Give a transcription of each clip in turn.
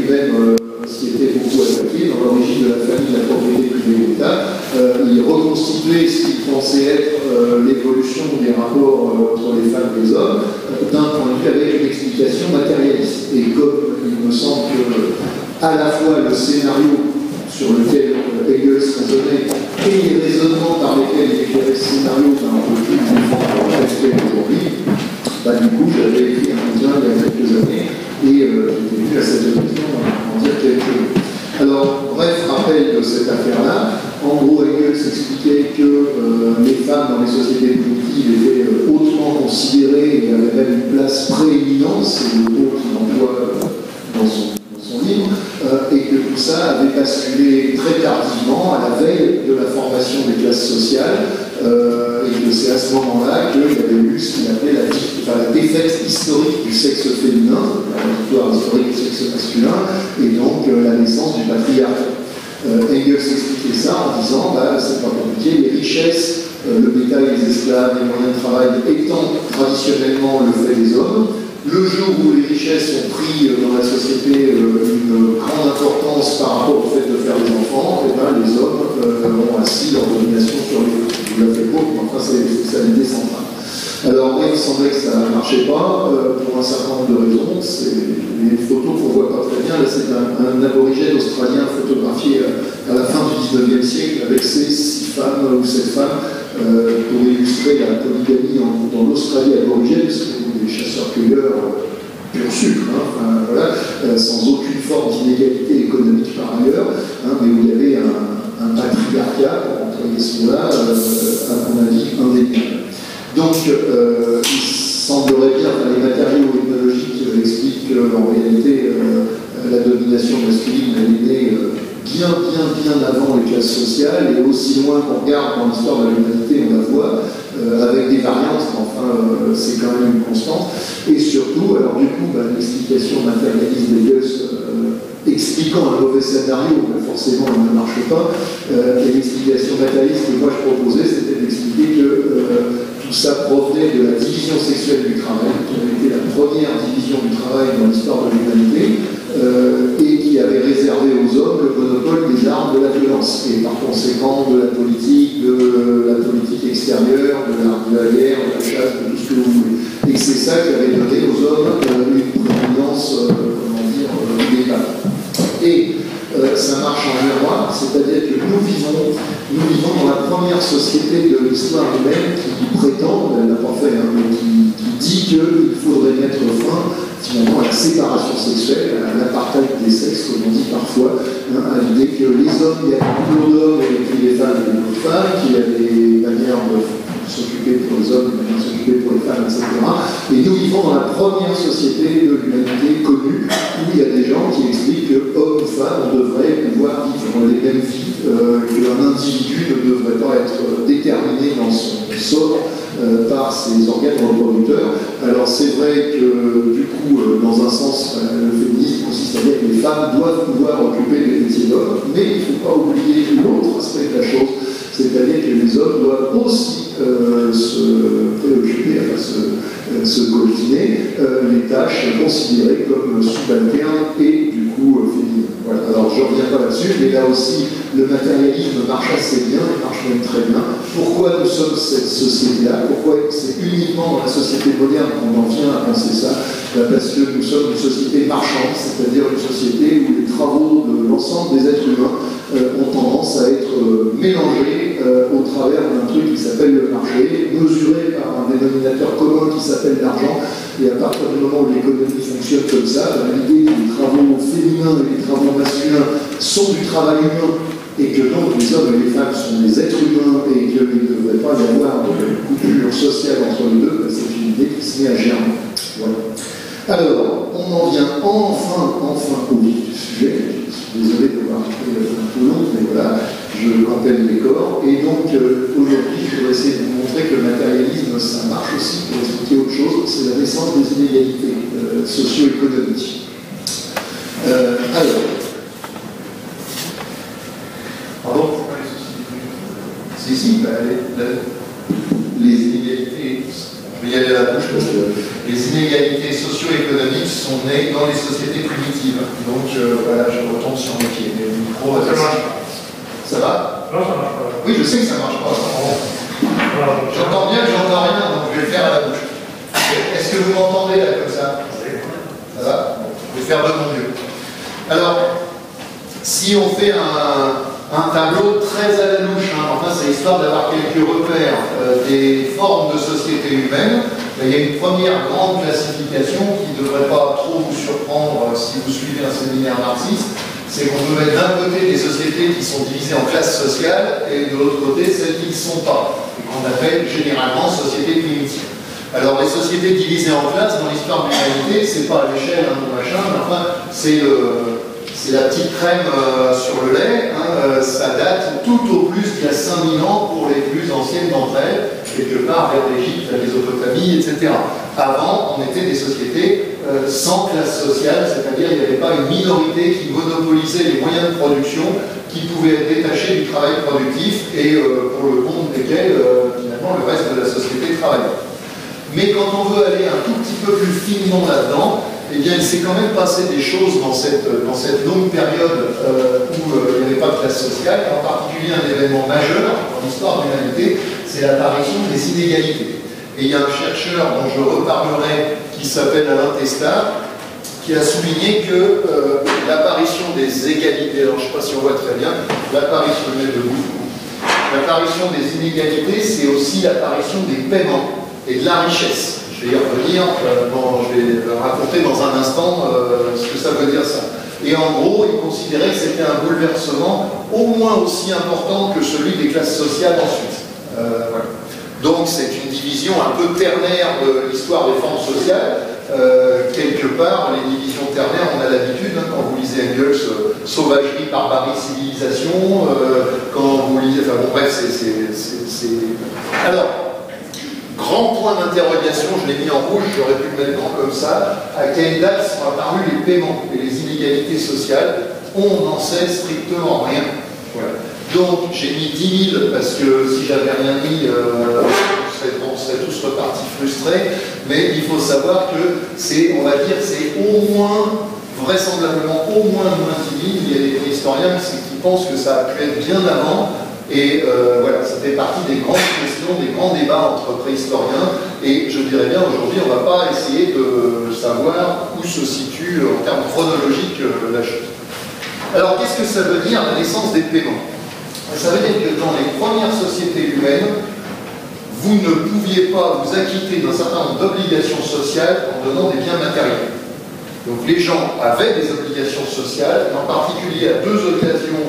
et même ce qui était beaucoup attaqué dans l'origine de la famille, la propriété privée de l'État, il reconstituait ce qu'il pensait être l'évolution des rapports entre les femmes et les hommes d'un point de vue avec une explication matérialiste. Et comme il me semble que à la fois le scénario sur lequel Engels raisonnait et les raisonnements par lesquels il éclairait ce scénario d'un peu plus actuel aujourd'hui, du coup j'avais écrit un bouquin il y a quelques années et j'étais venu à cette occasion en dire quelque chose. Alors, bref rappel de cette affaire-là. En gros, Engels expliquait que les femmes dans les sociétés primitives étaient hautement considérées et avaient même une place prééminente, c'est le mot qu'il emploie dans son livre, et que tout ça avait basculé très tardivement à la veille de la formation des classes sociales, et que c'est à ce moment-là qu'il y avait eu ce qu'il appelait la défaite historique du sexe féminin, la victoire historique du sexe masculin, et donc la naissance du patriarcat. Engels expliquait ça en disant, c'est pas compliqué, les richesses, le bétail, les esclaves, les moyens de travail étant traditionnellement le fait des hommes, le jour où les richesses ont pris dans la société une grande importance par rapport au fait de faire des enfants, et les hommes ont assis leur domination sur les femmes. Je vous la fais court, mais enfin c'est ça l'idée centrale. Alors il semblait que ça ne marchait pas pour un certain nombre de raisons. C'est les photos qu'on ne voit pas très bien. Là c'est un aborigène australien photographié à la fin du 19e siècle avec ses 6 femmes ou 7 femmes pour illustrer la polygamie dans l'Australie aborigène, c'était des chasseurs-cueilleurs pur sucre, sans aucune forme d'inégalité économique par ailleurs, mais où il y avait un patriarcat, pour employer ce mot-là, à mon avis, indéniable. Donc, il semblerait bien que les matériaux ethnologiques expliquent qu'en réalité, la domination masculine est née bien avant les classes sociales, et aussi loin qu'on regarde dans l'histoire de l'humanité, on la voit, avec des variantes, mais enfin, c'est quand même une constante. Et surtout, alors du coup, l'explication matérialiste d'Engels expliquant un mauvais scénario, forcément, elle ne marche pas, et l'explication matérialiste que moi je proposais, c'était d'expliquer que tout ça provenait de la division sexuelle du travail, qui avait été la première division du travail dans l'histoire de l'humanité, et qui avait réservé aux hommes le monopole des armes de la violence, et par conséquent de la politique extérieure, de la guerre, de la chasse, de tout ce que vous voulez. Et c'est ça qui avait donné aux hommes une prédominance, idéale. Et ça marche en miroir, c'est-à-dire que nous vivons dans la première société de l'histoire humaine qui prétend, elle n'a pas fait, mais qui dit qu'il faudrait mettre fin finalement à la séparation sexuelle, à l'apartheid des sexes, comme on dit parfois, à l'idée que les hommes, il y a des boulot d'hommes et puis les femmes, il y a des femmes, qu'il y a des manières de s'occuper pour les hommes, des manières de s'occuper pour les femmes, etc. Et nous vivons dans la première société de l'humanité connue, où il y a des gens qui expliquent que hommes ou femmes, on devrait pouvoir vivre les mêmes vies, qu'un individu ne devrait pas être déterminé dans son sort par ses organes reproducteurs. Alors c'est vrai que du coup, dans un sens, le féminisme consiste à dire que les femmes doivent pouvoir occuper les métiers d'hommes, mais il ne faut pas oublier l'autre aspect de la chose, c'est-à-dire que les hommes doivent aussi se préoccuper, se coltiner les tâches considérées comme subalternes et du coup féminines. Voilà. Alors je ne reviens pas là-dessus, mais là aussi le matérialisme marche assez bien, il marche même très bien. Pourquoi nous sommes cette société-là? Pourquoi c'est uniquement dans la société moderne qu'on en vient à penser ça? Parce que nous sommes une société marchande, c'est-à-dire une société où les travaux de l'ensemble des êtres humains ont tendance à être mélangés au travers d'un truc qui s'appelle le marché, mesuré par un dénominateur commun qui s'appelle l'argent. Et à partir du moment où l'économie fonctionne comme ça, l'idée que les travaux féminins et les travaux masculins sont du travail humain, et que donc les hommes et les femmes sont des êtres humains et qu'il ne devrait pas y avoir de coupure sociale entre les deux, c'est une idée qui se met à germer. Voilà. Alors, on en vient enfin au vif du sujet. Je suis désolé d'avoir été un peu long, mais voilà, je rappelle le décor. Et donc, aujourd'hui, je voudrais essayer de vous montrer que le matérialisme, ça marche aussi pour expliquer autre chose, c'est la naissance des inégalités socio-économiques. Alors, pardon? Si, les inégalités, je vais y aller à la bouche parce que les inégalités socio-économiques sont nées dans les sociétés sociétés primitives. Donc voilà, je retombe sur mes pieds. Les micros, ça va? Non, ça marche pas. Oui, je sais que ça marche pas. J'entends bien que j'entends rien, donc je vais le faire à la bouche. Est-ce que vous m'entendez là comme ça? Ça va? Je vais faire de mon mieux. Alors, si on fait un tableau très à la louche, enfin c'est histoire d'avoir quelques repères des formes de société humaine, il y a une première grande classification qui ne devrait pas trop vous surprendre si vous suivez un séminaire marxiste, c'est qu'on peut mettre d'un côté des sociétés qui sont divisées en classes sociales et de l'autre côté celles qui ne sont pas, et qu'on appelle généralement sociétés primitives. Alors les sociétés divisées en classes dans l'histoire de l'humanité, c'est pas à l'échelle de machin, mais enfin c'est la petite crème sur le lait, ça date tout au plus d'il y a 5000 ans pour les plus anciennes d'entre elles, quelque part vers l'Égypte, la Mésopotamie, etc. Avant, on était des sociétés sans classe sociale, c'est-à-dire il n'y avait pas une minorité qui monopolisait les moyens de production, qui pouvaient être détachés du travail productif et pour le compte desquels finalement le reste de la société travaillait. Mais quand on veut aller un tout petit peu plus finement là-dedans, eh bien, il s'est quand même passé des choses dans cette longue période où il n'y avait pas de classe sociale, et en particulier un événement majeur dans l'histoire de l'humanité, c'est l'apparition des inégalités. Et il y a un chercheur dont je reparlerai, qui s'appelle Alain Testard, qui a souligné que l'apparition des égalités, alors je ne sais pas si on voit très bien, l'apparition des inégalités, c'est aussi l'apparition des paiements et de la richesse. Je vais y revenir, je vais raconter dans un instant ce que ça veut dire ça. Et en gros, il considérait que c'était un bouleversement au moins aussi important que celui des classes sociales ensuite. Voilà. Donc c'est une division un peu ternaire de l'histoire des formes sociales. Quelque part, les divisions ternaires, on a l'habitude, quand vous lisez Engels, sauvagerie, barbarie, civilisation, quand vous lisez, enfin bon bref, c'est... Alors, grand point d'interrogation, je l'ai mis en rouge, j'aurais pu le mettre comme ça, à quelle date sont apparus les paiements et les inégalités sociales? On n'en sait strictement rien. Voilà. Donc j'ai mis 10 000 parce que si j'avais rien mis, on serait tous repartis frustrés, mais il faut savoir que c'est, on va dire, c'est au moins, vraisemblablement au moins 10 000. Il y a des historiens qui pensent que ça a pu être bien avant. Et voilà, ça fait partie des grandes questions, des grands débats entre préhistoriens. Et je dirais bien, aujourd'hui, on ne va pas essayer de savoir où se situe en termes chronologiques la chose. Alors, qu'est-ce que ça veut dire la naissance des paiements? Ça veut dire que dans les premières sociétés humaines, vous ne pouviez pas vous acquitter d'un certain nombre d'obligations sociales en donnant des biens matériels. Donc les gens avaient des obligations sociales, en particulier à deux occasions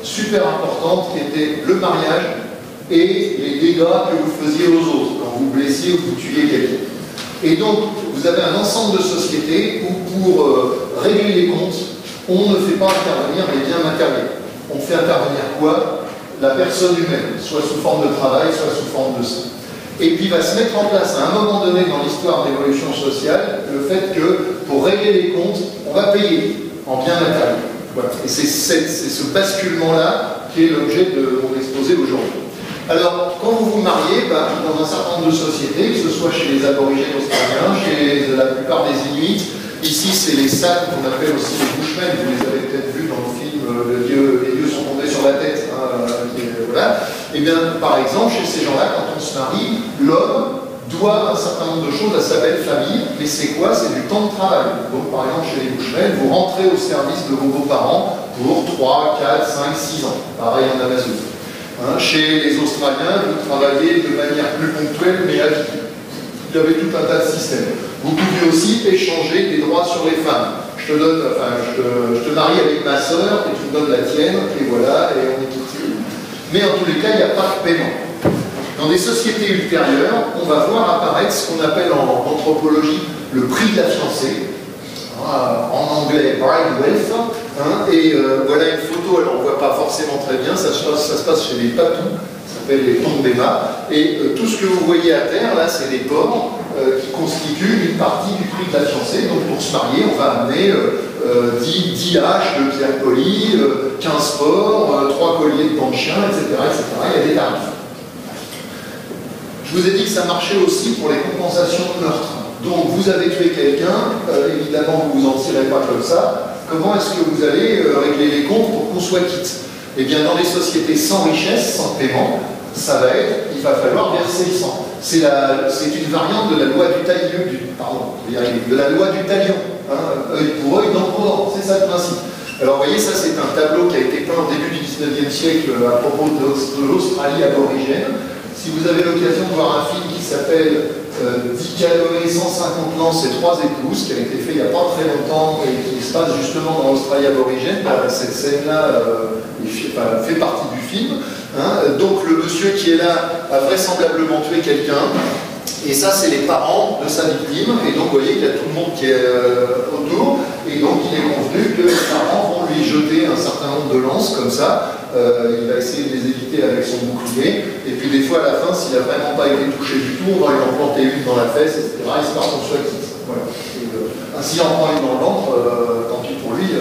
super importantes qui étaient le mariage et les dégâts que vous faisiez aux autres, quand vous blessiez ou vous tuiez quelqu'un. Et donc vous avez un ensemble de sociétés où pour régler les comptes, on ne fait pas intervenir les biens matériels. On fait intervenir quoi? La personne humaine, soit sous forme de travail, soit sous forme de sang. Et puis va se mettre en place à un moment donné dans l'histoire de l'évolution sociale le fait que pour régler les comptes, on va payer en biens matériels. Voilà. Et c'est ce basculement-là qui est l'objet de mon exposé aujourd'hui. Alors, quand vous vous mariez, dans un certain nombre de sociétés, que ce soit chez les aborigènes australiens, chez la plupart des Inuits, ici c'est les Sacs qu'on appelle aussi les Bushmen, vous les avez peut-être vus dans le film Les dieux sont tombés sur la tête, voilà. Et bien, par exemple, chez ces gens-là, quand on se marie, l'homme doit un certain nombre de choses à sa belle famille, mais c'est quoi? C'est du temps de travail. Donc, par exemple, chez les Bushmen, vous rentrez au service de vos beaux-parents pour 3, 4, 5, 6 ans. Pareil en Amazonie. Chez les Australiens, vous travaillez de manière plus ponctuelle, mais à vie. Il y avait tout un tas de systèmes. Vous pouvez aussi échanger des droits sur les femmes. Je te marie avec ma sœur et tu me donnes la tienne, et voilà, et on est tout de suite. Mais en tous les cas, il n'y a pas de paiement. Dans des sociétés ultérieures, on va voir apparaître ce qu'on appelle en anthropologie le prix de la fiancée. En anglais, bride wealth. Et voilà une photo, alors on ne voit pas forcément très bien, ça se passe chez les Papous, ça s'appelle les Tongdema. Et tout ce que vous voyez à terre, là, c'est des porcs qui constituent une partie du prix de la fiancée. Donc pour se marier, on va amener 10 haches de pierre polie, 15 porcs, 3 colliers de dents de chien, etc., etc. Il y a des tarifs. Je vous ai dit que ça marchait aussi pour les compensations de meurtre. Donc vous avez tué quelqu'un, évidemment vous en tirez pas comme ça. Comment est-ce que vous allez régler les comptes pour qu'on soit quitte? Eh bien dans les sociétés sans richesse, sans paiement, ça va être, il va falloir verser le sang. C'est une variante de la loi du talion, de la loi du talion. Hein, œil pour œil, dent pour dent, c'est ça le principe. Alors vous voyez, ça c'est un tableau qui a été peint au début du 19e siècle à propos de l'Australie aborigène. Si vous avez l'occasion de voir un film qui s'appelle 10 calories, 150 lances et 3 épouses, qui a été fait il n'y a pas très longtemps et qui se passe justement dans l'Australie aborigène, cette scène-là fait partie du film. Hein. Donc le monsieur qui est là a vraisemblablement tué quelqu'un. Et ça, c'est les parents de sa victime. Et donc, vous voyez qu'il y a tout le monde qui est autour. Et donc, il est convenu que les parents vont lui jeter un certain nombre de lances, comme ça. Il va essayer de les éviter avec son bouclier. Et puis, des fois, à la fin, s'il n'a vraiment pas été touché du tout, on va lui en planter une dans la fesse, etc. Histoire qu'on soit quitte. Voilà. S'il en prend une dans le ventre, tant pis pour lui.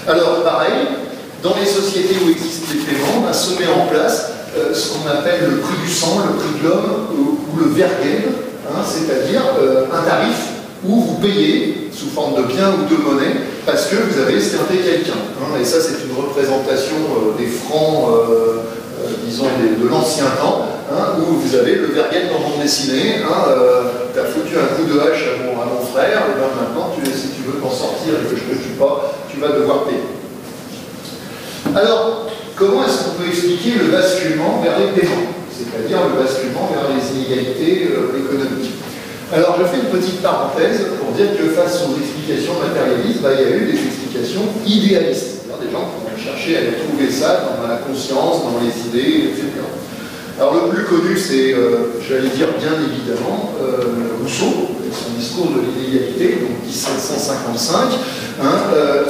Alors, pareil, dans les sociétés où existent les paiements, on se met en place ce qu'on appelle le prix du sang, le prix de l'homme ou le vergel, hein, c'est-à-dire un tarif où vous payez sous forme de biens ou de monnaie parce que vous avez esquinté quelqu'un. Hein, et ça, c'est une représentation des francs, disons, de l'ancien temps, hein, où vous avez le vergel dans bande dessinée. Hein, t'as foutu un coup de hache à mon frère, et bien maintenant, si tu veux t'en sortir et que je ne te tue pas, tu vas devoir payer. Alors, comment est-ce qu'on peut expliquer le basculement vers les paiements, c'est-à-dire le basculement vers les inégalités économiques? Alors, je fais une petite parenthèse pour dire que face aux explications matérialistes, il y a eu des explications idéalistes. C'est-à-dire des gens qui ont cherché à trouver ça dans la conscience, dans les idées, etc. Alors, le plus connu, c'est, j'allais dire bien évidemment, Rousseau, son discours de l'inégalité, donc 1755, hein,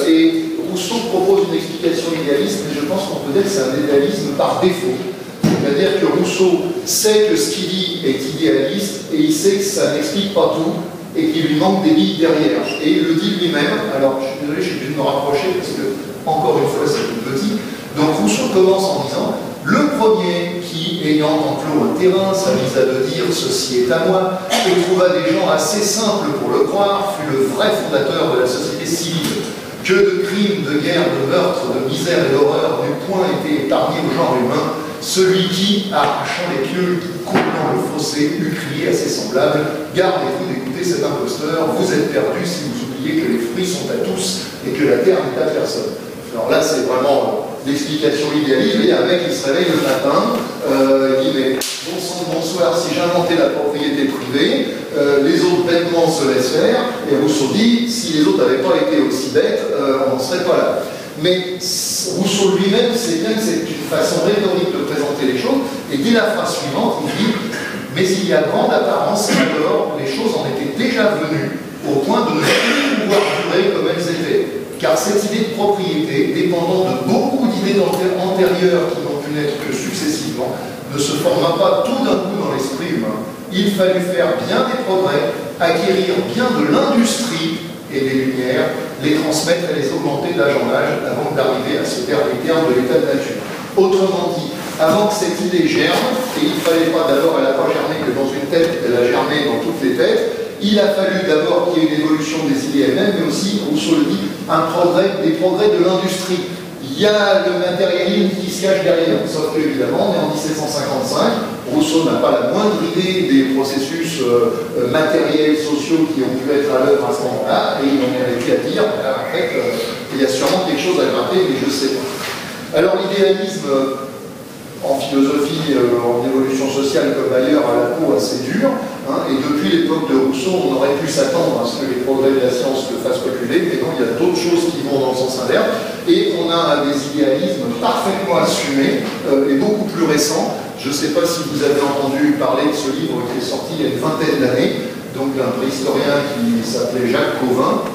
et Rousseau propose une explication idéaliste, mais je pense qu'on peut dire que c'est un idéalisme par défaut. C'est-à-dire que Rousseau sait que ce qu'il dit est idéaliste et il sait que ça n'explique pas tout et qu'il lui manque des billes derrière. Et il le dit lui-même. Alors, je suis désolé, je suis obligé de me rapprocher parce que, encore une fois, c'est tout petit. Donc, Rousseau commence en disant « Le premier qui, ayant enclos un terrain, s'avisa de dire « Ceci est à moi » et trouva des gens assez simples pour le croire, fut le vrai fondateur de la société civile. Que de crimes, de guerre, de meurtres, de misère et d'horreur n'eût point été épargné au genre humain, celui qui, arrachant les pieux, coupant le fossé, eût crié à ses semblables, gardez-vous d'écouter cet imposteur, vous êtes perdus si vous oubliez que les fruits sont à tous et que la terre n'est à personne. Alors là, c'est vraiment l'explication idéaliste. Il y a un mec qui se réveille le matin, il dit mais bon sang, bonsoir, si j'inventais la propriété privée, les autres bêtement se laissent faire, et Rousseau dit, si les autres n'avaient pas été aussi bêtes, on n'en serait pas là. Mais Rousseau lui-même sait bien que c'est une façon rhétorique de présenter les choses, et dès la phrase suivante, il dit « Mais il y a grande apparence qu'alors les choses en étaient déjà venues, au point de ne plus pouvoir durer comme elles étaient. Car cette idée de propriété, dépendant de beaucoup d'idées antérieures qui n'ont pu naître que successivement, ne se forma pas tout d'un coup dans l'esprit humain. Il fallut faire bien des progrès, acquérir bien de l'industrie et des lumières, les transmettre et les augmenter d'âge en âge avant d'arriver à ce dernier terme de l'état de nature. Autrement dit, avant que cette idée germe, et il ne fallait pas d'abord, elle n'a pas germé que dans une tête, elle a germé dans toutes les têtes, il a fallu d'abord qu'il y ait une évolution des idées elles-mêmes, mais aussi, Rousseau le dit, des progrès de l'industrie. Il y a le matérialisme qui se cache derrière, sauf que évidemment, on est en 1755, Rousseau n'a pas la moindre idée des processus matériels, sociaux qui ont pu être à l'œuvre à ce moment-là, et il en est arrivé à dire, en fait, il y a sûrement quelque chose à gratter, mais je ne sais pas. Alors l'idéalisme, en philosophie, en évolution sociale comme ailleurs, a la peau assez dure, hein, et depuis l'époque de Rousseau, on aurait pu s'attendre à ce que les progrès de la science le fassent reculer, mais non, il y a d'autres choses qui vont dans le sens inverse, et on a des idéalismes parfaitement assumés et beaucoup plus récents. Je ne sais pas si vous avez entendu parler de ce livre qui est sorti il y a une vingtaine d'années, donc d'un préhistorien qui s'appelait Jacques Cauvin,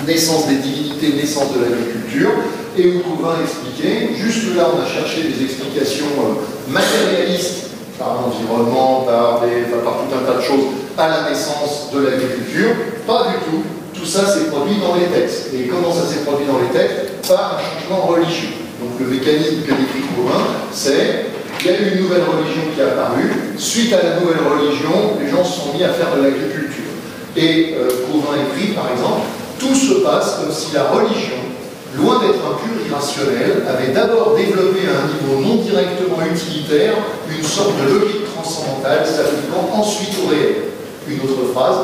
Naissance des divinités, naissance de l'agriculture, et où Cauvin expliquait, juste là on a cherché des explications matérialistes par l'environnement, par tout un tas de choses à la naissance de l'agriculture, pas du tout. Tout ça s'est produit dans les textes. Et comment ça s'est produit dans les textes? Par un changement religieux. Donc le mécanisme que décrit Cauvin, c'est qu'il y a eu une nouvelle religion qui est apparue. Suite à la nouvelle religion, les gens se sont mis à faire de l'agriculture. Et Cauvin écrit, par exemple, tout se passe comme si la religion, loin d'être un pur irrationnel, avait d'abord développé à un niveau non directement utilitaire une sorte de logique transcendantale s'appliquant ensuite au réel. Une autre phrase,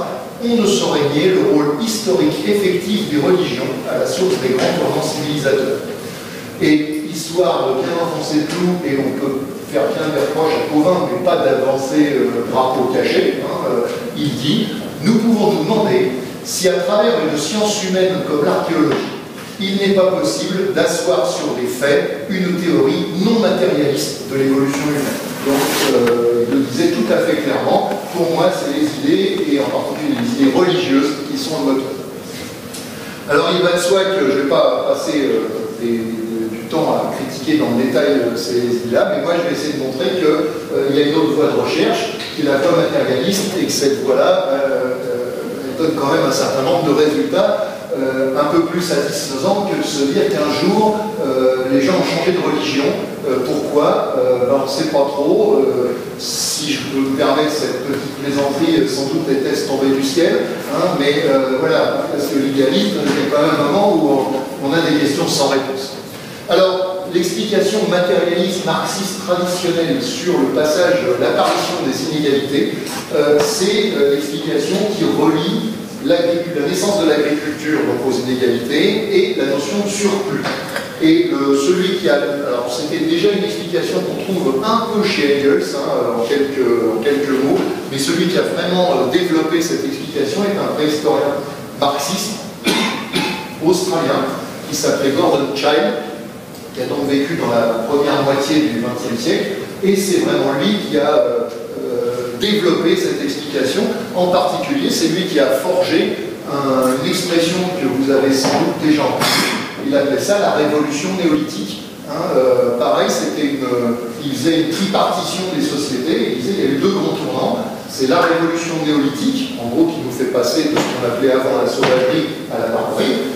on ne saurait nier le rôle historique effectif des religions à la source des grands tournants civilisateurs. Et histoire de bien enfoncer le clou, et on peut faire bien des reproches à Cauvin, mais pas d'avancer drapeau caché, il dit « Nous pouvons nous demander si à travers une science humaine comme l'archéologie, il n'est pas possible d'asseoir sur des faits une théorie non matérialiste de l'évolution humaine. » Donc, il le disait tout à fait clairement, pour moi, c'est les idées, et en particulier les idées religieuses, qui sont le moteur. Alors, il va de soi que je ne vais pas passer du temps à critiquer dans le détail ces idées-là, mais moi, je vais essayer de montrer qu'il y a une autre voie de recherche, qui est la voie matérialiste, et que cette voie-là donne quand même un certain nombre de résultats un peu plus satisfaisants que de se dire qu'un jour, les gens ont changé de religion. Pourquoi on ne sait pas trop. Si je peux me permettre cette petite plaisanterie, sans doute les tests tombés du ciel, mais voilà, parce que l'idéalisme, il y a quand même un moment où on a des questions sans réponse. Alors, l'explication matérialiste marxiste traditionnelle sur le passage, l'apparition des inégalités, c'est l'explication qui relie la naissance de l'agriculture aux inégalités et la notion de surplus. Et celui qui a... Alors, c'était déjà une explication qu'on trouve un peu chez Engels, en quelques mots, mais celui qui a vraiment développé cette explication est un préhistorien marxiste australien qui s'appelait Gordon Childe, qui a donc vécu dans la première moitié du XXe siècle, et c'est vraiment lui qui a développé cette explication. En particulier, c'est lui qui a forgé une expression que vous avez sans doute déjà entendue. Il appelait ça la révolution néolithique. Pareil, il faisait une tripartition des sociétés, il disait qu'il y avait deux grands tournants. C'est la révolution néolithique, en gros, qui nous fait passer de ce qu'on appelait avant la sauvagerie à la barbarie,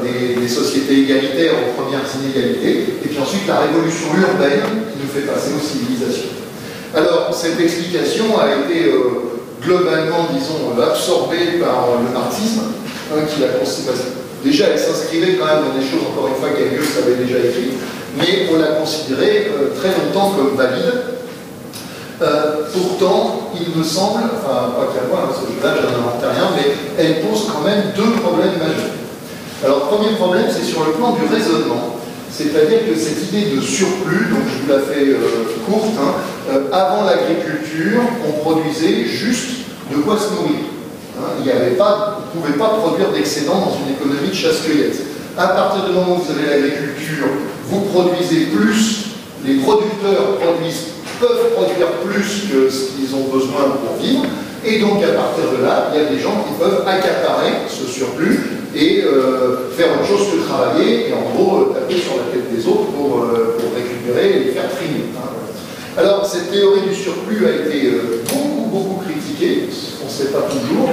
des sociétés égalitaires aux premières inégalités, et puis ensuite la révolution urbaine qui nous fait passer aux civilisations. Alors, cette explication a été globalement, disons, absorbée par le marxisme, qui l'a considéré. Déjà, elle s'inscrivait quand même dans des choses, encore une fois, qu'Engels avait déjà écrit, mais on l'a considérée très longtemps comme valide. Pourtant, il me semble, enfin, pas qu'à moi, parce que là, je n'invente rien, mais elle pose quand même deux problèmes majeurs. Alors, premier problème, c'est sur le plan du raisonnement. C'est-à-dire que cette idée de surplus, donc je vous la fais courte, avant l'agriculture, on produisait juste de quoi se nourrir. Il n'y avait pas, on ne pouvait pas produire d'excédent dans une économie de chasse-cueillette. À partir du moment où vous avez l'agriculture, vous produisez plus, les producteurs peuvent produire plus que ce qu'ils ont besoin pour vivre, et donc à partir de là, il y a des gens qui peuvent accaparer ce surplus et faire autre chose que travailler, et en gros taper sur la tête des autres pour récupérer et les faire trimer. Alors cette théorie du surplus a été beaucoup critiquée, on ne sait pas toujours,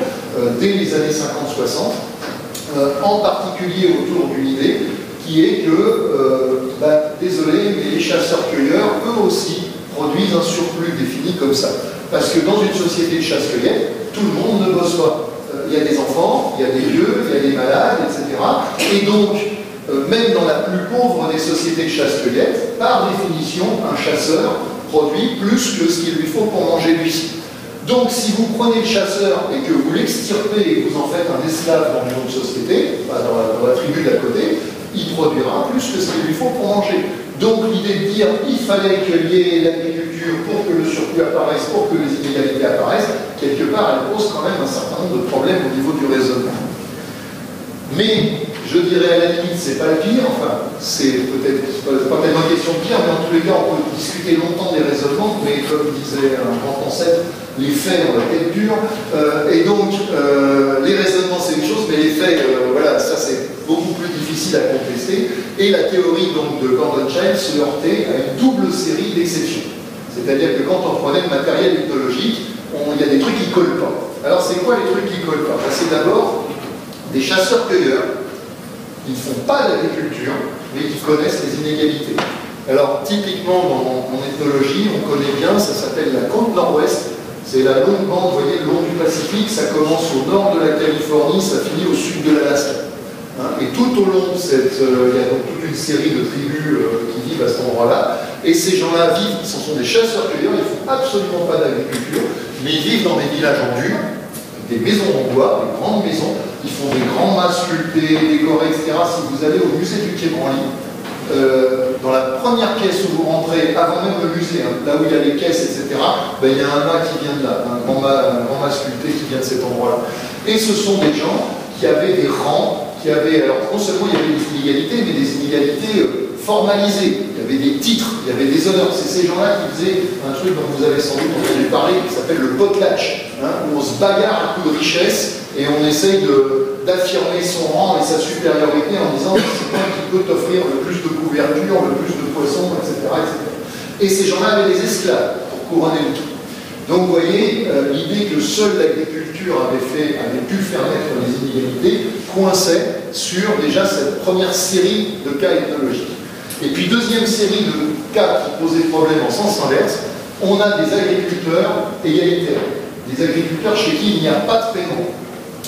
dès les années 50-60, en particulier autour d'une idée qui est que, désolé, mais les chasseurs-cueilleurs, eux aussi, produisent un surplus défini comme ça. Parce que dans une société de chasse-cueillette, tout le monde ne bosse pas. Il y a des enfants, il y a des vieux, il y a des malades, etc. Et donc, même dans la plus pauvre des sociétés de chasse-cueillette, par définition, un chasseur produit plus que ce qu'il lui faut pour manger lui. Donc, si vous prenez le chasseur et que vous l'extirpez et que vous en faites un esclave dans une autre société, dans la tribu d'à côté, il produira plus que ce qu'il lui faut pour manger. Donc, l'idée de dire qu'il fallait qu'il y ait l'agriculture pour que le surplus apparaisse, pour que les inégalités apparaissent, quelque part, elle pose quand même un certain nombre de problèmes au niveau du raisonnement. Mais, je dirais à la limite, c'est pas le pire, enfin, c'est peut-être pas tellement une question de pire, mais en tous les cas, on peut discuter longtemps des raisonnements, mais comme disait un grand ancêtre, les faits ont la tête dure, et donc, les raisonnements c'est une chose, mais les faits, voilà, ça c'est beaucoup plus difficile à contester, et la théorie donc de Gordon Childe se heurtait à une double série d'exceptions. C'est-à-dire que quand on prenait le matériel ethnologique, il y a des trucs qui ne collent pas. Alors c'est quoi les trucs qui ne collent pas? C'est d'abord des chasseurs-cueilleurs qui ne font pas l'agriculture, mais qui connaissent les inégalités. Alors typiquement dans mon ethnologie, on connaît bien, ça s'appelle la côte nord-ouest C'est la longue bande, vous voyez, le long du Pacifique, ça commence au nord de la Californie, ça finit au sud de l'Alaska. Et tout au long de cette... il y a donc toute une série de tribus qui vivent à cet endroit-là, et ces gens-là vivent, ce sont des chasseurs-cueilleurs, ils ne font absolument pas d'agriculture, mais ils vivent dans des villages en dur, des maisons en bois, des grandes maisons, ils font des grands mâts sculptés, décorés, etc. Si vous allez au musée du Quai Branly, dans la première pièce où vous rentrez, avant même le musée, hein, là où il y a les caisses, etc., ben, il y a un mât qui vient de là, un grand mât sculpté qui vient de cet endroit-là. Et ce sont des gens qui avaient des rangs, qui avaient, alors non seulement il y avait des inégalités, mais des inégalités formalisées. Il y avait des titres, il y avait des honneurs. C'est ces gens-là qui faisaient un truc dont vous avez sans doute entendu parler, qui s'appelle le potlatch, hein, où on se bagarre à coups de richesse et on essaye d'affirmer son rang et sa supériorité en disant c'est moi qui peut t'offrir le plus de couverture, le plus de poissons, etc., etc. Et ces gens-là avaient des esclaves pour couronner le tout. Donc vous voyez, l'idée que seule l'agriculture avait pu faire naître les inégalités coinçait sur déjà cette première série de cas ethnologiques. Et puis deuxième série de cas qui posaient problème en sens inverse, on a des agriculteurs égalitaires, des agriculteurs chez qui il n'y a pas de paiement.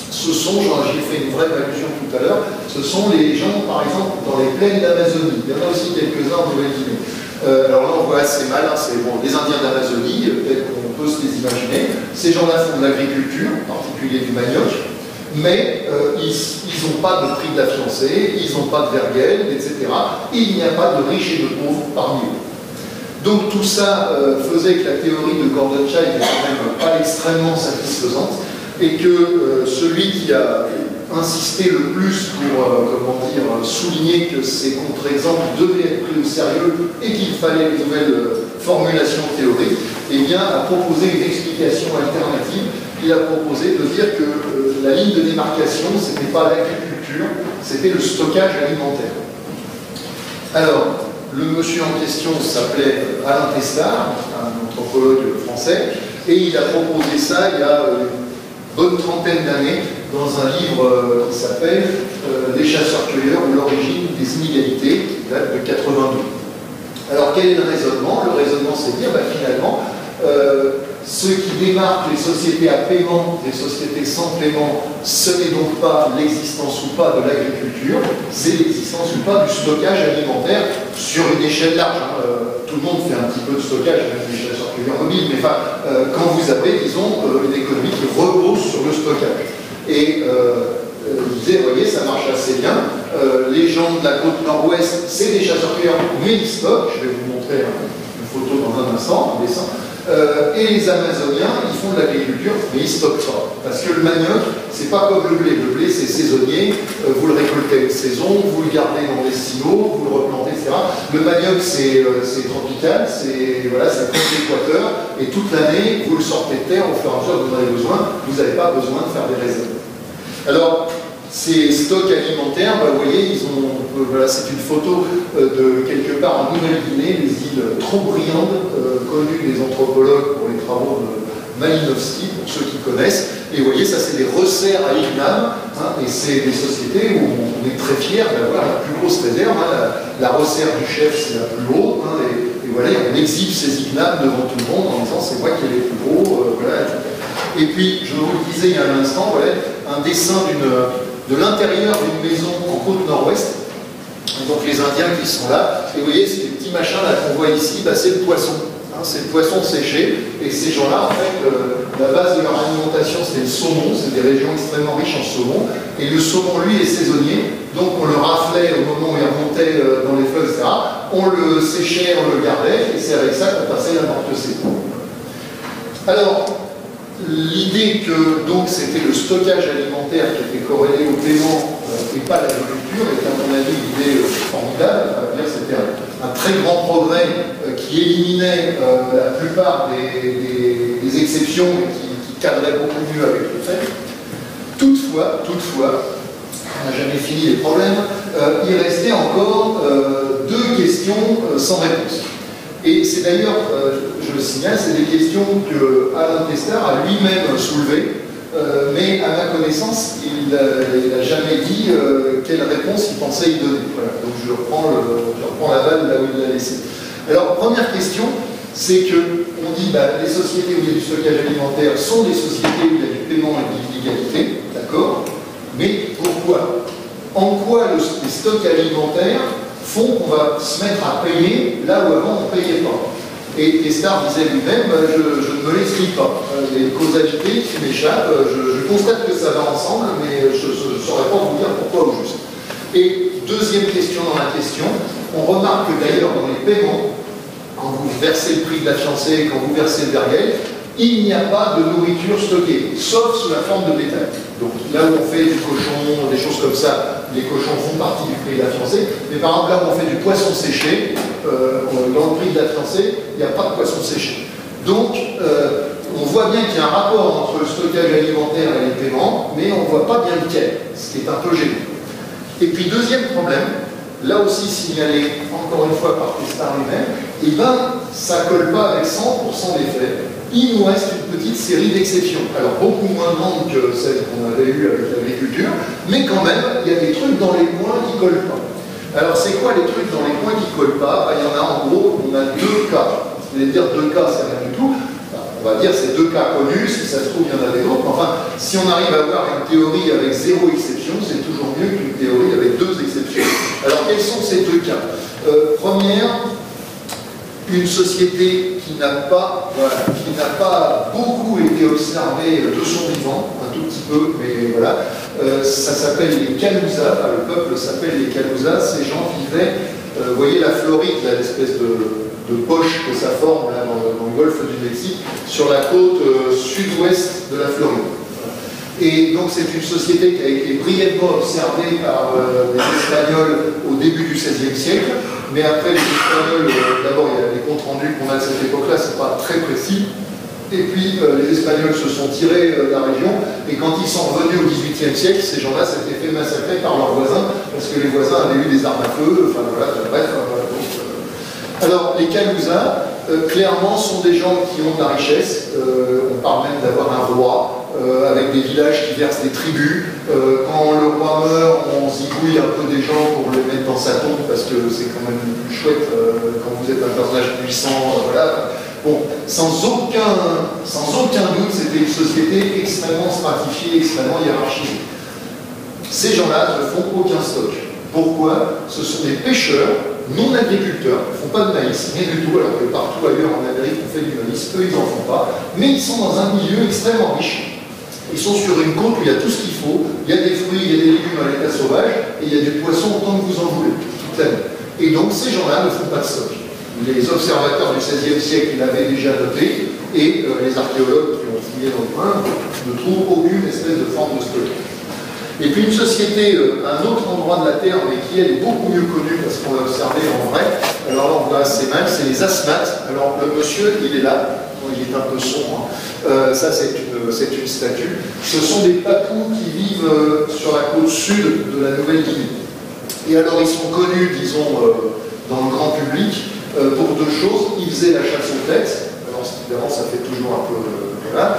Ce sont, j'y ai fait une vraie allusion tout à l'heure, ce sont les gens, par exemple, dans les plaines d'Amazonie. Il y en a aussi quelques-uns en Nouvelle-Guinée. Alors là, on voit assez mal, hein, c'est bon, les Indiens d'Amazonie, peut-être qu'on peut se les imaginer. Ces gens-là font de l'agriculture, en particulier du manioc, mais ils n'ont pas de prix de la fiancée, ils n'ont pas de vergel, etc. Et il n'y a pas de riches et de pauvres parmi eux. Donc tout ça faisait que la théorie de Gordon Childe n'est quand même pas extrêmement satisfaisante, et que celui qui a insisté le plus pour souligner que ces contre-exemples devaient être pris au sérieux et qu'il fallait une nouvelle formulation théorique, eh bien, a proposé une explication alternative. Il a proposé de dire que la ligne de démarcation, ce n'était pas l'agriculture, c'était le stockage alimentaire. Alors, le monsieur en question s'appelait Alain Testard, un anthropologue français, et il a proposé ça il y a bonne trentaine d'années dans un livre qui s'appelle Les chasseurs-cueilleurs ou l'origine des inégalités, qui date de 82. Alors quel est le raisonnement? Le raisonnement, c'est de dire, finalement, ce qui démarque les sociétés à paiement des sociétés sans paiement, ce n'est donc pas l'existence ou pas de l'agriculture, c'est l'existence ou pas du stockage alimentaire sur une échelle large. Tout le monde fait un petit peu de stockage, même les chasseurs-cueilleurs mobiles, mais quand vous avez, disons, une économie qui repose sur le stockage. Et vous disais, vous voyez, ça marche assez bien. Les gens de la côte nord-ouest, c'est des chasseurs-cueilleurs, mais ils stockent. Je vais vous montrer une photo dans un instant, un dessin. Et les Amazoniens, ils font de l'agriculture, mais ils stockent pas. Parce que le manioc, c'est pas comme le blé. Le blé, c'est saisonnier. Vous le récoltez une saison, vous le gardez dans des silos, vous le replantez, etc. Le manioc, c'est tropical, c'est comme l'équateur. Et toute l'année, vous le sortez de terre au fur et à mesure que vous en avez besoin. Vous n'avez pas besoin de faire des réserves. Alors, ces stocks alimentaires, vous voyez, c'est une photo de quelque part en Nouvelle-Guinée, les îles Trobriand, connues des anthropologues pour les travaux de Malinowski, pour ceux qui connaissent. Et vous voyez, ça c'est des resserres à Ignam, et c'est des sociétés où on est très fiers d'avoir la plus grosse réserve. La resserre du chef, c'est la plus haute, et voilà, on exhibe ces Ignam devant tout le monde en disant c'est moi qui ai les plus gros, voilà, etc. Et puis, je vous le disais il y a un instant, voilà, un dessin de l'intérieur d'une maison en côte nord-ouest. Donc les Indiens qui sont là, et vous voyez, ces petits machins là qu'on voit ici, c'est le poisson. C'est le poisson séché, et ces gens-là, en fait, la base de leur alimentation, c'était le saumon, c'est des régions extrêmement riches en saumon, et le saumon, lui, est saisonnier, donc on le raflait au moment où il remontait dans les fleuves, etc. On le séchait, on le gardait, et c'est avec ça qu'on passait la morte saison. Alors, l'idée que donc c'était le stockage alimentaire qui était corrélé au paiement et pas l'agriculture est à mon avis une idée formidable. C'était un très grand progrès qui éliminait la plupart des exceptions et qui cadrait beaucoup mieux avec le fait. Toutefois, on n'a jamais fini les problèmes, il restait encore deux questions sans réponse. Et c'est d'ailleurs, je le signale, c'est des questions que Alain Testard a lui-même soulevées, mais à ma connaissance, il n'a jamais dit quelle réponse il pensait y donner. Voilà. Donc je reprends la balle là où il l'a laissée. Alors, première question, c'est qu'on dit bah, les sociétés où il y a du stockage alimentaire sont des sociétés où il y a du paiement et de l'illégalité, d'accord? Mais pourquoi? En quoi les stocks alimentaires font qu'on va se mettre à payer là où avant on ne payait pas? Et Star disait lui-même, je ne me l'explique pas. Il y a une causalité qui m'échappe, je constate que ça va ensemble, mais je ne saurais pas vous dire pourquoi au juste. Et deuxième question dans la question, on remarque que d'ailleurs dans les paiements, quand vous versez le prix de la fiancée, quand vous versez le vergel, il n'y a pas de nourriture stockée, sauf sous la forme de bétail. Donc là où on fait du cochon, des choses comme ça, les cochons font partie du prix de la fiancée, mais par exemple là où on fait du poisson séché, dans le prix de la fiancée, il n'y a pas de poisson séché. Donc on voit bien qu'il y a un rapport entre le stockage alimentaire et les paiements, mais on ne voit pas bien lequel, ce qui est un peu gênant. Et puis deuxième problème, là aussi signalé encore une fois par Testar lui-même, et ben ça ne colle pas avec 100% des faits. Il nous reste une petite série d'exceptions. Alors beaucoup moins grandes que celles qu'on avait eues avec l'agriculture, mais quand même, il y a des trucs dans les points qui ne collent pas. Alors c'est quoi les trucs dans les points qui ne collent pas? Il y en a en gros, on a deux cas. C'est-à-dire deux cas, c'est rien du tout. On va dire c'est deux cas connus, si ça se trouve, il y en a des autres. Enfin, si on arrive à avoir une théorie avec zéro exception, c'est toujours mieux qu'une théorie avec deux exceptions. Alors quels sont ces deux cas? Première, une société qui n'a pas beaucoup été observée de son vivant, un tout petit peu, mais voilà, ça s'appelle les Calusa, enfin, le peuple s'appelle les Calusa, ces gens vivaient, vous voyez la Floride, l'espèce de poche que ça forme là, dans le golfe du Mexique, sur la côte sud-ouest de la Floride. Et donc c'est une société qui a été brièvement observée par les Espagnols au début du XVIe siècle, mais après les Espagnols, d'abord il y a des comptes rendus qu'on a de cette époque-là, c'est pas très précis, et puis les Espagnols se sont tirés de la région, et quand ils sont revenus au XVIIIe siècle, ces gens-là s'étaient fait massacrer par leurs voisins, parce que les voisins avaient eu des armes à feu, enfin voilà, bref, voilà, donc, alors, les Calusa, clairement, sont des gens qui ont de la richesse. On parle même d'avoir un roi, avec des villages qui versent des tributs. Quand le roi meurt, on zigouille un peu des gens pour le mettre dans sa tombe, parce que c'est quand même plus chouette quand vous êtes un personnage puissant. Voilà. Bon, sans aucun doute, c'était une société extrêmement stratifiée, extrêmement hiérarchisée. Ces gens-là ne font aucun stock. Pourquoi? Ce sont des pêcheurs, non agriculteurs, ils ne font pas de maïs, rien du tout, alors que partout ailleurs en Amérique on fait du maïs, eux ils n'en font pas, mais ils sont dans un milieu extrêmement riche. Ils sont sur une côte où il y a tout ce qu'il faut, il y a des fruits, il y a des légumes à l'état sauvage, et il y a du poisson autant que vous en voulez, toute l'année. Et donc ces gens-là ne font pas de stock. Les observateurs du XVIe siècle l'avaient déjà noté, et les archéologues qui ont fouillé dans le coin ne trouvent aucune espèce de forme de stock. Et puis une société, un autre endroit de la Terre, mais qui elle est beaucoup mieux connue parce qu'on l'a observé en vrai, alors là on voit assez mal, c'est les Asmates. Alors le monsieur, il est là, il est un peu sombre, ça c'est une statue. Ce sont des Papous qui vivent sur la côte sud de la Nouvelle-Guinée. Et alors ils sont connus, disons, dans le grand public, pour deux choses. Ils faisaient la chasse aux têtes, alors évidemment ça fait toujours un peu... voilà.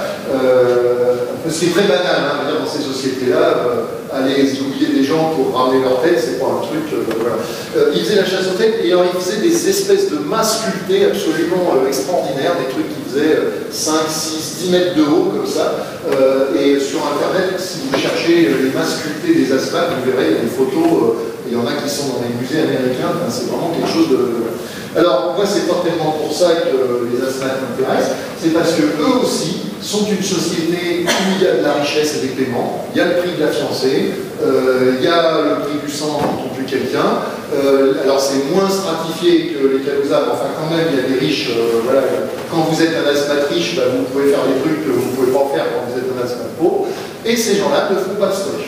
Ce qui est très banal, hein, dans ces sociétés-là, aller zigouiller des gens pour ramener leur tête, c'est pas un truc. Voilà. Ils faisaient la chasse aux têtes et alors ils faisaient des espèces de mains sculptées absolument extraordinaires, des trucs qui faisaient 5, 6, 10 mètres de haut comme ça. Et sur internet, si vous cherchez les mains sculptées des Asmates, vous verrez, il y a des photos, il y en a qui sont dans les musées américains, enfin, c'est vraiment quelque chose de. Alors, moi, c'est pas tellement pour ça que les Asmates m'intéressent, c'est parce que eux aussi sont une société où il y a de la richesse et des paiements, il y a le prix de la fiancée, il y a le prix du sang quand on tue quelqu'un, alors c'est moins stratifié que les Calusa, mais enfin quand même il y a des riches, voilà. Quand vous êtes un Asmate riche, bah, vous pouvez faire des trucs que vous ne pouvez pas faire quand vous êtes un Asmate pauvre, et ces gens-là ne font pas de stock.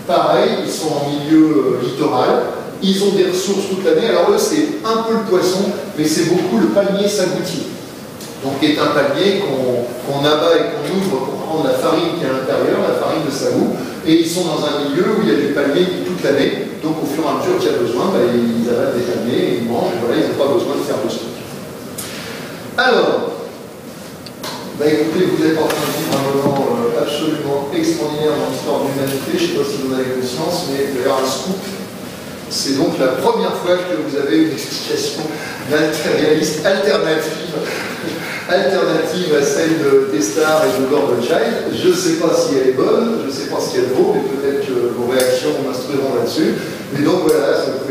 Pareil, ils sont en milieu littoral, ils ont des ressources toute l'année, alors eux c'est un peu le poisson, mais c'est beaucoup le palmier sagoutier. Donc qui est un palmier qu'on abat et qu'on ouvre pour prendre la farine qui est à l'intérieur, la farine de sagou, et ils sont dans un milieu où il y a du palmier toute l'année, donc au fur et à mesure qu'il y a besoin, bah, ils abattent des palmiers, ils mangent, et voilà, ils n'ont pas besoin de faire de stock. Alors, bah, écoutez, vous êtes en train de vivre un moment absolument extraordinaire dans l'histoire de l'humanité, je ne sais pas si vous en avez conscience, mais il y a un scoop. C'est donc la première fois que vous avez une explication matérialiste alternative à celle de Testard et de Gordon-Child. Je ne sais pas si elle est bonne, je ne sais pas ce qu'elle vaut, mais peut-être que vos réactions m'instruiront là-dessus. Mais donc voilà, ça vous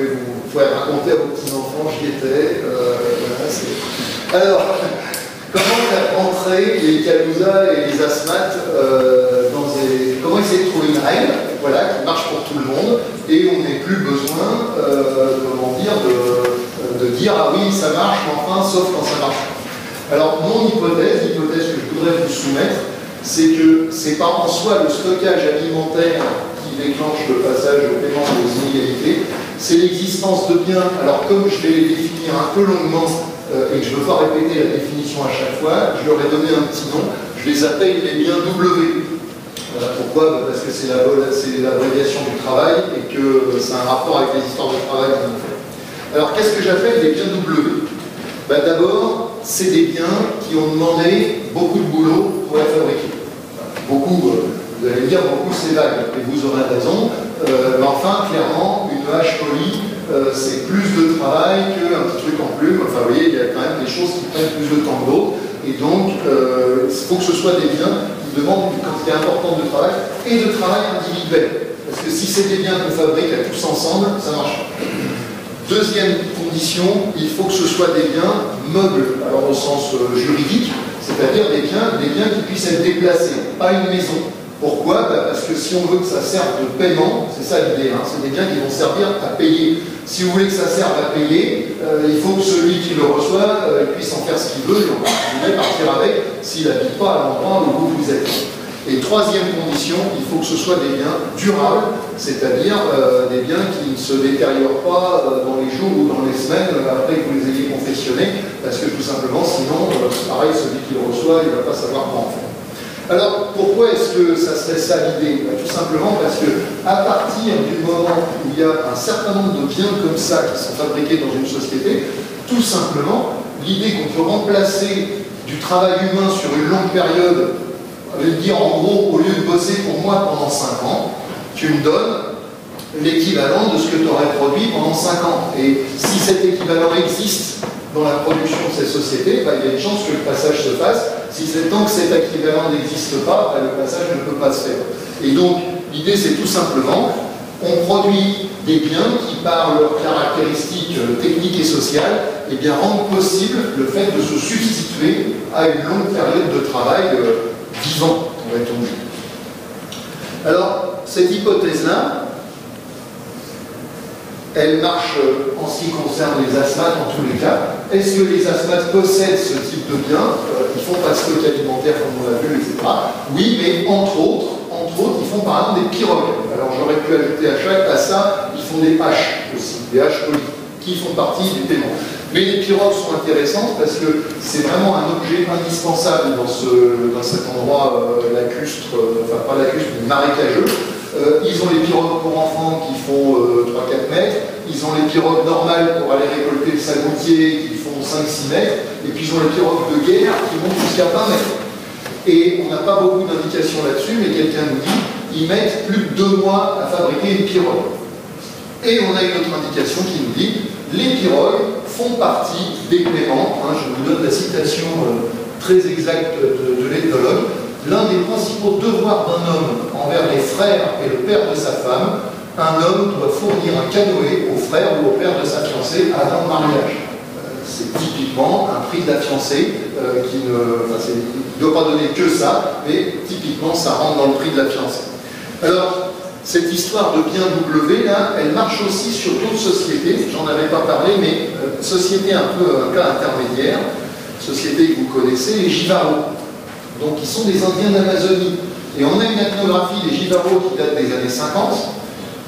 pouvez raconter à vos petits-enfants, j'y étais. Voilà, alors, comment faire entrer les Kaluza et les asthmates comment essayer de trouver une règle, voilà, qui marche pour tout le monde, et on n'ait plus besoin, de dire ah oui, ça marche, mais enfin, sauf quand ça marche. Alors, mon hypothèse que je voudrais vous soumettre, c'est que c'est pas en soi le stockage alimentaire qui déclenche le passage au paiement des inégalités, c'est l'existence de biens. Alors, comme je vais les définir un peu longuement et que je ne veux pas répéter la définition à chaque fois, je leur ai donné un petit nom, je les appelle les biens W. Pourquoi? Parce que c'est l'abréviation du travail et que c'est un rapport avec les histoires de travail qu'on a fait. Alors, qu'est-ce que j'appelle les biens W? D'abord, c'est des biens qui ont demandé beaucoup de boulot pour être fabriqués. Beaucoup, vous allez me dire, beaucoup c'est vague, et vous aurez raison, mais enfin, clairement, une hache polie, c'est plus de travail qu'un petit truc en plume. Enfin, vous voyez, il y a quand même des choses qui prennent plus de temps que d'autres, et donc, il faut que ce soit des biens qui demandent une quantité importante de travail, et de travail individuel. Parce que si c'est des biens qu'on fabrique à tous ensemble, ça marche. Deuxième condition, il faut que ce soit des biens meubles, alors au sens juridique, c'est-à-dire des biens qui puissent être déplacés, pas une maison. Pourquoi? Parce que si on veut que ça serve de paiement, c'est ça l'idée, hein, c'est des biens qui vont servir à payer. Si vous voulez que ça serve à payer, il faut que celui qui le reçoit puisse en faire ce qu'il veut et en particulier partir avec s'il n'habite pas à l'endroit où vous êtes. Et troisième condition, il faut que ce soit des biens durables, c'est-à-dire des biens qui ne se détériorent pas dans les jours ou dans les semaines après que vous les ayez confectionnés, parce que tout simplement, sinon, pareil, celui qui le reçoit, il ne va pas savoir quoi en faire. Alors, pourquoi est-ce que ça serait ça l'idée? Tout simplement parce que à partir du moment où il y a un certain nombre de biens comme ça qui sont fabriqués dans une société, tout simplement, l'idée qu'on peut remplacer du travail humain sur une longue période, je vais dire en gros, au lieu de bosser pour moi pendant 5 ans, tu me donnes l'équivalent de ce que tu aurais produit pendant 5 ans. Et si cet équivalent existe dans la production de ces sociétés, il y a une chance que le passage se fasse. Si c'est tant que cet équivalent n'existe pas, le passage ne peut pas se faire. Et donc, l'idée, c'est tout simplement, on produit des biens qui, par leurs caractéristiques techniques et sociales, rendent possible le fait de se substituer à une longue période de travail vivant, pourrait-on dire. Alors, cette hypothèse-là, elle marche en ce qui concerne les asthmates en tous les cas. Est-ce que les asthmates possèdent ce type de biens? Ils font pas de stock alimentaire comme on l'a vu, etc. Oui, mais entre autres, ils font par exemple des pirogues. Alors j'aurais pu ajouter à ça, ils font des haches aussi, des haches polies, qui font partie du paiement. Mais les pirogues sont intéressantes parce que c'est vraiment un objet indispensable dans cet endroit lacustre, enfin pas lacustre, mais marécageux. Ils ont les pirogues pour enfants qui font 3-4 mètres, ils ont les pirogues normales pour aller récolter le sagoutier qui font 5-6 mètres, et puis ils ont les pirogues de guerre qui montent jusqu'à 20 mètres. Et on n'a pas beaucoup d'indications là-dessus, mais quelqu'un nous dit ils mettent plus de 2 mois à fabriquer une pirogue. Et on a une autre indication qui nous dit les pirogues font partie des paiements. Je vous donne la citation très exacte de l'ethnologue. L'un des principaux devoirs d'un homme envers les frères et le père de sa femme, un homme doit fournir un canoë au frère ou au père de sa fiancée avant le mariage. C'est typiquement un prix de la fiancée qui ne doit pas donner que ça, mais typiquement ça rentre dans le prix de la fiancée. Alors, cette histoire de bien W, là, elle marche aussi sur d'autres sociétés, j'en avais pas parlé, mais société un cas intermédiaire, société que vous connaissez, les Jivaros. Donc, ils sont des Indiens d'Amazonie. Et on a une ethnographie des Jivaros qui date des années 50,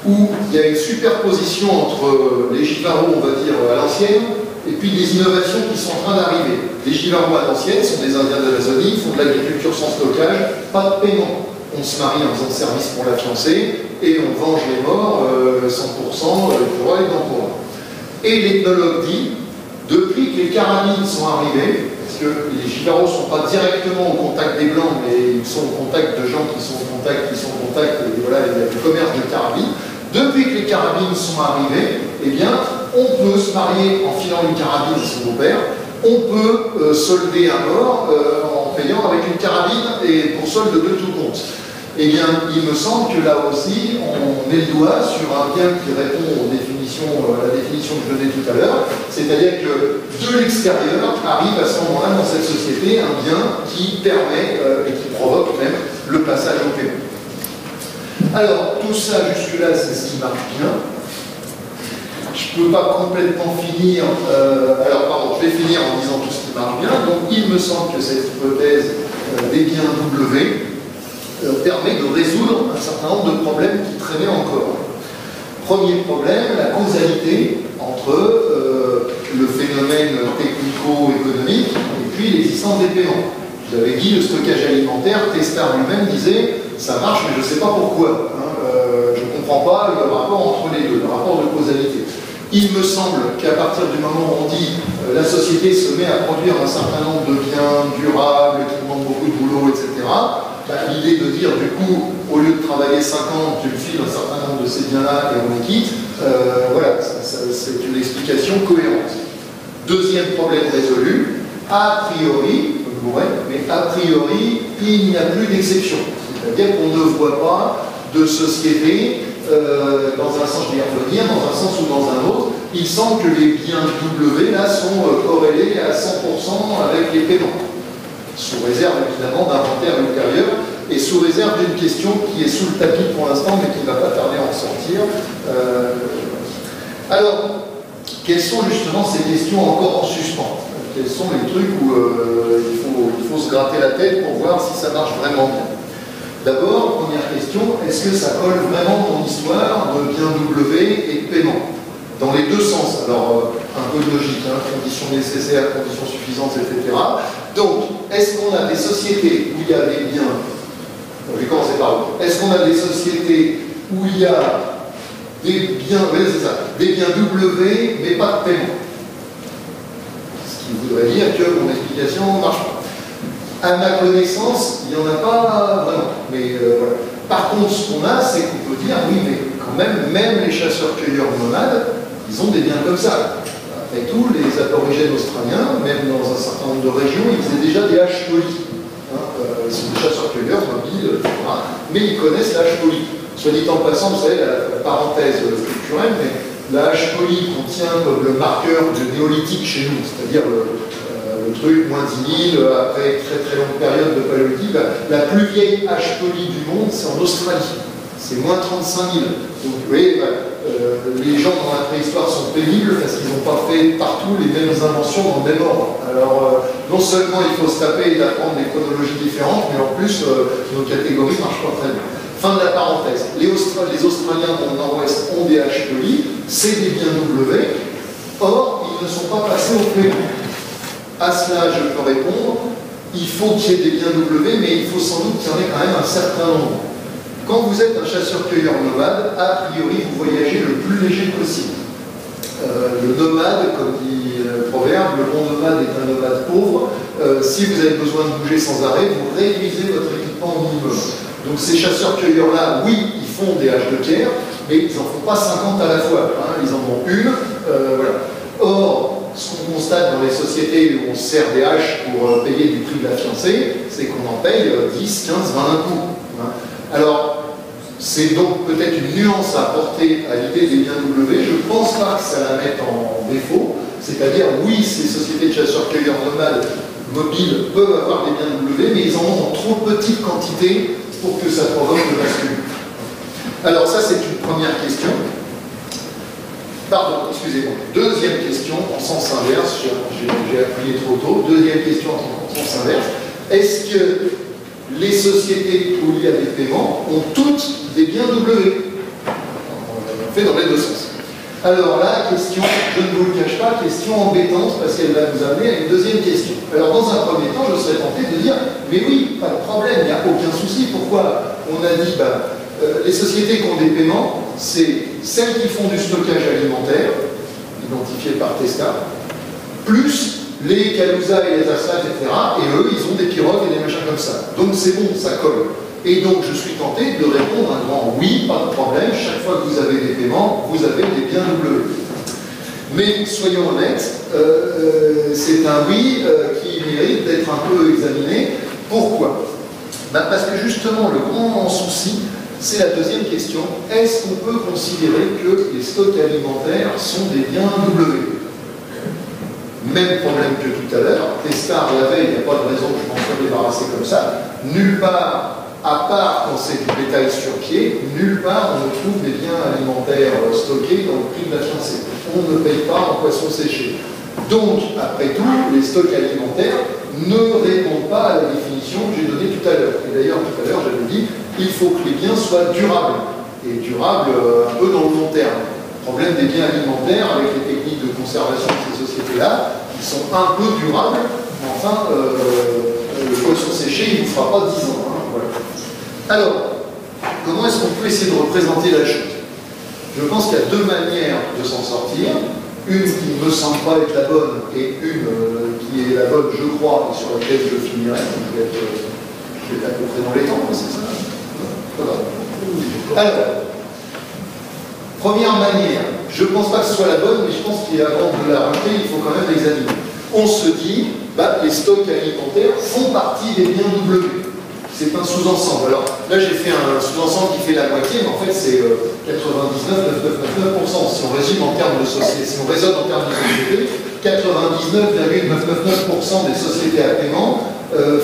où il y a une superposition entre les Jivaros, on va dire, à l'ancienne, et puis des innovations qui sont en train d'arriver. Les Jivaros à l'ancienne sont des Indiens d'Amazonie, font de l'agriculture sans stockage, pas de paiement. On se marie en faisant service pour la fiancée, et on venge les morts 100% pour eux et non pour eux. Et l'ethnologue dit, depuis que les carabines sont arrivées, parce que les Jivaros ne sont pas directement au contact des Blancs, mais ils sont au contact de gens qui sont au contact, et voilà, il y a du commerce de carabines. Depuis que les carabines sont arrivées, eh bien, on peut se marier en filant une carabine à son beau-père, on peut solder un mort en payant avec une carabine et pour solde de tout compte. Eh bien, il me semble que là aussi, on met le doigt sur un bien qui répond à la définition que je donnais tout à l'heure, c'est-à-dire que de l'extérieur arrive à ce moment-là dans cette société un bien qui permet et qui provoque même le passage au paiement. Alors, tout ça jusque-là, c'est ce qui marche bien. Je ne peux pas complètement finir, je vais finir en disant tout ce qui marche bien. Donc, il me semble que cette hypothèse des biens W permet de résoudre un certain nombre de problèmes qui traînaient encore. Premier problème, la causalité entre le phénomène technico-économique et puis l'existence des paiements. Je vous avais dit, le stockage alimentaire, Testard lui-même disait « ça marche, mais je ne sais pas pourquoi. Je ne comprends pas le rapport entre les deux, le rapport de causalité. » Il me semble qu'à partir du moment où on dit la société se met à produire un certain nombre de biens durables, qui demandent beaucoup de boulot, etc., l'idée de dire, du coup, au lieu de travailler 5 ans, tu me files un certain nombre de ces biens-là et on les quitte, voilà, c'est une explication cohérente. Deuxième problème résolu, a priori, mais a priori, il n'y a plus d'exception. C'est-à-dire qu'on ne voit pas de société, dans un sens, je vais y revenir, dans un sens ou dans un autre. Il semble que les biens W, là, sont corrélés à 100% avec les paiements. Sous réserve évidemment d'inventaire ultérieur et sous réserve d'une question qui est sous le tapis pour l'instant mais qui ne va pas tarder à en sortir. Alors, quelles sont justement ces questions encore en suspens? Quels sont les trucs où il faut se gratter la tête pour voir si ça marche vraiment bien? D'abord, première question, est-ce que ça colle vraiment dans l'histoire de biens W et de paiement? Dans les deux sens, alors un peu de logique, hein, conditions nécessaires, conditions suffisantes, etc. Donc, est-ce qu'on a des sociétés où il y a des biens, je vais commencer par où? Est-ce qu'on a des sociétés où il y a des biens, oui, c'est ça, des biens W, mais pas de paiement? Ce qui voudrait dire que mon explication ne marche pas. À ma connaissance, il n'y en a pas vraiment. Mais voilà. Par contre, ce qu'on a, c'est qu'on peut dire, oui, mais quand même les chasseurs-cueilleurs nomades, ils ont des biens comme ça. Après tout, les aborigènes australiens, même dans un certain nombre de régions, ils faisaient déjà des haches polies. Ils sont des chasseurs-cueilleurs, mobiles, etc. Mais ils connaissent la hache polie. Soit dit en passant, vous savez, la parenthèse culturelle, mais la hache polie contient comme le marqueur de néolithique chez nous, c'est-à-dire le truc, moins 10 000, après très très longue période de paléolithique, la plus vieille hache polie du monde, c'est en Australie. C'est moins 35 000. Donc vous voyez, les gens dans la préhistoire sont pénibles parce qu'ils n'ont pas fait partout les mêmes inventions dans le même ordre. Alors, non seulement il faut se taper et d'apprendre des chronologies différentes, mais en plus, nos catégories ne marchent pas très bien. Fin de la parenthèse. Les Australiens dans le nord-ouest ont des haches polies, c'est des biens W, or, ils ne sont pas passés au paiement. À cela, je peux répondre, il faut qu'il y ait des biens W, mais il faut sans doute qu'il y en ait quand même un certain nombre. Quand vous êtes un chasseur-cueilleur nomade, a priori, vous voyagez le plus léger possible. Le nomade, comme dit le proverbe, le bon nomade est un nomade pauvre. Si vous avez besoin de bouger sans arrêt, vous réduisez votre équipement au minimum. Donc ces chasseurs-cueilleurs-là, oui, ils font des haches de pierre, mais ils n'en font pas 50 à la fois. Hein, ils en ont une. Voilà. Or, ce qu'on constate dans les sociétés où on se sert des haches pour payer du prix de la fiancée, c'est qu'on en paye 10, 15, 20 coups. Hein. Alors, c'est donc peut-être une nuance à apporter à l'idée des biens W. Je ne pense pas que ça la mette en défaut. C'est-à-dire, oui, ces sociétés de chasseurs-cueilleurs nomades mobiles peuvent avoir des biens W, mais ils en ont en trop petite quantité pour que ça provoque le bascule. Alors ça, c'est une première question. Pardon, excusez-moi. Deuxième question en sens inverse. J'ai appuyé trop tôt. Deuxième question en sens inverse. Est-ce que les sociétés où il y a des paiements ont toutes des biens W? On fait dans les deux sens. Alors là, question, je ne vous le cache pas, question embêtante parce qu'elle va nous amener à une deuxième question. Alors dans un premier temps, je serais tenté de dire, mais oui, pas de problème, il n'y a aucun souci. Pourquoi? On a dit, les sociétés qui ont des paiements, c'est celles qui font du stockage alimentaire, identifiées par Testard, plus les Calusa et les Assas, etc. Et eux, ils ont des pirogues et des machins comme ça. Donc c'est bon, ça colle. Et donc, je suis tenté de répondre un grand oui, pas de problème, chaque fois que vous avez des paiements, vous avez des biens W. Mais soyons honnêtes, c'est un oui qui mérite d'être un peu examiné. Pourquoi? Parce que justement, le grand souci, c'est la deuxième question. Est-ce qu'on peut considérer que les stocks alimentaires sont des biens W? Même problème que tout à l'heure. Testard l'avait, il n'y a pas de raison que je m'en sois débarrassé comme ça. Nulle part, à part quand c'est du bétail sur pied, nulle part on ne trouve des biens alimentaires stockés dans le prix de la fiancée. On ne paye pas en poisson séché. Donc, après tout, les stocks alimentaires ne répondent pas à la définition que j'ai donnée tout à l'heure. Et d'ailleurs, tout à l'heure, j'avais dit, il faut que les biens soient durables. Et durables un peu dans le long terme. Le problème des biens alimentaires, avec les techniques de conservation de ces sociétés-là, ils sont un peu durables, mais enfin, le poisson séché, il ne vous fera pas 10 ans. Hein, voilà. Alors, comment est-ce qu'on peut essayer de représenter la chose? Je pense qu'il y a deux manières de s'en sortir. Une qui ne me semble pas être la bonne et une qui est la bonne, je crois, et sur laquelle je finirai. Donc, je vais être à peu près dans les temps, c'est ça? Voilà. Alors, première manière, je ne pense pas que ce soit la bonne, mais je pense qu'avant de la rajouter, il faut quand même l'examiner. On se dit, les stocks alimentaires font partie des biens W. C'est un sous-ensemble. Alors là, j'ai fait un sous-ensemble qui fait la moitié, mais en fait, c'est 99,999%. Si on résume en termes de société, si on raisonne en termes de société, 99,999% des sociétés à paiement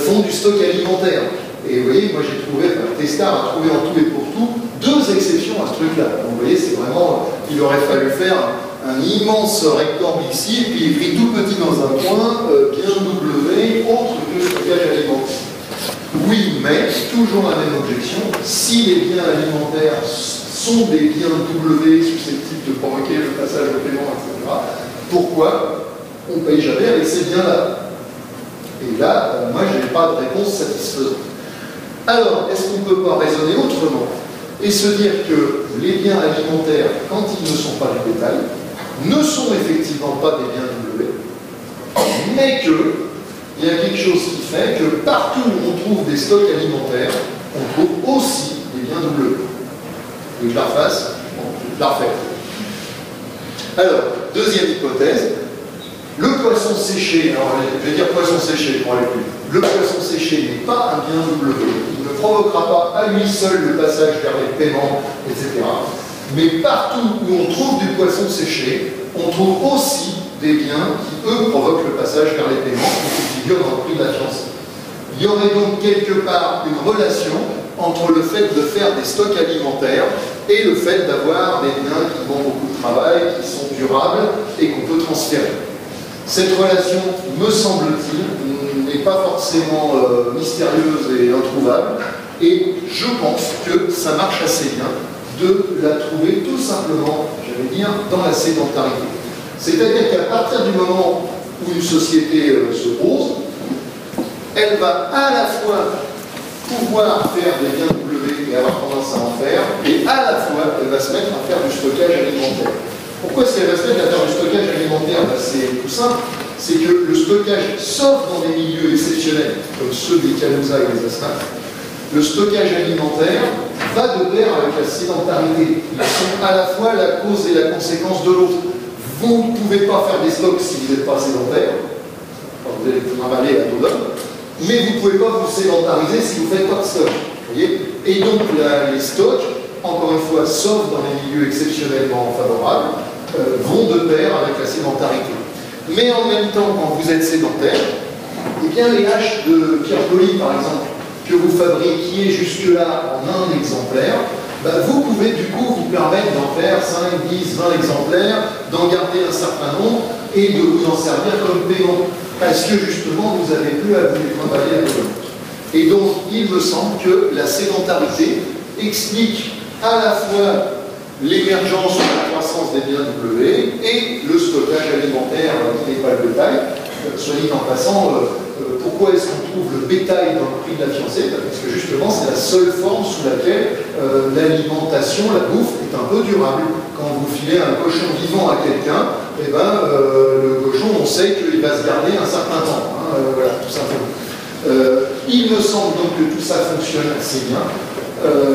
font du stock alimentaire. Et vous voyez, moi j'ai trouvé, Testard a trouvé en tout et pour tout deux exceptions à ce truc-là. Donc vous voyez, c'est vraiment, il aurait fallu faire un immense rectangle ici, puis écrit tout petit dans un coin, bien W, autre que stockage alimentaire. Oui, mais, toujours la même objection, si les biens alimentaires sont des biens W susceptibles de provoquer le passage au paiement, etc., pourquoi on ne paye jamais avec ces biens-là? Et là, moi, je n'ai pas de réponse satisfaisante. Alors, est-ce qu'on ne peut pas raisonner autrement et se dire que les biens alimentaires, quand ils ne sont pas du bétail, ne sont effectivement pas des biens W, mais qu'il y a quelque chose qui fait que partout où on trouve des stocks alimentaires, on trouve aussi des biens W. Et je la refasse, je la refais. Alors, deuxième hypothèse, le poisson séché, alors je vais dire poisson séché pour aller plus vite. Le poisson séché n'est pas un bien W, il ne provoquera pas à lui seul le passage vers les paiements, etc. Mais partout où on trouve du poisson séché, on trouve aussi des biens qui, eux, provoquent le passage vers les paiements et qui figurent dans le prix de la fiancée. Il y aurait donc quelque part une relation entre le fait de faire des stocks alimentaires et le fait d'avoir des biens qui demandent beaucoup de travail, qui sont durables et qu'on peut transférer. Cette relation, me semble-t-il, n'est pas forcément mystérieuse et introuvable, et je pense que ça marche assez bien de la trouver tout simplement, j'allais dire, dans la sédentarité. C'est-à-dire qu'à partir du moment où une société se pose, elle va à la fois pouvoir faire des biens W et avoir tendance à en faire, et à la fois, elle va se mettre à faire du stockage alimentaire. Pourquoi est-ce qu'elle va se mettre à faire du stockage alimentaire? C'est tout simple, c'est que le stockage, sauf dans des milieux exceptionnels, comme ceux des canousas et des asphalt, le stockage alimentaire va de pair avec la sédentarité. Ils sont à la fois la cause et la conséquence de l'autre. Vous ne pouvez pas faire des stocks si vous n'êtes pas sédentaire, vous allez travailler à dos d'homme, mais vous ne pouvez pas vous sédentariser si vous ne faites pas de stock. Voyez, et donc les stocks, encore une fois, sauf dans les milieux exceptionnellement favorables, vont de pair avec la sédentarité. Mais en même temps, quand vous êtes sédentaire, eh bien les haches de pierre polie, par exemple, que vous fabriquiez jusque-là en un exemplaire, vous pouvez du coup vous permettre d'en faire 5, 10, 20 exemplaires, d'en garder un certain nombre et de vous en servir comme paiement. Parce que justement, vous n'avez plus à vous les travailler à l'autre. Et donc, il me semble que la sédentarité explique à la fois l'émergence ou la croissance des biens W et le stockage alimentaire qui n'est pas le bétail. Soit dit en passant, pourquoi est-ce qu'on trouve le bétail dans le prix de la fiancée? Parce que justement, c'est la seule forme sous laquelle l'alimentation, la bouffe, est un peu durable. Quand vous filez un cochon vivant à quelqu'un, eh le cochon, on sait qu'il va se garder un certain temps. Hein, voilà, tout simplement. Il me semble donc que tout ça fonctionne assez bien.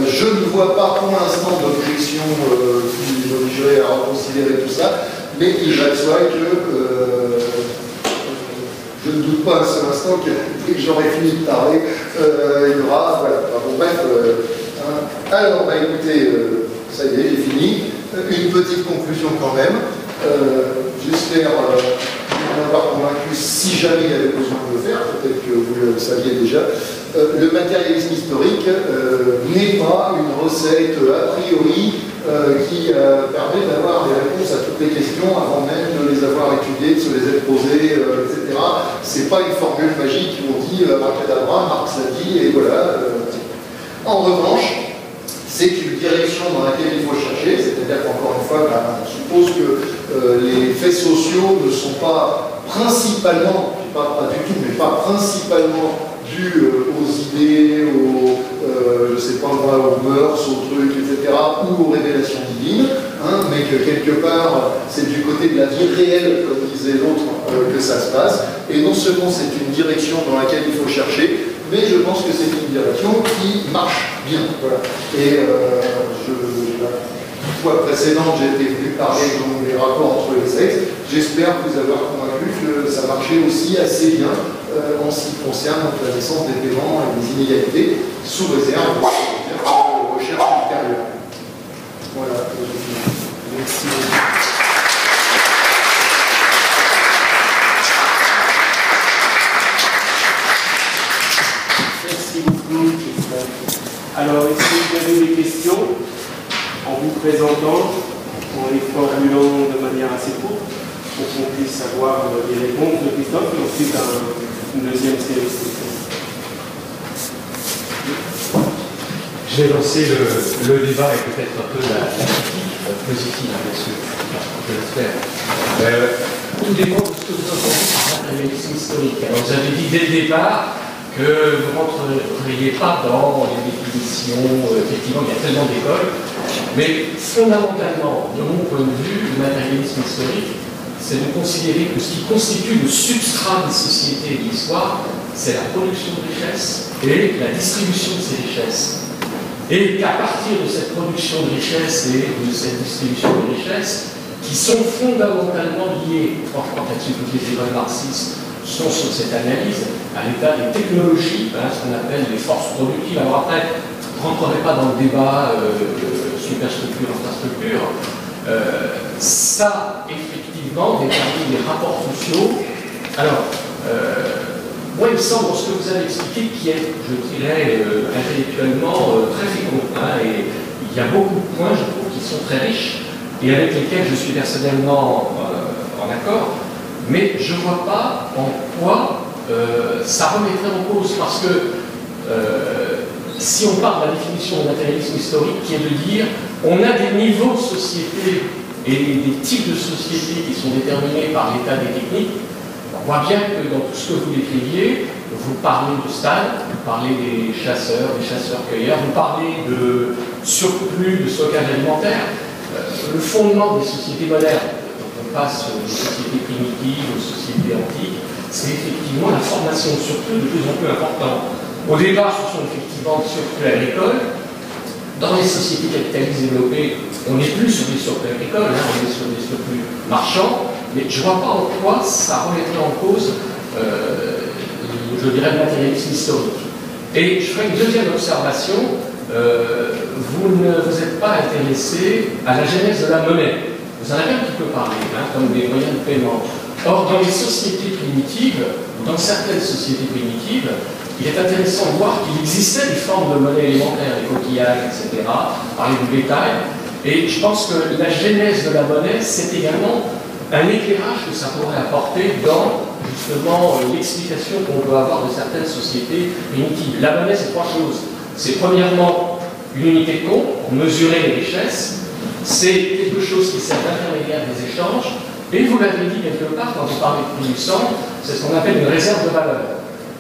Je ne vois pas pour l'instant d'objection qui m'obligerait à reconsidérer tout ça, mais il va de soi que je ne doute pas un seul instant que dès que j'aurai fini de parler, il y aura. Voilà. Bon, bref. Alors, bah, écoutez, ça y est, j'ai fini. Une petite conclusion quand même. J'espère vous avoir convaincu, si jamais il y avait besoin de le faire, peut-être que vous le saviez déjà. Le matérialisme historique n'est pas une recette a priori qui permet d'avoir des réponses à toutes les questions avant même de les avoir étudiées, de se les être posées, etc. C'est pas une formule magique où on dit abracadabra, Marx l'a dit, et voilà. En revanche, c'est une direction dans laquelle il faut chercher, c'est-à-dire qu'encore une fois, on suppose que les faits sociaux ne sont pas principalement, pas du tout, mais pas principalement dus aux idées, je sais pas moi, aux mœurs, aux trucs, etc., ou aux révélations divines, hein, mais que quelque part, c'est du côté de la vie réelle, comme disait l'autre, que ça se passe. Et non seulement c'est une direction dans laquelle il faut chercher, mais je pense que c'est une direction qui marche bien. Voilà. Et la fois précédente, j'ai été venu parler donc, des rapports entre les sexes. J'espère vous avoir convaincu que ça marchait aussi assez bien en ce qui concerne donc, la naissance des paiements et des inégalités, sous réserve de recherche ultérieure. Voilà, je finis. Merci. Alors, est-ce que vous avez des questions en vous présentant, en les formulant de manière assez courte, pour qu'on puisse avoir les réponses de Christophe et ensuite une deuxième série de questions? Je vais lancer le débat et peut-être un peu la critique positive, bien sûr, je l'espère. Tout dépend de ce que vous entendez par matérialisme historique. Alors, vous avez dit dès le départ que vous ne rentreriez pas dans les définitions, effectivement, il y a tellement d'écoles, mais fondamentalement, de mon point de vue, le matérialisme historique, c'est de considérer que ce qui constitue le substrat des sociétés et de l'histoire, c'est la production de richesses et la distribution de ces richesses. Et qu'à partir de cette production de richesses et de cette distribution de richesses, qui sont fondamentalement liées, franchement, là-dessus, toutes les écoles marxistes sont sur cette analyse, à l'état des technologies, hein, ce qu'on appelle les forces productives. Alors après, je ne rentrerai pas dans le débat superstructure, infrastructure. Ça, effectivement, détermine les rapports sociaux. Alors, moi, il me semble, dans ce que vous avez expliqué, qui est, je dirais, intellectuellement très fécond, hein, et il y a beaucoup de points, je trouve, qui sont très riches, et avec lesquels je suis personnellement en accord, mais je ne vois pas en quoi ça remettrait en cause, parce que si on parle de la définition du matérialisme historique, qui est de dire on a des niveaux de société et des types de sociétés qui sont déterminés par l'état des techniques, on voit bien que dans tout ce que vous décriviez, vous parlez de stade, vous parlez des chasseurs-cueilleurs, vous parlez de surplus de stockage alimentaire. Le fondement des sociétés modernes, on passe des sociétés primitives aux sociétés antiques, c'est effectivement la formation de surplus de plus en plus important. Au départ, ce sont effectivement des surplus agricoles. Dans les sociétés capitalistes développées, on n'est plus sur des surplus agricoles, hein, on est sur des surplus marchands, mais je ne vois pas en quoi ça remettrait en cause, je dirais, le matérialisme historique. Et je ferai une deuxième observation. Vous ne vous êtes pas intéressé à la genèse de la monnaie. Vous en avez un petit peu parlé, hein, comme des moyens de paiement. Or, dans les sociétés primitives, dans certaines sociétés primitives, il est intéressant de voir qu'il existait des formes de monnaie élémentaire, les coquillages, etc., parler du bétail. Et je pense que la genèse de la monnaie, c'est également un éclairage que ça pourrait apporter dans, justement, l'explication qu'on peut avoir de certaines sociétés primitives. La monnaie, c'est trois choses. C'est premièrement une unité de compte pour mesurer les richesses. C'est quelque chose qui sert d'intermédiaire des échanges. Et vous l'avez dit quelque part, quand vous parlez de prix du sang, c'est ce qu'on appelle une réserve de valeur.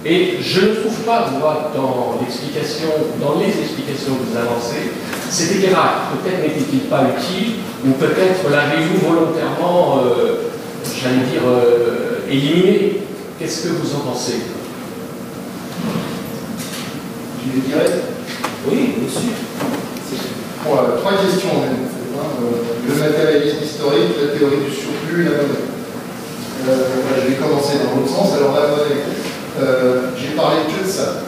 Et je ne trouve pas, moi, dans les explications que vous avancez, cet éclairage. Peut-être n'était-il pas utile, ou peut-être l'avez-vous volontairement, j'allais dire, éliminé. Qu'est-ce que vous en pensez? Tu les dirais? Oui, bien sûr. Voilà, 3 questions en fait. Le matérialisme historique, la théorie du surplus et la monnaie. Je vais commencer dans l'autre sens. Alors la monnaie, j'ai parlé que de ça.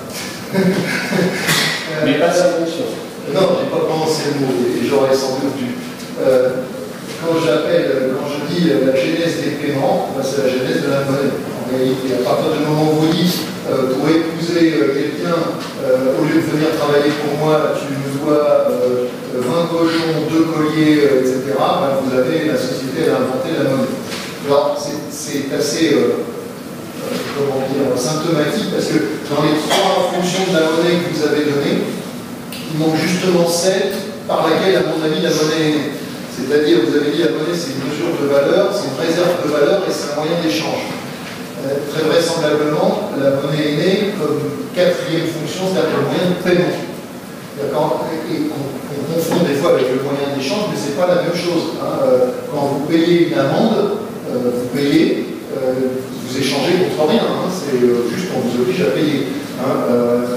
Mais pas sa fonction. Non, j'ai pas prononcé le mot et j'aurais sans doute dû. Quand je dis la genèse des paiements, c'est la genèse de la monnaie. En réalité, à partir du moment où vous dites pour épouser quelqu'un, au lieu de venir travailler pour moi, tu me dois 20 cochons, 2 colliers, etc., ben, vous avez la société à inventer la monnaie. Alors, c'est assez comment dire, symptomatique parce que dans les 3 fonctions de la monnaie que vous avez données, il manque justement celle par laquelle, à mon avis, la monnaie est née. C'est-à-dire, vous avez dit la monnaie, c'est une mesure de valeur, c'est une réserve de valeur et c'est un moyen d'échange. Très vraisemblablement, la monnaie est née comme 4e fonction, c'est-à-dire le moyen de paiement. Et on confond des fois avec le moyen d'échange, mais ce n'est pas la même chose. Hein. Quand vous payez une amende, vous payez, vous échangez contre rien. Hein. C'est juste qu'on vous oblige à payer. Hein.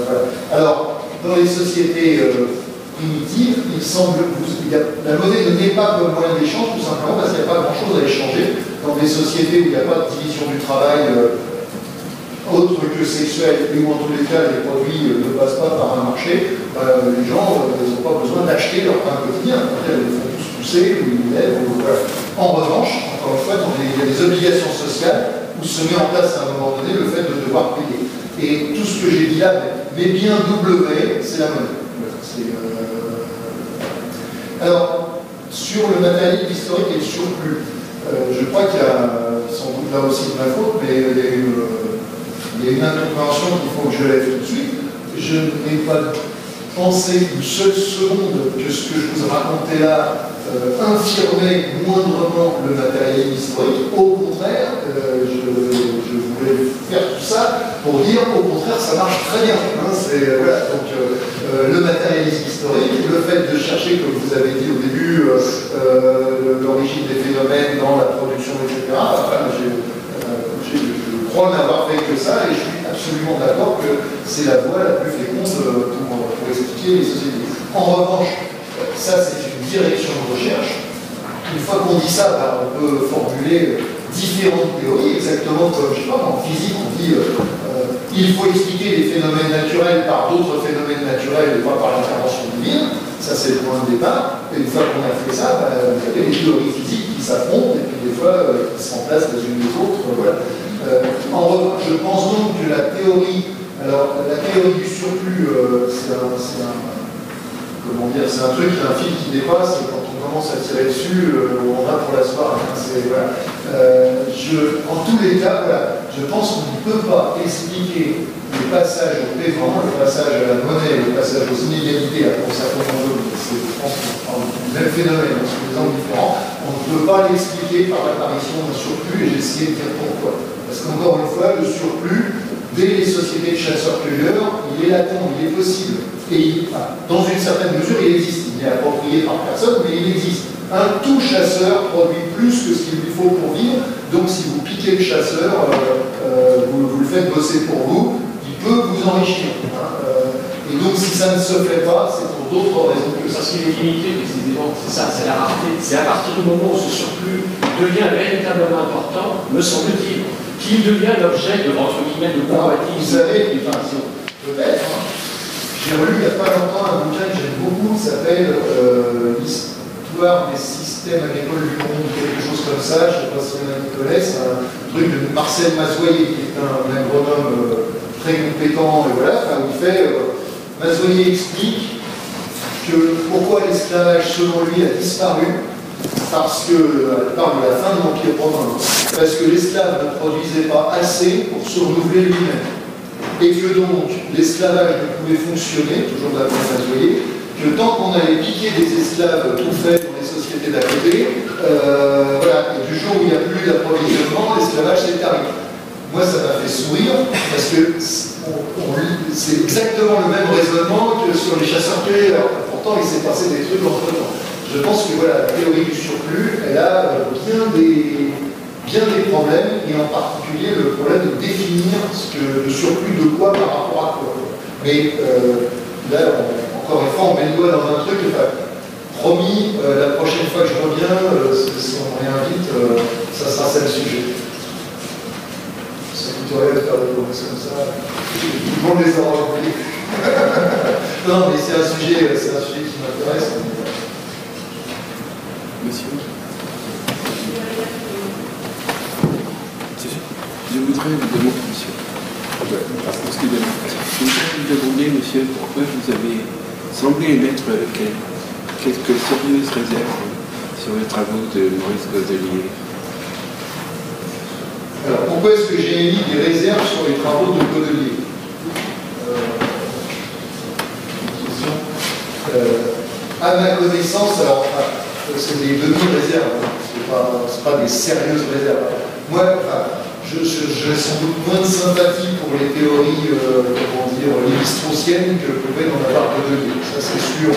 Voilà. Alors, dans les sociétés primitive, il semble que la monnaie ne n'est pas comme moyen d'échange, tout simplement parce qu'il n'y a pas grand-chose à échanger. Dans des sociétés où il n'y a pas de division du travail autre que sexuelle, et où en tous les cas les produits ne passent pas par un marché, les gens n'ont pas besoin d'acheter leur pain quotidien. Ils font tous pousser, ou ils lèvent, voilà. En revanche, encore une fois, il y a des obligations sociales où se met en place à un moment donné le fait de devoir payer. Et tout ce que j'ai dit là, mais bien W, c'est la monnaie. Alors, sur le matériel historique et le surplus, je crois qu'il y a, sans doute là aussi de ma faute, mais il y a une incompréhension qu'il faut que je lève tout de suite. Je n'ai pas pensé une seule seconde que ce que je vous racontais là infirmait moindrement le matériel historique. Au contraire, je voulais faire tout ça pour dire au contraire ça marche très bien. Hein, voilà, donc le matérialisme historique, le fait de chercher, comme vous avez dit au début, l'origine des phénomènes dans la production, etc. Enfin, je crois n'avoir fait que ça et je suis absolument d'accord que c'est la voie la plus féconde pour expliquer les sociétés. En revanche, ça c'est une direction de recherche. Une fois qu'on dit ça, bah, on peut formuler différentes théories, exactement comme, je sais pas, en physique, on dit il faut expliquer les phénomènes naturels par d'autres phénomènes naturels et pas par l'intervention divine. Ça, c'est le point de départ. Et une fois qu'on a fait ça, bah, vous avez les théories physiques qui s'affrontent et puis des fois, qui se remplacent les unes les autres. Voilà. En revanche, je pense donc que la théorie, alors la théorie du surplus, c'est un truc, un fil qui dépasse, et quand on commence à tirer dessus, on a pour la soirée. Voilà. En tous les cas, voilà, je pense qu'on ne peut pas expliquer le passage au paiement, le passage à la monnaie, le passage aux inégalités, pour certains enjeux, je pense qu'on parle du même phénomène, sur des angles différents, on ne peut pas l'expliquer par l'apparition d'un surplus, et j'ai essayé de dire pourquoi. Parce qu'encore une fois, le surplus, dès les sociétés de chasseurs-cueilleurs, il est latent, il est possible. Et dans une certaine mesure, il existe. Il est approprié par personne, mais il existe. Un tout chasseur produit plus que ce qu'il lui faut pour vivre. Donc si vous piquez le chasseur, vous le faites bosser pour vous, il peut vous enrichir. Et donc si ça ne se fait pas, c'est pour d'autres raisons que ça. Parce qu'il est limité, précisément, c'est ça, c'est la rareté. C'est à partir du moment où ce surplus devient véritablement important, me semble-t-il, qu'il devient l'objet de, entre guillemets, de convoitise. Vous savez, peut-être, j'ai relu il n'y a pas longtemps un bouquin que j'aime beaucoup, qui s'appelle L'histoire des systèmes agricoles du monde, quelque chose comme ça, je ne sais pas si vous en connaissez, un truc de Marcel Mazoyer, qui est un agronome très compétent, et voilà, où il fait, Mazoyer explique que pourquoi l'esclavage, selon lui, a disparu, parce que, elle parle de la fin de l'Empire romain, parce que l'esclave ne produisait pas assez pour se renouveler lui-même. Et que donc l'esclavage ne pouvait fonctionner, toujours d'après Mazoyer, que tant qu'on allait piquer des esclaves tout faits dans les sociétés d'à côté, voilà, et du jour où il n'y a plus d'approvisionnement, l'esclavage s'est terminé. Moi, ça m'a fait sourire, parce que c'est exactement le même raisonnement que sur les chasseurs-cueilleurs. Pourtant, il s'est passé des trucs entre-temps. Je pense que voilà, la théorie du surplus, elle a bien des problèmes, et en particulier le problème de définir le surplus de quoi par rapport à quoi. Mais là, encore une fois, on met le doigt dans un truc. Promis, la prochaine fois que je reviens, si on me réinvite, ça sera ça le sujet. Ça coûte rien de faire des promesses comme ça. Tout le monde les aura oubliés. Non, mais c'est un sujet qui m'intéresse. Monsieur, je voudrais vous demander, monsieur, je voudrais vous demander, monsieur, pourquoi vous avez semblé émettre quelques sérieuses réserves sur les travaux de Maurice Godelier. Alors, pourquoi est-ce que j'ai émis des réserves sur les travaux de Godelier? À ma connaissance, alors, c'est des demi-réserves, c'est pas des sérieuses réserves. Moi, j'ai sans doute moins de sympathie pour les théories, comment dire, lévi-straussiennes que pouvait en avoir Godelier. Ça, c'est sûr,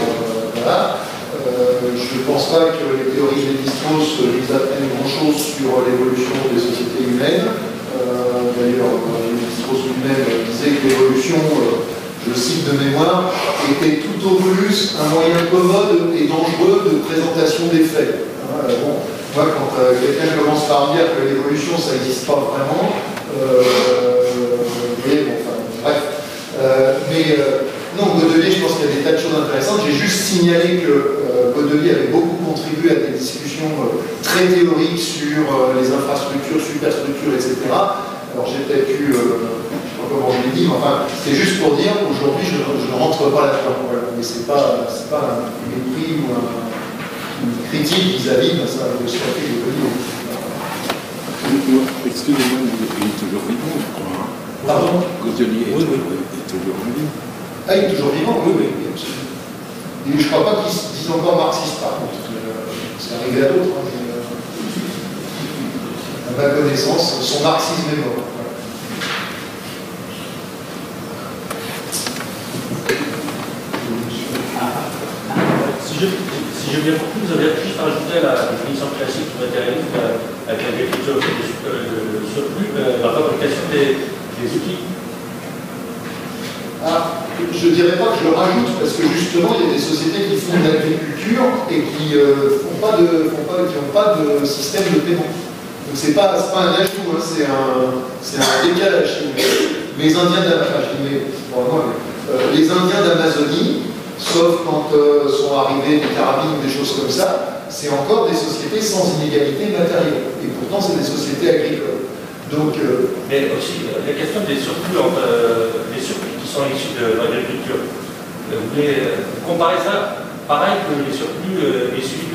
voilà. Je ne pense pas que les théories Lévi-Strauss nous apprennent grand-chose sur l'évolution des sociétés humaines. D'ailleurs, Lévi-Strauss lui-même disait que l'évolution, je cite de mémoire, était tout au plus un moyen commode et dangereux de présentation des faits. Bon, moi, quand quelqu'un commence par dire que l'évolution, ça n'existe pas vraiment, mais bon, enfin, bref. Non, Godelier, je pense qu'il y a des tas de choses intéressantes. J'ai juste signalé que Godelier avait beaucoup contribué à des discussions très théoriques sur les infrastructures, superstructures, etc. Alors j'ai peut-être eu, je ne sais pas comment je l'ai dit, mais enfin, c'est juste pour dire qu'aujourd'hui, je ne rentre pas là-dedans. Voilà. Mais ce n'est pas un mépris ou une critique vis-à-vis de ce qu'a fait Godelier. Excusez-moi, il est toujours vivant, je crois. Pardon? Godelier est toujours vivant. Ah, il est toujours vivant? Oui, absolument. Et je ne crois pas qu'il se dise encore marxiste, par contre. C'est arrivé à d'autres. À ma connaissance, son marxisme est mort. Si j'ai bien compris, vous avez juste rajouté à la définition classique du matérialisme avec la définition de surplus, la fabrication des outils. Ah, je ne dirais pas que je le rajoute, parce que justement, il y a des sociétés qui font de l'agriculture et qui n'ont pas de système de paiement. Donc c'est pas un ajout, hein, c'est un décalage. Les Indiens d'Amazonie, sauf quand sont arrivés des carabines ou des choses comme ça, c'est encore des sociétés sans inégalité matérielle. Et pourtant, c'est des sociétés agricoles. Donc, mais aussi, la question des surplus, les surplus qui sont issus de l'agriculture, vous voulez comparer ça pareil que les surplus issus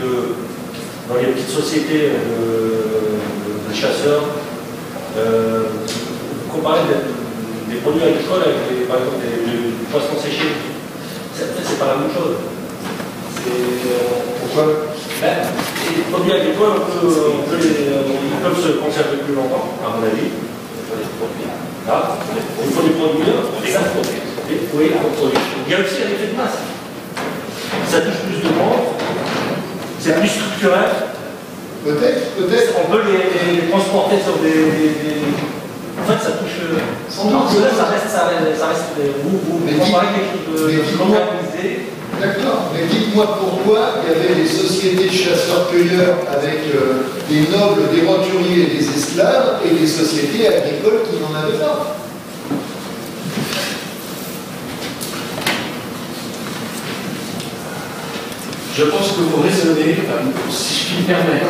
dans les petites sociétés de chasseurs, comparer des produits agricoles avec par exemple des poissons séchés. C'est pas la même chose. pourquoi? Les produits agricoles, ils peuvent se conserver plus longtemps, à mon avis. Là, il faut les produire, les produire. Oui, la production. Il y a aussi l'effet de masse. Ça touche plus de monde, c'est plus structurel. Peut-être. On peut les transporter sur des... En fait, ça touche... Sans doute. Ça reste vous comparez quelque chose de localisé. D'accord, mais dites-moi pourquoi il y avait des sociétés de chasseurs-cueilleurs avec des nobles, des roturiers et des esclaves, et des sociétés agricoles qui n'en avaient pas. Je pense que vous raisonnez, si je puis me permettre,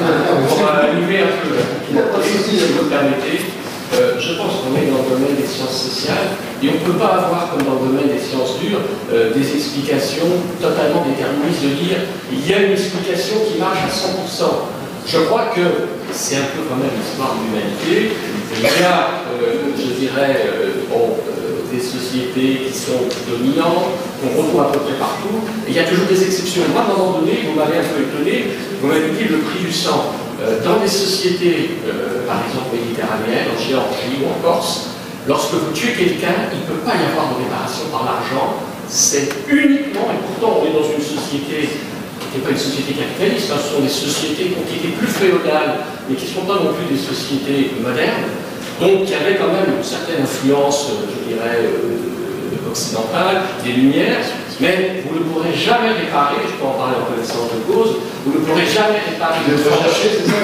pour animer un peu si vous me permettez. Je pense qu'on est dans le domaine des sciences sociales et on ne peut pas avoir, comme dans le domaine des sciences dures, des explications totalement déterministes de dire il y a une explication qui marche à 100%. Je crois que c'est un peu quand même l'histoire de l'humanité. Il y a, je dirais, des sociétés qui sont dominantes, qu'on retrouve à peu près partout, et il y a toujours des exceptions. Moi, à un moment donné, vous m'avez un peu étonné, vous m'avez dit le prix du sang. Dans des sociétés, par exemple méditerranéennes, en Géorgie ou en Corse, lorsque vous tuez quelqu'un, il ne peut pas y avoir de réparation par l'argent. C'est uniquement, et pourtant on est dans une société qui n'est pas une société capitaliste, hein, ce sont des sociétés qui ont été plus féodales, mais qui ne sont pas non plus des sociétés modernes, donc qui avaient quand même une certaine influence, je dirais, occidentale, des Lumières, mais vous ne pourrez jamais réparer, je peux en parler en connaissance de cause, vous ne pourrez jamais réparer Vous êtes recherché, c'est ça?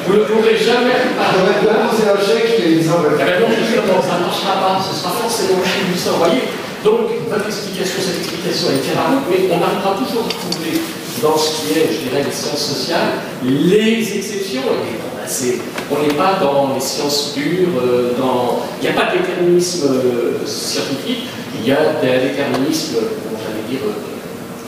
Vous ne pourrez jamais réparer. C'est un chèque qui est exemple. Non, justement, ça ne marchera pas, ce sera forcément chez du sang, vous voyez. Donc, votre explication, cette explication est terre-à-haute, mais on arrivera toujours à trouver dans ce qui est, je dirais, les sciences sociales, les exceptions. Et on n'est pas dans les sciences pures, il n'y a pas de déterminisme scientifique, il y a des déterminismes, j'allais dire,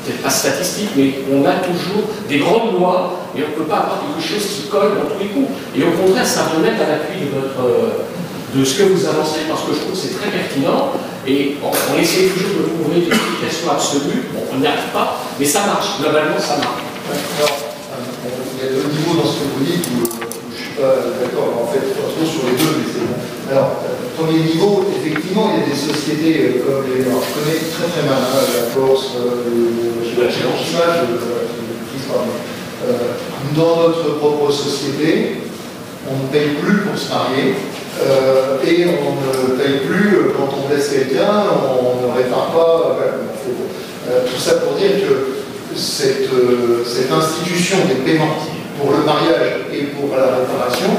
peut-être pas statistiques, mais on a toujours des grandes lois, et on ne peut pas avoir quelque chose qui colle dans tous les coups. Et au contraire, ça me met à l'appui de ce que vous avancez, parce que je trouve que c'est très pertinent, et on essaie toujours de trouver une explication absolue, bon, on n'y arrive pas, mais ça marche, globalement ça marche. Alors, il y a deux niveaux dans ce que vous dites où je ne suis pas d'accord, en fait, trop sur les deux, mais c'est bon. Alors, premier niveau, effectivement, il y a des sociétés comme les. Alors, je connais très très mal la Corse, dans notre propre société, on ne paye plus pour se marier. Et on ne paye plus quand on laisse quelqu'un, on ne répare pas. Tout ça pour dire que cette institution des paiements pour le mariage et pour la réparation,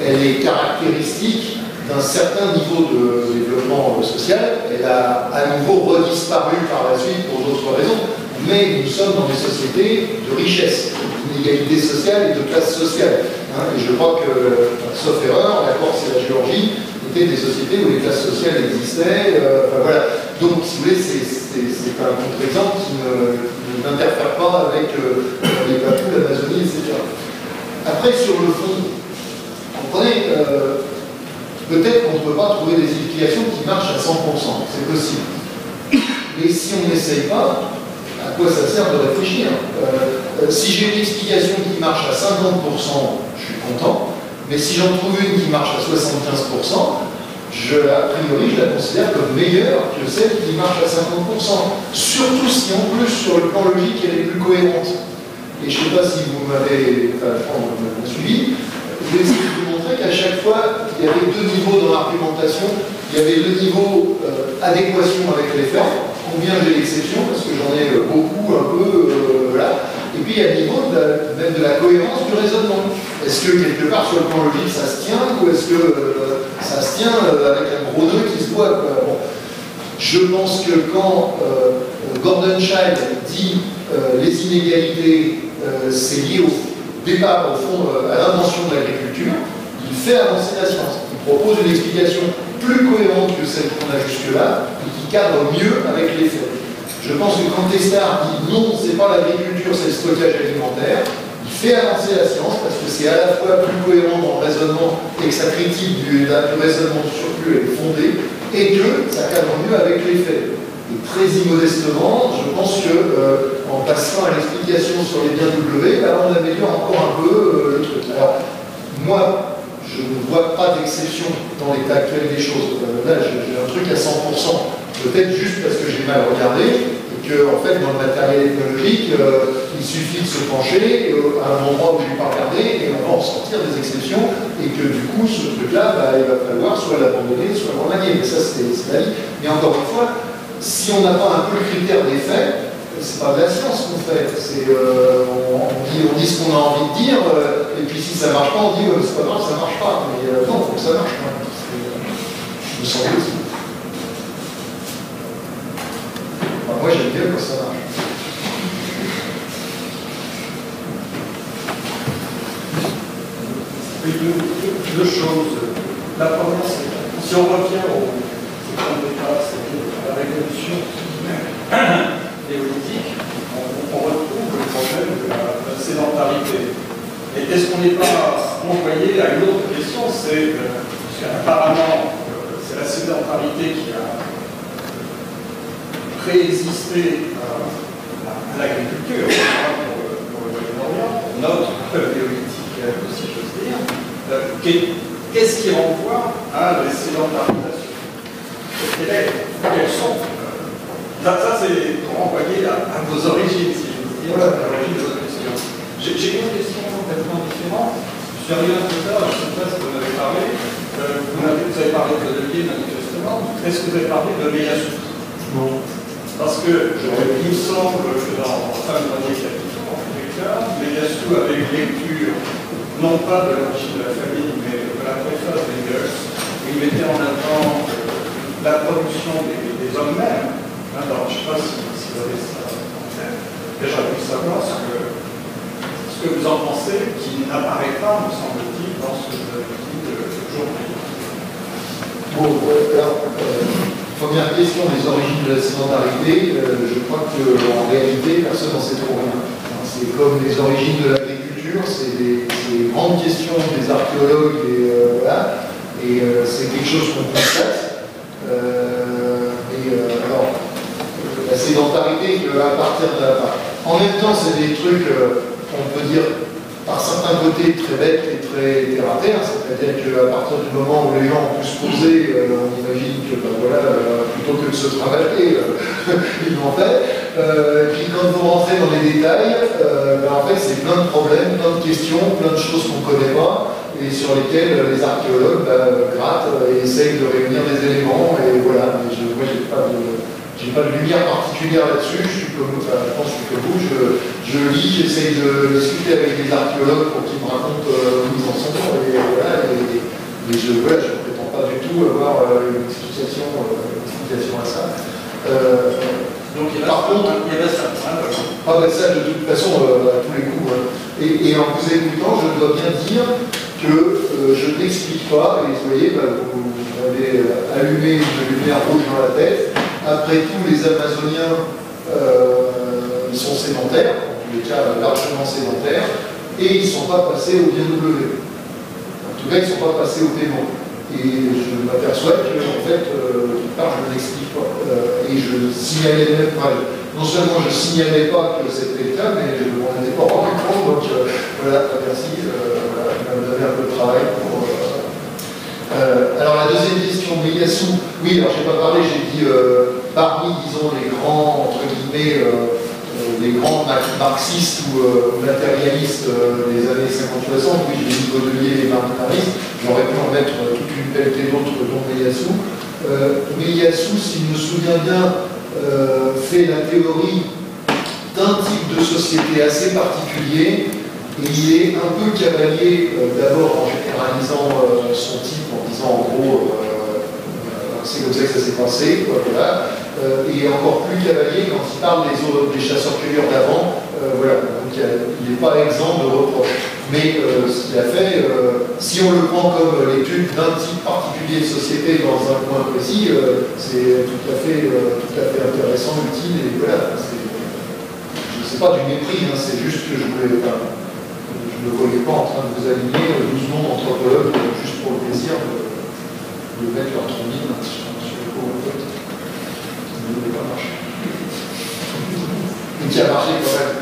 elle est caractéristique d'un certain niveau de développement social. Elle a à nouveau redisparu par la suite pour d'autres raisons, mais nous sommes dans des sociétés de richesse, d'inégalité sociale et de classe sociale. Et je crois que, sauf erreur, la Corse et la Géorgie étaient des sociétés où les classes sociales existaient. Voilà. Donc, si vous voulez, c'est un contre-exemple qui n'interfère pas avec les papous, l'Amazonie, etc. Après, sur le fond, comprenez, peut-être qu'on ne peut pas trouver des explications qui marchent à 100%, c'est possible. Mais si on n'essaye pas, à quoi ça sert de réfléchir? Si j'ai une explication qui marche à 50%, je suis content, mais si j'en trouve une qui marche à 75%, a priori, je la considère comme meilleure que celle qui marche à 50%. Surtout si en plus, sur le plan logique, elle est plus cohérente. Et je ne sais pas si vous m'avez suivi, je vais essayer de vous montrer qu'à chaque fois, il y avait deux niveaux dans l'argumentation. Il y avait le niveau adéquation avec les faits, combien j'ai l'exception, parce que j'en ai beaucoup, un peu, voilà. Et puis il y a le niveau même de la cohérence du raisonnement. Est-ce que quelque part sur le plan logique ça se tient, ou est-ce que ça se tient avec un gros nœud qui se voit, quoi. Bon. Je pense que quand Gordon Childe dit les inégalités, c'est lié au départ, au fond, à l'invention de l'agriculture, il fait avancer la science. Il propose une explication plus cohérente que celle qu'on a jusque-là, et qui cadre mieux avec les faits. Je pense que quand Testard dit non, c'est pas l'agriculture, c'est le stockage alimentaire, il fait avancer la science parce que c'est à la fois plus cohérent dans le raisonnement et que sa critique du raisonnement du surplus est fondée, et que ça cadre mieux avec les faits. Et très immodestement, je pense que en passant à l'explication sur les biens W, là on améliore encore un peu le truc. Alors, moi, je ne vois pas d'exception dans l'état actuel des choses. Là, j'ai un truc à 100%. Peut-être juste parce que j'ai mal regardé, et que, en fait, dans le matériel technologique, il suffit de se pencher à un endroit où je n'ai pas regardé, et on va en sortir des exceptions, et que du coup, ce truc-là, il va falloir soit l'abandonner, soit le remanier. Mais ça, c'est la vie. Mais encore une fois, si on n'a pas un peu le critère des faits, c'est pas de la science qu'on fait. On dit ce qu'on a envie de dire, et puis si ça marche pas, on dit c'est pas grave, ça marche pas. Mais non, il faut que ça marche. Je me sens aussi. Moi, j'aime bien quand ça marche. Deux choses. La première, c'est si on revient au départ, c'est-à-dire à la révolution néolithique, on retrouve le problème de la sédentarité. Et est-ce qu'on n'est pas envoyé à une autre question? C'est apparemment c'est la sédentarité qui a préexisté à l'agriculture pour le Moyen-Orient, notre néolithique, si j'ose dire. Qu'est-ce qui renvoie à la sédentarisation? Quelles sont ça c'est renvoyé à vos origines, si j'ose dire, à l'origine de votre question. J'ai une question complètement différente. Je suis arrivé un peu tard, je ne sais pas si vous en avez parlé. Vous avez parlé de Delier, manifestement. demande, est-ce que vous avez parlé de Ieyasu? Non. Parce que il me semble que dans fin de dernier chapitre, en tous les cas, Ieyasu avait une lecture, non pas de l'origine de la famille, mais de la préface d'Engels, où il mettait en avant la production des hommes mêmes. Alors, je ne sais pas si vous avez ça en tête. Déjà, je veux savoir ce que vous en pensez, qui n'apparaît pas, me semble-t-il, dans ce que vous avez dit aujourd'hui. Bon, alors, première question des origines de la sédentarité. Je crois qu'en réalité, personne n'en sait trop rien. C'est comme les origines de l'agriculture, c'est des grandes questions des archéologues, voilà, et c'est quelque chose qu'on constate. Alors, la sédentarité, à partir de en même temps, c'est des trucs, on peut dire, par certains côtés très bêtes et très terre à terre, c'est-à-dire qu'à partir du moment où les gens ont pu se poser, on imagine que, ben voilà, plutôt que de se travailler, ils l'ont fait. Et puis quand vous rentrez dans les détails, ben en fait, c'est plein de problèmes, plein de questions, plein de choses qu'on ne connaît pas, et sur lesquelles les archéologues grattent et essayent de réunir des éléments, et voilà. Mais moi, j'ai pas de lumière particulière là-dessus, je suis comme, enfin, je pense que je suis comme vous, je lis, j'essaye de discuter avec des archéologues pour qu'ils me racontent où ils en sont, et voilà, et je ne prétends pas du tout avoir une explication à ça. Donc par contre, il y avait ça. Ça, de toute façon, à tous les coups. Et en vous écoutant, je dois bien dire que je n'explique pas, et vous voyez, vous avez allumé une lumière rouge dans la tête. Après tout, les Amazoniens, ils sont sédentaires, en tous les cas largement sédentaires, et ils ne sont pas passés au bien W. En tout cas, ils ne sont pas passés au démon. Et je m'aperçois que, en fait, d'une part, je ne l'explique pas. Et je signalais même pas, non seulement je ne signalais pas que c'était le cas, mais je ne m'en étais pas rendu compte. Donc voilà, merci, voilà, vous avez un peu de travail pour. Alors la deuxième question, Ieyasu, oui, alors je n'ai pas parlé, j'ai dit parmi, disons, les grands, entre guillemets, les grands marxistes ou matérialistes des années 50-60, oui, j'ai dit Godelier et marxistes, j'aurais pu en mettre toute une pelletée d'autres dont Ieyasu. Ieyasu, si je me souviens bien, fait la théorie d'un type de société assez particulier. Et il est un peu cavalier, d'abord en généralisant son type, en disant en gros, c'est comme ça que ça s'est passé, quoi, voilà. Et encore plus cavalier quand il parle des chasseurs-cueilleurs d'avant, voilà. Donc il n'est pas exempt de reproches. Mais ce qu'il a fait, si on le prend comme l'étude d'un type particulier de société dans un point précis, c'est tout à fait intéressant, utile, et voilà. C'est pas du mépris, hein, c'est juste que je voulais. Je ne me voyais pas en train de vous aligner 12 noms d'anthropologues juste pour le plaisir de mettre leur trombine sur le pauvre pote qui ne voulait pas marcher. Mais qui a marché quand même,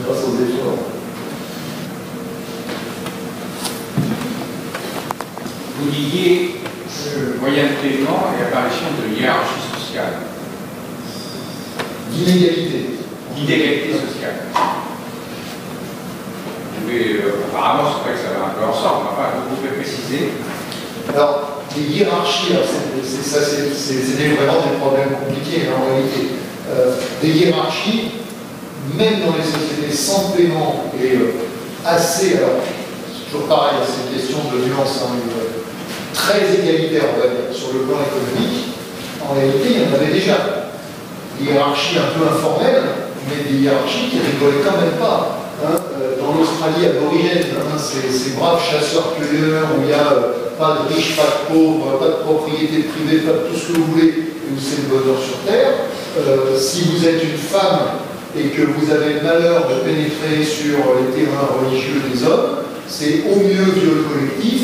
grâce aux efforts. Vous liez moyen de paiement et apparition de hiérarchie sociale. D'inégalité. D'inégalité sociale. Mais apparemment, c'est vrai que ça va un peu ensemble. Enfin, vous pouvez préciser. Alors, les hiérarchies, c'est vraiment des problèmes compliqués en réalité. Des hiérarchies, même dans les sociétés sans paiement et assez, alors, c'est toujours pareil, c'est une question de nuance, hein, très égalitaire, on va dire, sur le plan économique. En réalité, il y en avait déjà. Des hiérarchies un peu informelles, mais des hiérarchies qui ne rigolaient quand même pas. Hein, dans l'Australie aborigène, hein, ces braves chasseurs-cueilleurs où il n'y a pas de riches, pas de pauvres, pas de propriété privée, pas de tout ce que vous voulez, et où c'est le bonheur sur terre. Si vous êtes une femme et que vous avez le malheur de pénétrer sur les terrains religieux des hommes, c'est au mieux viol collectif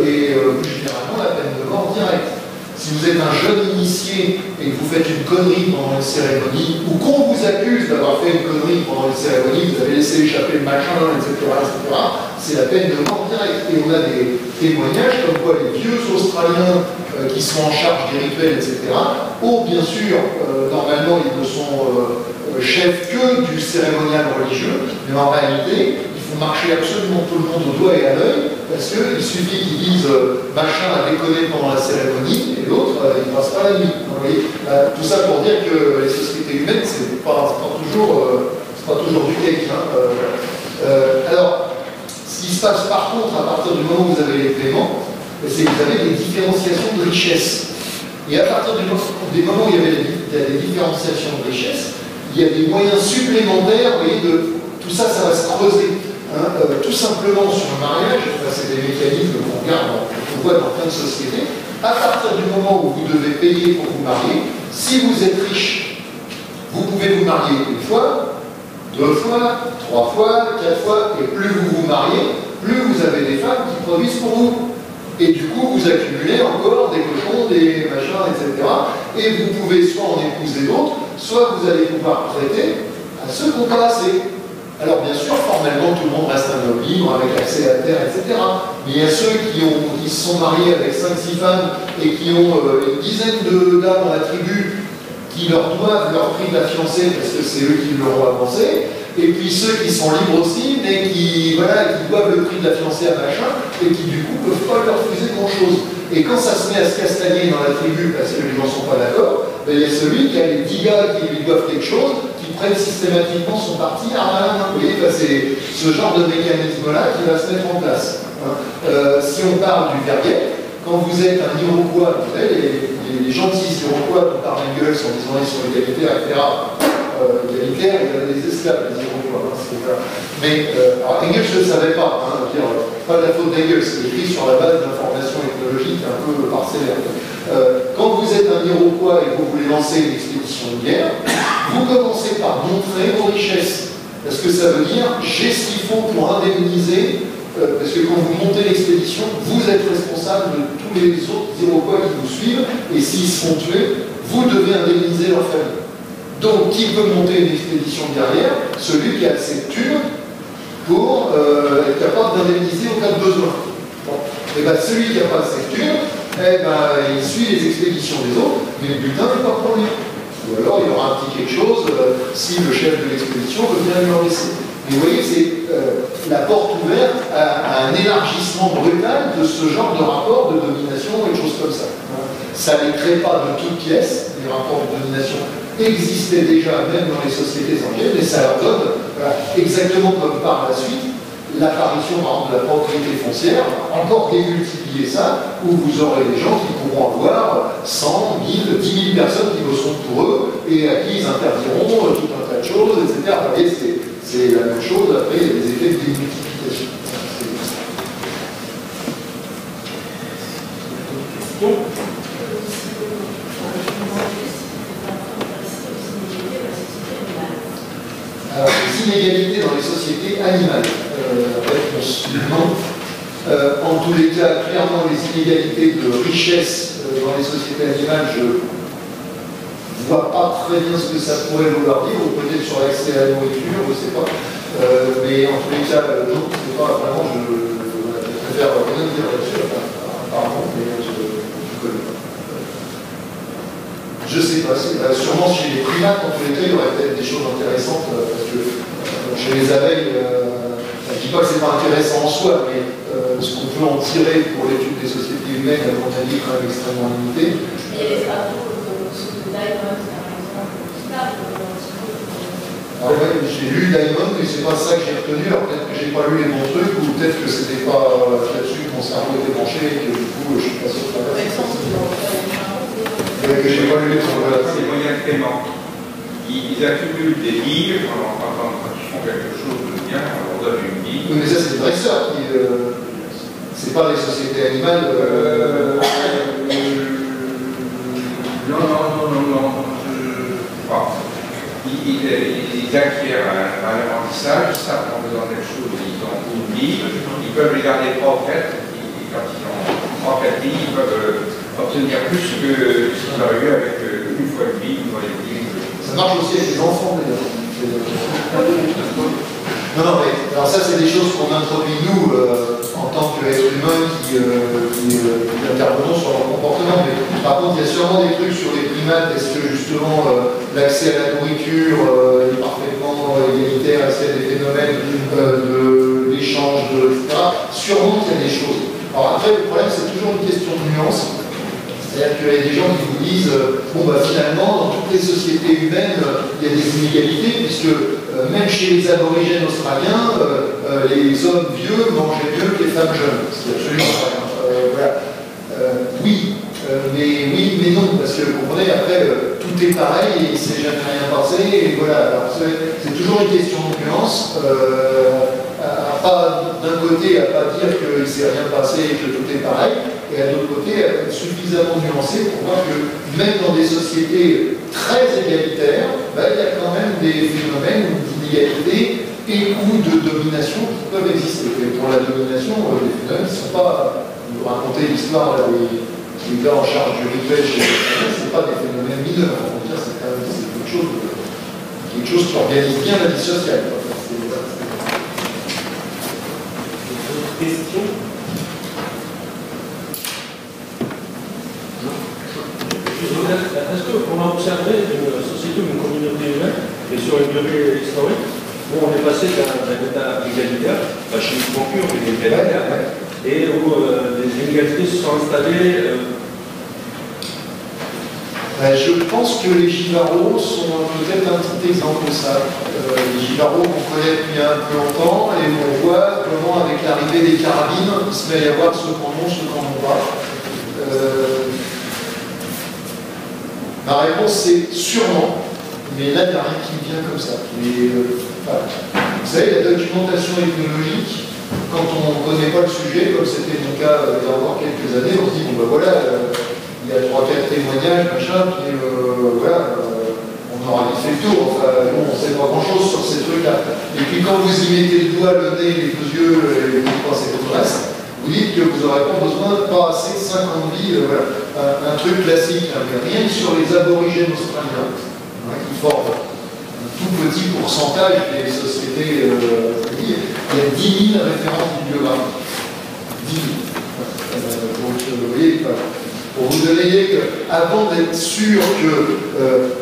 et plus généralement la peine de mort directe. Si vous êtes un jeune initié et que vous faites une connerie pendant une cérémonie, ou qu'on vous accuse d'avoir fait une connerie pendant une cérémonie, vous avez laissé échapper le machin, etc., c'est la peine de mort directe. Et on a des témoignages comme quoi les vieux Australiens qui sont en charge des rituels, etc., bien sûr, normalement, ils ne sont chefs que du cérémonial religieux, mais en réalité, ils font font marcher absolument tout le monde au doigt et à l'œil, parce qu'il suffit qu'ils disent machin a déconné pendant la cérémonie, et l'autre, il ne passe pas la nuit. Vous voyez, tout ça pour dire que les sociétés humaines, c'est pas toujours du cake. Hein. Alors, ce qui se passe par contre à partir du moment où vous avez les paiements, c'est que vous avez des différenciations de richesse. Et à partir du moment où il y a des différenciations de richesse, il y a des moyens supplémentaires, vous voyez, tout ça, ça va se creuser. Hein, tout simplement sur le mariage, c'est des mécanismes qu'on voit dans plein de sociétés. À partir du moment où vous devez payer pour vous marier, si vous êtes riche, vous pouvez vous marier une fois, 2 fois, 3 fois, 4 fois, et plus vous vous mariez, plus vous avez des femmes qui produisent pour vous. Et du coup, vous accumulez encore des cochons, des machins, etc. Et vous pouvez soit en épouser d'autres, soit vous allez pouvoir prêter à ceux qui n'ont pas assez. Alors bien sûr, formellement, tout le monde reste un homme libre, avec accès à la terre, etc. Mais il y a ceux qui se sont mariés avec 5-6 femmes et qui ont une dizaine de dames dans la tribu qui leur doivent leur prix de la fiancée parce que c'est eux qui l'auront avancé. Et puis ceux qui sont libres aussi, mais qui doivent le prix de la fiancée à machin, et qui du coup ne peuvent pas leur refuser grand-chose. Et quand ça se met à se castagner dans la tribu parce que les gens ne sont pas d'accord, ben, il y a celui qui a les 10 gars qui lui doivent quelque chose, qui prennent systématiquement son parti à la main. Vous voyez, ben, c'est ce genre de mécanisme-là qui va se mettre en place. Si on parle du verguet, quand vous êtes un Iroquois, vous savez, les gentils Iroquois dont parle Engels en disant ils sont égalitaires, etc., égalitaire, il y a des esclaves, les Iroquois. Mais alors Engels ne le savait pas, pas de la faute d'Engels, c'est écrit sur la base d'informations ethnologiques un peu parcellaires. Quand vous êtes un Iroquois et que vous voulez lancer une expédition de guerre, vous commencez par montrer vos richesses. Parce que ça veut dire, j'ai ce qu'il faut pour indemniser, parce que quand vous montez l'expédition, vous êtes responsable de tous les autres Iroquois qui vous suivent, et s'ils se font tuer, vous devez indemniser leur famille. Donc, qui peut monter une expédition derrière? Celui qui a assez de thunes pour être capable d'indemniser au cas de besoin. Bon. Et bien, celui qui n'a pas assez de thunes, il suit les expéditions des autres, mais le butin n'est pas pour lui. Ou alors, il y aura un petit quelque chose si le chef de l'expédition veut bien lui en laisser. Mais vous voyez, c'est la porte ouverte à un élargissement brutal de ce genre de rapport de domination et de choses comme ça. Ça ne les crée pas de toutes pièces, les rapports de domination existaient déjà même dans les sociétés anciennes, mais ça leur donne, exactement comme par la suite, l'apparition par exemple de la propriété foncière, encore démultiplier ça, où vous aurez des gens qui pourront avoir 100, 1000, 10 000 personnes qui bosseront pour eux, et à qui ils interdiront tout un tas de choses, etc. Vous voyez, c'est la même chose, après il y a des effets de démultiplication. Alors, les inégalités dans les sociétés animales. Réponse non. En tous les cas, clairement, les inégalités de richesse dans les sociétés animales, je ne vois pas très bien ce que ça pourrait vouloir dire, ou peut-être sur l'accès à la nourriture, je ne sais pas. Mais en tous les cas, non, c'est pas vraiment, je préfère rien dire là-dessus, apparemment, mais je connais pas. Je sais pas, sûrement chez les primates, en tous les cas, il y aurait peut-être des choses intéressantes, parce que chez les abeilles, je ne dis pas que c'est pas intéressant en soi, mais ce qu'on peut en tirer pour l'étude des sociétés humaines, à mon avis, est quand même extrêmement limité. Et les travaux de Diamond, par exemple, alors ouais, j'ai lu Diamond, mais c'est pas ça que j'ai retenu, alors peut-être que j'ai pas lu les bons trucs, ou peut-être que c'était pas là-dessus que mon cerveau était branché, et que du coup, je suis pas sûr de ça. Que j'ai pas lu les Les moyens de paiement. Ils accumulent des livres, quand ils font quelque chose de bien, on leur donne une livre. Oui, mais ça, c'est le dresseur qui. C'est pas les sociétés animales. Non. Ils acquièrent un apprentissage, ça prend besoin de quelque chose, ils ont une livre, ils peuvent les garder 3 ou 4, et quand ils ont 3 ou 4 livres, ils peuvent obtenir plus que ce qu'ils auraient eu avec une fois une livre, une fois une livre. Ça marche aussi avec les enfants, d'ailleurs. Non, mais alors ça, c'est des choses qu'on introduit, nous, en tant qu'êtres humains qui intervenons sur leur comportement. Mais par contre, il y a sûrement des trucs sur les primates. Est-ce que, justement, l'accès à la nourriture est parfaitement égalitaire? Est-ce qu'il y a des phénomènes l'échange, etc. Sûrement qu'il y a des choses. Alors après, le problème, c'est toujours une question de nuance. C'est-à-dire qu'il y a des gens qui vous disent bon, bah, finalement, dans toutes les sociétés humaines, il y a des inégalités, puisque même chez les aborigènes australiens, les hommes vieux mangeaient mieux que les femmes jeunes. C'est absolument vrai. Voilà. Oui, mais non, parce que vous comprenez, après, tout est pareil et il ne s'est jamais rien passé. Et voilà, c'est toujours une question de nuance. D'un côté, à ne pas dire qu'il ne s'est rien passé et que tout est pareil. Et à l'autre côté, suffisamment nuancé pour voir que même dans des sociétés très égalitaires, bah, il y a quand même des phénomènes d'inégalité et ou de domination qui peuvent exister. Et pour la domination, les phénomènes ne sont pas, vous racontez l'histoire des gars en charge du rituel chez les Australiens, ce n'est pas des phénomènes mineurs. On peut dire c'est quelque chose qui organise bien la vie sociale. Question ? Est-ce qu'on a observé une société ou une communauté humaine, et sur une durée historique, où on est passé d'un état égalitaire, chez les concurs, on est égalitaire, et où des inégalités se sont installées Je pense que les Jivaros sont peut-être un petit exemple de ça. Les Jivaros qu'on connaît depuis un peu longtemps, et où on voit comment, avec l'arrivée des carabines, il se met à y avoir ceux qu'on monte, ceux qu'on ne pas. Ma réponse c'est sûrement, mais là il n'y a rien qui me vient comme ça. Vous savez, la documentation ethnologique, quand on ne connaît pas le sujet, comme c'était mon cas il y a encore quelques années, on se dit bon ben voilà, il y a 3-4 témoignages, machin, puis voilà, on aura vite fait le tour, enfin bon, on ne sait pas grand chose sur ces trucs-là. Et puis quand vous y mettez le doigt, le nez, les deux yeux, et vous pensez tout le reste, vous dites que vous n'aurez pas besoin de pas assez 5 ans de vie, voilà. Un truc classique, hein, mais rien que sur les aborigènes australiens, hein, qui forment un tout petit pourcentage des sociétés, il y a 10 000 références bibliographiques. 10 000. Donc, vous voyez, pour vous donner l'idée qu'avant d'être sûr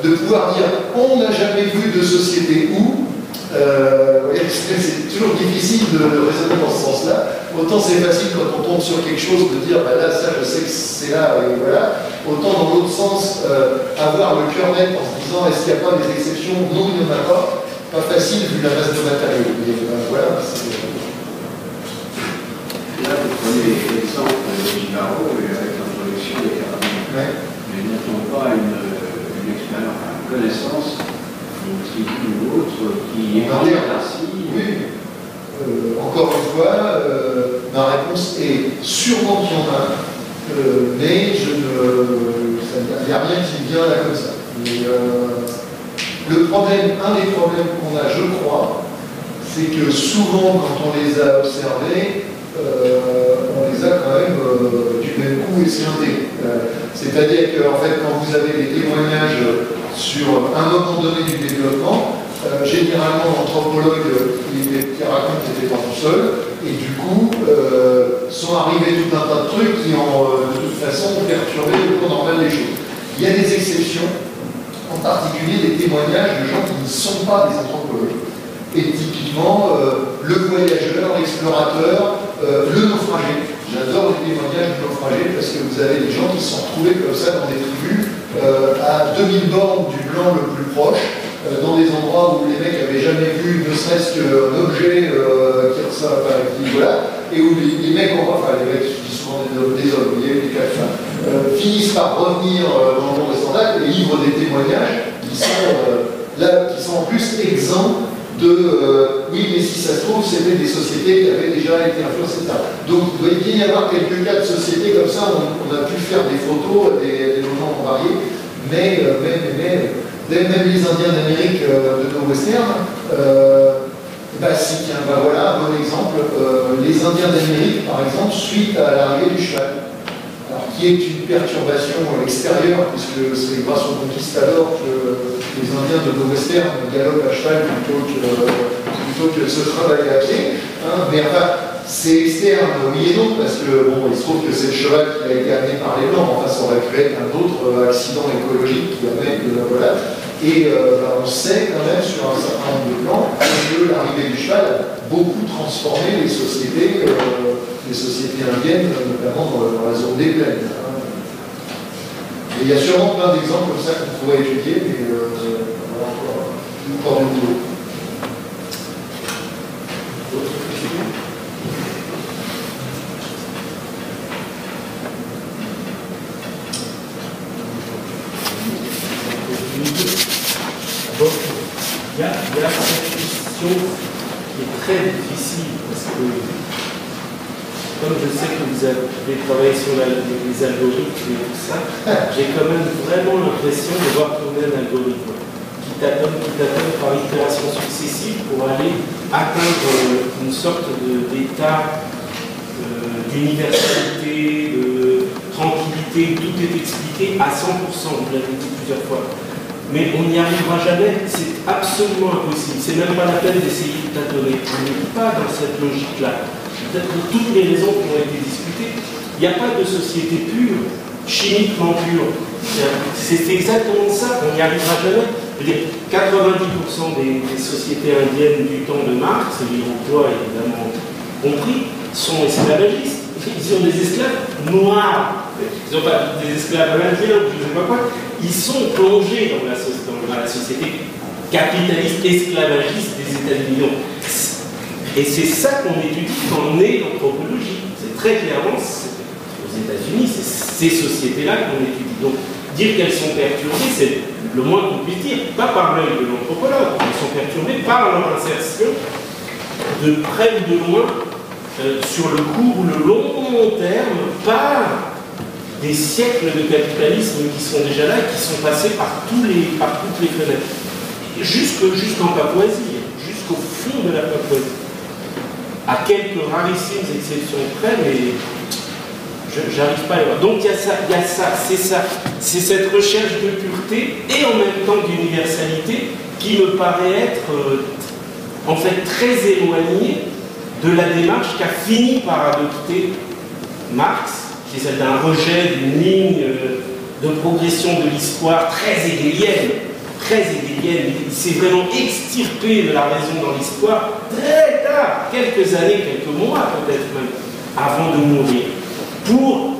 de pouvoir dire on n'a jamais vu de société où, c'est toujours difficile de raisonner dans ce sens-là. Autant c'est facile quand on tombe sur quelque chose de dire bah là ça je sais que c'est là et voilà. Autant dans l'autre sens avoir le cœur net en se disant est-ce qu'il n'y a pas des exceptions? Non, il n'y en a pas. Pas facile vu la masse de matériaux. Mais voilà. Là vous prenez l'exemple de Givaro avec l'introduction des carabines. Ouais. Mais n'a-t-on pas une expérience, une connaissance d'une tribu ou autre qui est ainsi? Oui. Encore une fois, ma réponse est sûrement qu'il y en a, mais il n'y a rien qui me vient là comme ça. Mais, le problème, un des problèmes qu'on a, je crois, c'est que souvent, quand on les a observés, on les a quand même du même coup esquintés. C'est-à-dire qu'en fait, quand vous avez des témoignages sur un moment donné du développement, généralement l'anthropologue qui raconte n'était pas tout seul, et du coup sont arrivés tout un tas de trucs qui ont de toute façon perturbé le cours normal des choses. Il y a des exceptions, en particulier des témoignages de gens qui ne sont pas des anthropologues. Et typiquement, le voyageur, l'explorateur, le naufragé. J'adore les témoignages de naufragés parce que vous avez des gens qui se sont retrouvés comme ça dans des tribus à 2000 bornes du blanc le plus proche, dans des endroits où les mecs n'avaient jamais vu ne serait-ce qu'un objet qui ressemble, voilà, et où les mecs, enfin les mecs, je dis souvent des hommes, vous voyez, des cas, finissent par revenir dans le monde des standards et livrent des témoignages qui sont en plus exempts de oui, mais si ça se trouve, c'était des sociétés qui avaient déjà été influencées, etc. Donc, il doit bien y avoir quelques cas de sociétés comme ça, on a pu faire des photos, des moments variés, mais même les Indiens d'Amérique de nos westerns, si, tiens, voilà un bon exemple, les Indiens d'Amérique, par exemple, suite à l'arrivée du cheval. Alors, qui est une perturbation extérieure, puisque c'est grâce aux conquistadors que les Indiens de nos westerns galopent à cheval plutôt que de se travailler à pied. Hein, mais enfin, c'est externe, oui et non, parce que bon, il se trouve que c'est le cheval qui a été amené par les Blancs. Enfin, ça aurait pu être un autre accident écologique qui amène voilà. Et on sait quand même sur un certain nombre de plans que l'arrivée du cheval a beaucoup transformé les sociétés indiennes, notamment dans la zone des plaines. Et il y a sûrement plein d'exemples comme ça qu'on pourrait étudier, mais voilà, encore du boulot. Il y a cette question qui est très difficile parce que, comme je sais que vous avez travaillé sur les algorithmes et tout ça, j'ai quand même vraiment l'impression de voir tourner un algorithme qui tâtonne par itération successive pour aller atteindre une sorte d'état d'universalité, de tranquillité, tout est expliqué à 100%, vous l'avez dit plusieurs fois. Mais on n'y arrivera jamais, c'est absolument impossible. C'est même pas la peine d'essayer de tâtonner. On n'est pas dans cette logique-là. Peut-être pour toutes les raisons qui ont été discutées, il n'y a pas de société pure, chimiquement pure. C'est exactement ça, on n'y arrivera jamais. Je veux dire, 90% des sociétés indiennes du temps de Marx, et l'Iroquois évidemment compris, sont esclavagistes. Ils ont des esclaves noirs. Ils n'ont pas des esclaves indiens, je ne sais pas quoi. Ils sont plongés dans la société capitaliste esclavagiste des États-Unis. Et c'est ça qu'on étudie quand on est l'anthropologie. C'est très clairement, aux États-Unis, c'est ces sociétés-là qu'on étudie. Donc, dire qu'elles sont perturbées, c'est le moins qu'on puisse dire. Pas par l'œil de l'anthropologue, elles sont perturbées par leur insertion de près ou de loin, sur le court ou le long terme, par des siècles de capitalisme qui sont déjà là, qui sont passés par toutes les fenêtres. Jusqu'en Papouasie, jusqu'au fond de la Papouasie. À quelques rarissimes exceptions près, mais j'arrive pas à y voir. Donc il y a ça, c'est cette recherche de pureté et en même temps d'universalité qui me paraît être en fait très éloignée de la démarche qu'a fini par adopter Marx, qui est celle d'un rejet d'une ligne de progression de l'histoire très hegélienne. Il s'est vraiment extirpé de la raison dans l'histoire très tard, quelques années, quelques mois peut-être même, avant de mourir, pour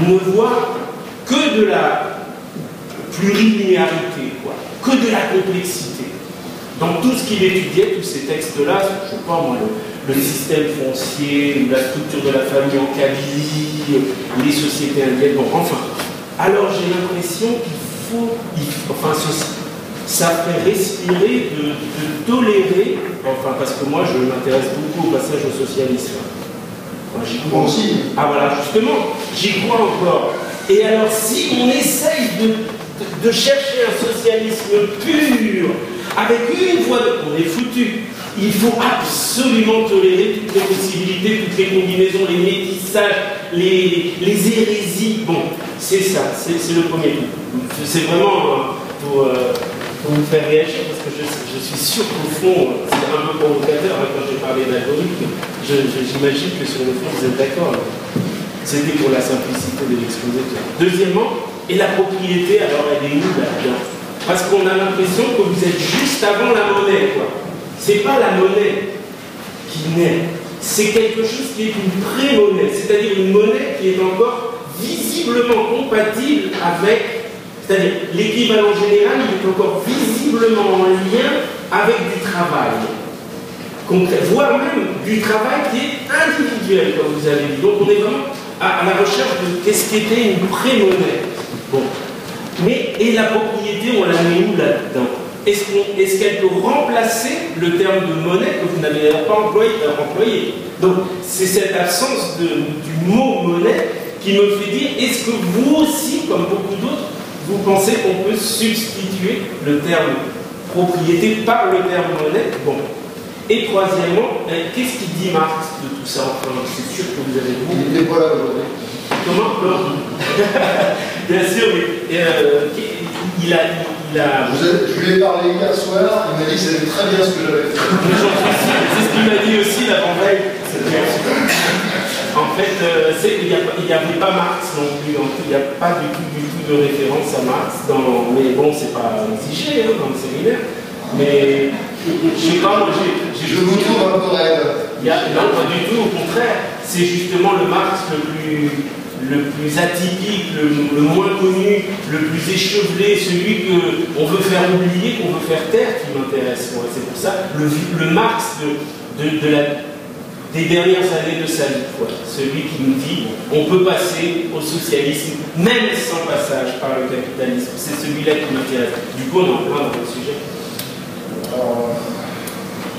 ne voir que de la plurilinéarité, que de la complexité. Dans tout ce qu'il étudiait, tous ces textes-là, je ne sais pas moi, le système foncier, la structure de la famille en Kabylie, les sociétés indiennes, bon, enfin. Alors j'ai l'impression ça fait respirer de tolérer, enfin parce que moi je m'intéresse beaucoup au passage au socialisme. Moi aussi. Ah voilà, justement, j'y crois encore. Et alors si on essaye de chercher un socialisme pur, avec une fois on est foutu. Il faut absolument tolérer toutes les possibilités, toutes les combinaisons, les métissages, les hérésies. Bon, c'est ça, c'est le premier coup. C'est vraiment pour vous faire réagir, parce que je suis sûr qu'au fond, c'est un peu provocateur quand j'ai parlé d'algorithme. J'imagine que sur le fond, vous êtes d'accord. C'était pour la simplicité de l'exposé. Deuxièmement, et la propriété, alors elle est où là-dedans? Parce qu'on a l'impression que vous êtes juste avant la monnaie, quoi. C'est pas la monnaie qui naît, c'est quelque chose qui est une pré-monnaie, c'est-à-dire une monnaie qui est encore visiblement compatible avec, c'est-à-dire l'équivalent général, il est encore visiblement en lien avec du travail, voire même du travail qui est individuel, comme vous avez dit. Donc on est vraiment à la recherche de qu'est-ce qu'était une pré-monnaie. Bon. Mais, et la propriété, on la met où là-dedans? Est-ce qu'elle peut remplacer le terme de monnaie que vous n'avez pas employé? Donc, c'est cette absence du mot monnaie qui me fait dire, est-ce que vous aussi, comme beaucoup d'autres, vous pensez qu'on peut substituer le terme propriété par le terme monnaie? Bon. Et troisièmement, qu'est-ce qu'il dit Marx de tout ça? Enfin, c'est sûr que vous avez beaucoup. Il n'était pas là aujourd'hui. Comment? Non. Bien sûr, mais je lui ai parlé hier soir, il m'a dit que c'était très bien ce que j'avais fait. C'est ce qu'il m'a dit aussi l'avant-veille. En En fait, il n'y avait pas Marx non plus. Il n'y a pas du tout de référence à Marx. Mais bon, c'est pas exigé dans le séminaire. Mais je sais pas, je vous trouve un peu raide. Non, pas du tout. Au contraire, c'est justement le Marx le plus atypique, le moins connu, le plus échevelé, celui qu'on veut faire oublier, qu'on veut faire taire, qui m'intéresse. C'est pour ça le Marx des dernières années de sa vie, celui qui nous dit on peut passer au socialisme, même sans passage par le capitalisme. C'est celui-là qui m'intéresse. Du coup, on en plein dans le sujet. Alors,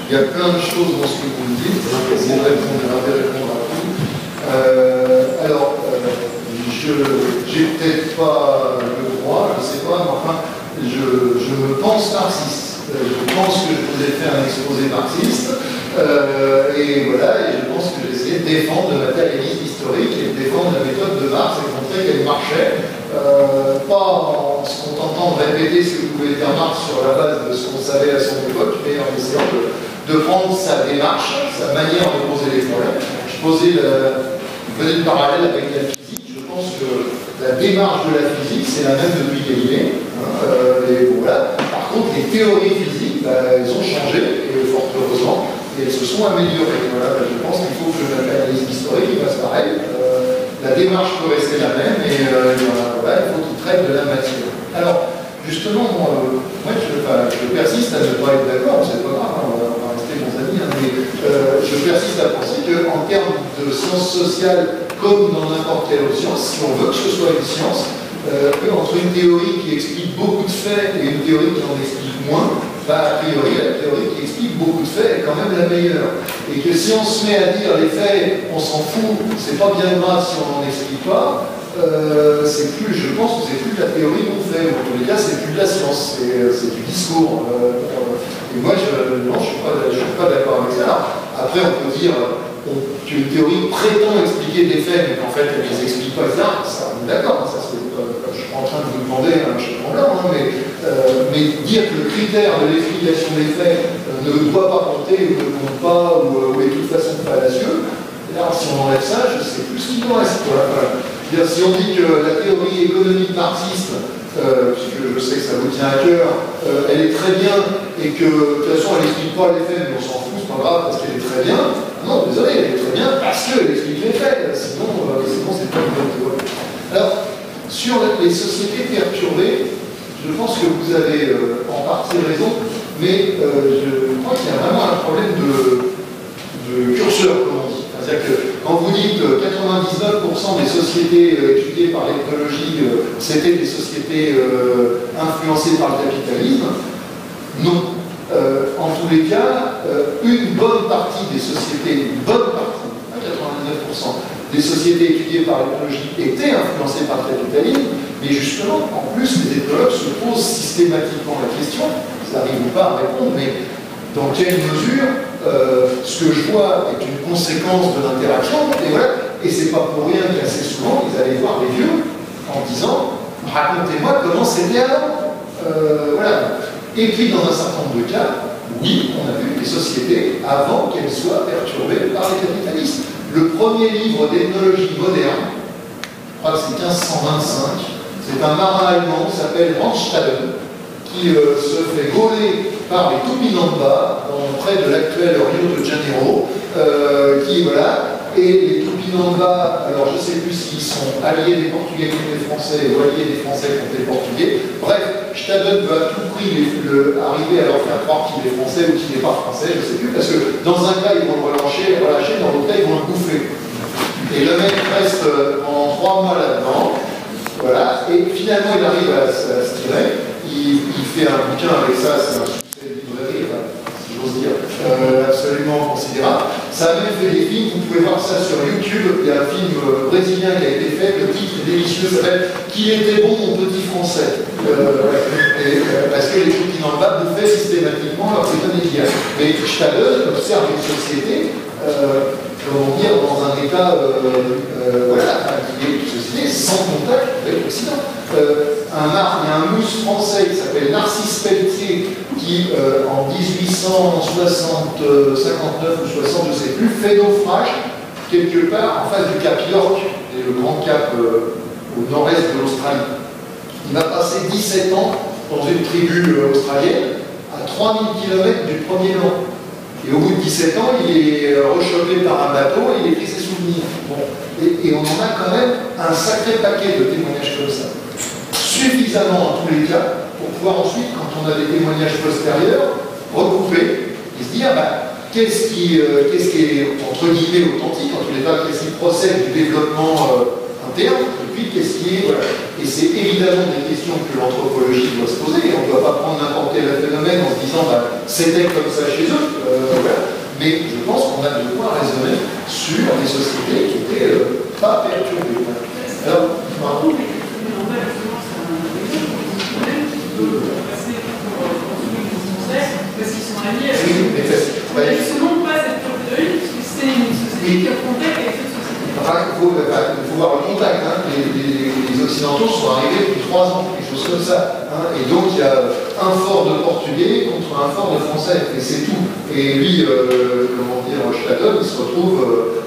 il y a plein de choses dans ce que vous dites. Je vais essayer de répondre à tout. J'ai peut-être pas le droit, je ne sais pas, mais enfin, je me pense marxiste. Je pense que je vous ai fait un exposé marxiste, et voilà, et je pense que j'ai essayé de défendre le matérialisme historique et de défendre la méthode de Marx et de montrer qu'elle marchait, pas en se contentant de répéter ce que pouvait dire Marx sur la base de ce qu'on savait à son époque, mais en essayant de prendre sa démarche, sa manière de poser les problèmes. Je faisais le parallèle avec la physique. Je pense que la démarche de la physique, c'est la même depuis Galilée. Et voilà. Par contre, les théories physiques, elles ont changé, et fort heureusement, et elles se sont améliorées. Voilà. Je pense qu'il faut que le matérialisme historique fasse pareil. La démarche peut rester la même, et voilà, il faut qu'il traite de la matière. Alors, justement, moi, je persiste à ne pas être d'accord, c'est pas grave, on va rester bons amis, mais je persiste à penser qu'en termes de sciences sociales, comme dans n'importe quelle autre science, si on veut que ce soit une science, entre une théorie qui explique beaucoup de faits et une théorie qui en explique moins, a priori, la théorie qui explique beaucoup de faits est quand même la meilleure. Et que si on se met à dire les faits, on s'en fout, c'est pas bien grave si on n'en explique pas, je pense que c'est plus de la théorie qu'on fait, en tous les cas c'est plus de la science, c'est du discours. Et moi non, je ne suis pas d'accord avec ça. Alors, après on peut dire qu'une théorie prétend expliquer des faits, mais qu'en fait elle ne les explique pas, ça on est d'accord, je ne suis pas en train de vous demander un chèque en blanc, mais dire que le critère de l'explication des faits ne doit pas compter ou ne compte pas ou est de toute façon fallacieux, alors si on enlève ça, je ne sais plus ce qu'il nous reste. Voilà. Si on dit que la théorie économique marxiste, puisque je sais que ça vous tient à cœur, elle est très bien et que de toute façon elle n'explique pas les faits, mais on s'en fout, c'est pas grave parce qu'elle est très bien. Non, désolé, elle est très bien parce qu'elle explique les faits, sinon c'est pas une bonne théorie. Alors, sur les sociétés perturbées, je pense que vous avez en partie raison, mais je crois qu'il y a vraiment un problème de curseur, comme on dit. C'est-à-dire que quand vous dites 99% des sociétés étudiées par l'ethnologie, c'était des sociétés influencées par le capitalisme, non. En tous les cas, une bonne partie des sociétés, une bonne partie, 99% des sociétés étudiées par l'ethnologie étaient influencées par le capitalisme, mais justement, en plus, les ethnologues se posent systématiquement la question, ils n'arrivent pas à répondre, mais dans quelle mesure ce que je vois est une conséquence de l'interaction, et voilà, et c'est pas pour rien qu'assez souvent ils allaient voir les vieux en disant racontez-moi comment c'était avant. Voilà. Et puis dans un certain nombre de cas, oui, on a vu des sociétés avant qu'elles soient perturbées par les capitalistes. Le premier livre d'ethnologie moderne, je crois que c'est 1525, c'est un marin allemand qui s'appelle Randstaden, qui se fait gauler par les Tupinamba, près de l'actuel Rio de Janeiro, et les Tupinamba, alors je ne sais plus s'ils sont alliés des Portugais contre les Français ou alliés des Français contre les Portugais. Bref, Staden veut à tout prix arriver à leur faire croire qu'il est français ou qu'il n'est pas français, je ne sais plus, parce que dans un cas ils vont le relâcher, dans l'autre cas ils vont le bouffer. Et le mec reste en 3 mois là-dedans, voilà, et finalement il arrive à se tirer. Il fait un bouquin avec ça, c'est un succès de librairie, si j'ose dire, absolument considérable. Ça a même fait des films, vous pouvez voir ça sur YouTube. Il y a un film brésilien qui a été fait, le titre est délicieux, s'appelle « Qu'il était bon mon petit français ». Parce que les Tupinamba bouffaient systématiquement leurs prisonniers d'hier. Mais Staden observe une société, comment dire, dans un état qui est une société sans contact avec l'Occident. Il y a un mousse français qui s'appelle Narcisse Pelletier qui, en 1859 ou 60, je ne sais plus, fait naufrage quelque part en face du cap York, et le grand cap au nord-est de l'Australie. Il va passer 17 ans dans une tribu australienne, à 3000 km du premier land. Et au bout de 17 ans, il est rechopé par un bateau et il écrit ses souvenirs. Bon. Et on en a quand même un sacré paquet de témoignages comme ça. Suffisamment en tous les cas pour pouvoir ensuite, quand on a des témoignages postérieurs, regrouper et se dire qu'est-ce qui est entre guillemets authentique, en tous les cas, qu'est-ce qui procède du développement interne, et puis qu'est-ce qui est. Voilà. Et c'est évidemment des questions que l'anthropologie doit se poser. On ne doit pas prendre n'importe quel phénomène en se disant c'était comme ça chez eux. Voilà. Mais je pense qu'on a de quoi raisonner sur des sociétés qui n'étaient pas perturbées. Alors, parce qu'ils sont alliés avec eux. Justement, pas cette purge parce que c'est une société qui est en contact avec cette société. Enfin, il faut voir le contact. Hein. Les Occidentaux sont arrivés depuis 3 ans, quelque chose comme ça. Hein. Et donc, il y a un fort de Portugais contre un fort de Français, et c'est tout. Et lui, Stadon, il se retrouve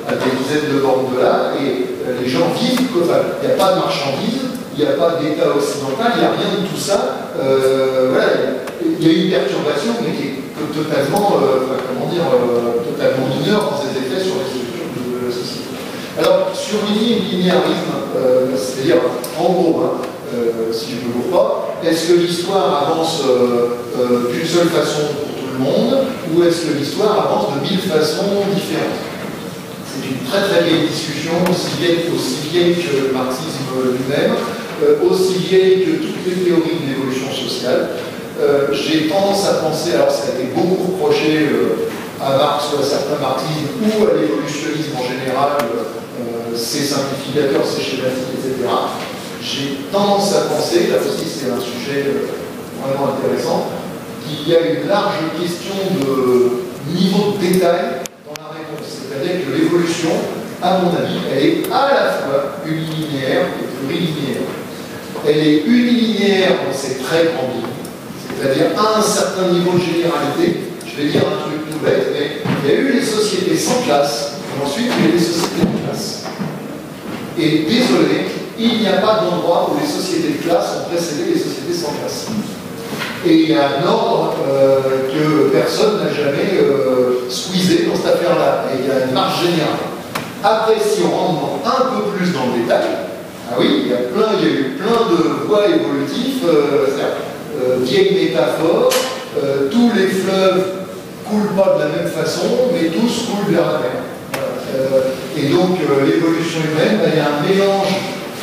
à des dizaines de bornes de là, et les gens vivent comme ça. Il n'y a pas de marchandises, il n'y a pas d'État occidental, il n'y a rien de tout ça. Voilà, il y a une perturbation, mais qui est totalement, totalement mineure dans ses effets sur les structures de la société. Alors, surligner le linéarisme, c'est-à-dire, en gros, si je ne me gourre pas, est-ce que l'histoire avance d'une seule façon pour tout le monde, ou est-ce que l'histoire avance de 1000 façons différentes? C'est une très très vieille discussion, aussi vieille que le marxisme lui-même, aussi vieille que toutes les théories de l'évolution sociale. J'ai tendance à penser, alors ça a été beaucoup reproché à Marx ou à certains marxismes ou à l'évolutionnisme en général, c'est simplificateur, c'est schématique, etc. J'ai tendance à penser, là aussi c'est un sujet vraiment intéressant, qu'il y a une large question de niveau de détail dans la réponse. C'est-à-dire que l'évolution, à mon avis, elle est à la fois unilinéaire et plurilinéaire. Elle est unilinéaire dans ses très grandes lignes, c'est-à-dire à un certain niveau de généralité. Je vais dire un truc tout bête, mais il y a eu les sociétés sans classe, et ensuite il y a eu les sociétés de classe. Et désolé, il n'y a pas d'endroit où les sociétés de classe ont précédé les sociétés sans classe. Et il y a un ordre que personne n'a jamais squeezé dans cette affaire-là. Et il y a une marge générale. Après, si on rentre un peu plus dans le détail, ah oui, il y a eu plein de voies évolutives, vieilles métaphores, tous les fleuves coulent pas de la même façon, mais tous coulent vers la mer. Et donc, l'évolution humaine, il y a un mélange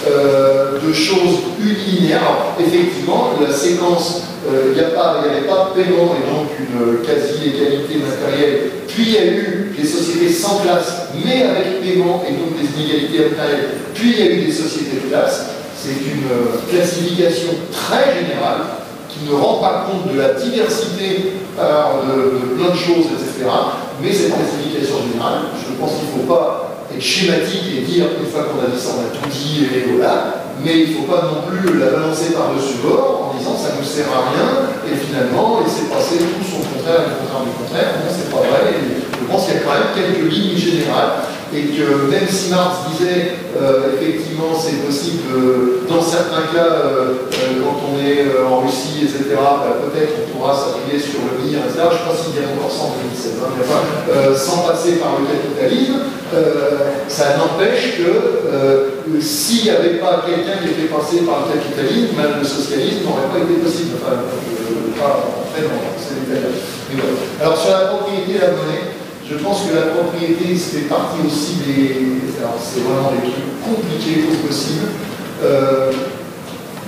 de choses unilinéaires. Alors, effectivement, la séquence, il n'y avait pas de paiement et donc une quasi-égalité matérielle. Puis il y a eu des sociétés sans classe, mais avec paiement et donc des inégalités matérielles. Puis il y a eu des sociétés de classe. C'est une classification très générale qui ne rend pas compte de la diversité de plein de choses, etc. Mais cette classification générale, je pense qu'il ne faut pas être schématique et dire une fois qu'on a dit ça, on a tout dit et voilà, mais il ne faut pas non plus la balancer par-dessus bord en disant ça ne nous sert à rien et finalement laisser passer tout son contraire et le contraire du contraire. Non, c'est pas vrai. Et je pense qu'il y a quand même quelques lignes générales et que même si Marx disait effectivement c'est possible dans certains cas quand on est en Russie, etc., peut-être on pourra s'appuyer sur le MIR, etc. Je ne sais pas s'il y a encore ça en 2017, hein, mais enfin, sans passer par le capitalisme, ça n'empêche que s'il n'y avait pas quelqu'un qui était passé par le capitalisme, le socialisme n'aurait pas été possible. Enfin, pas entrer dans ces détails-là. Voilà. Alors sur la propriété et la monnaie, je pense que la propriété, c'est partie aussi des... Alors, c'est vraiment des trucs compliqués au possible.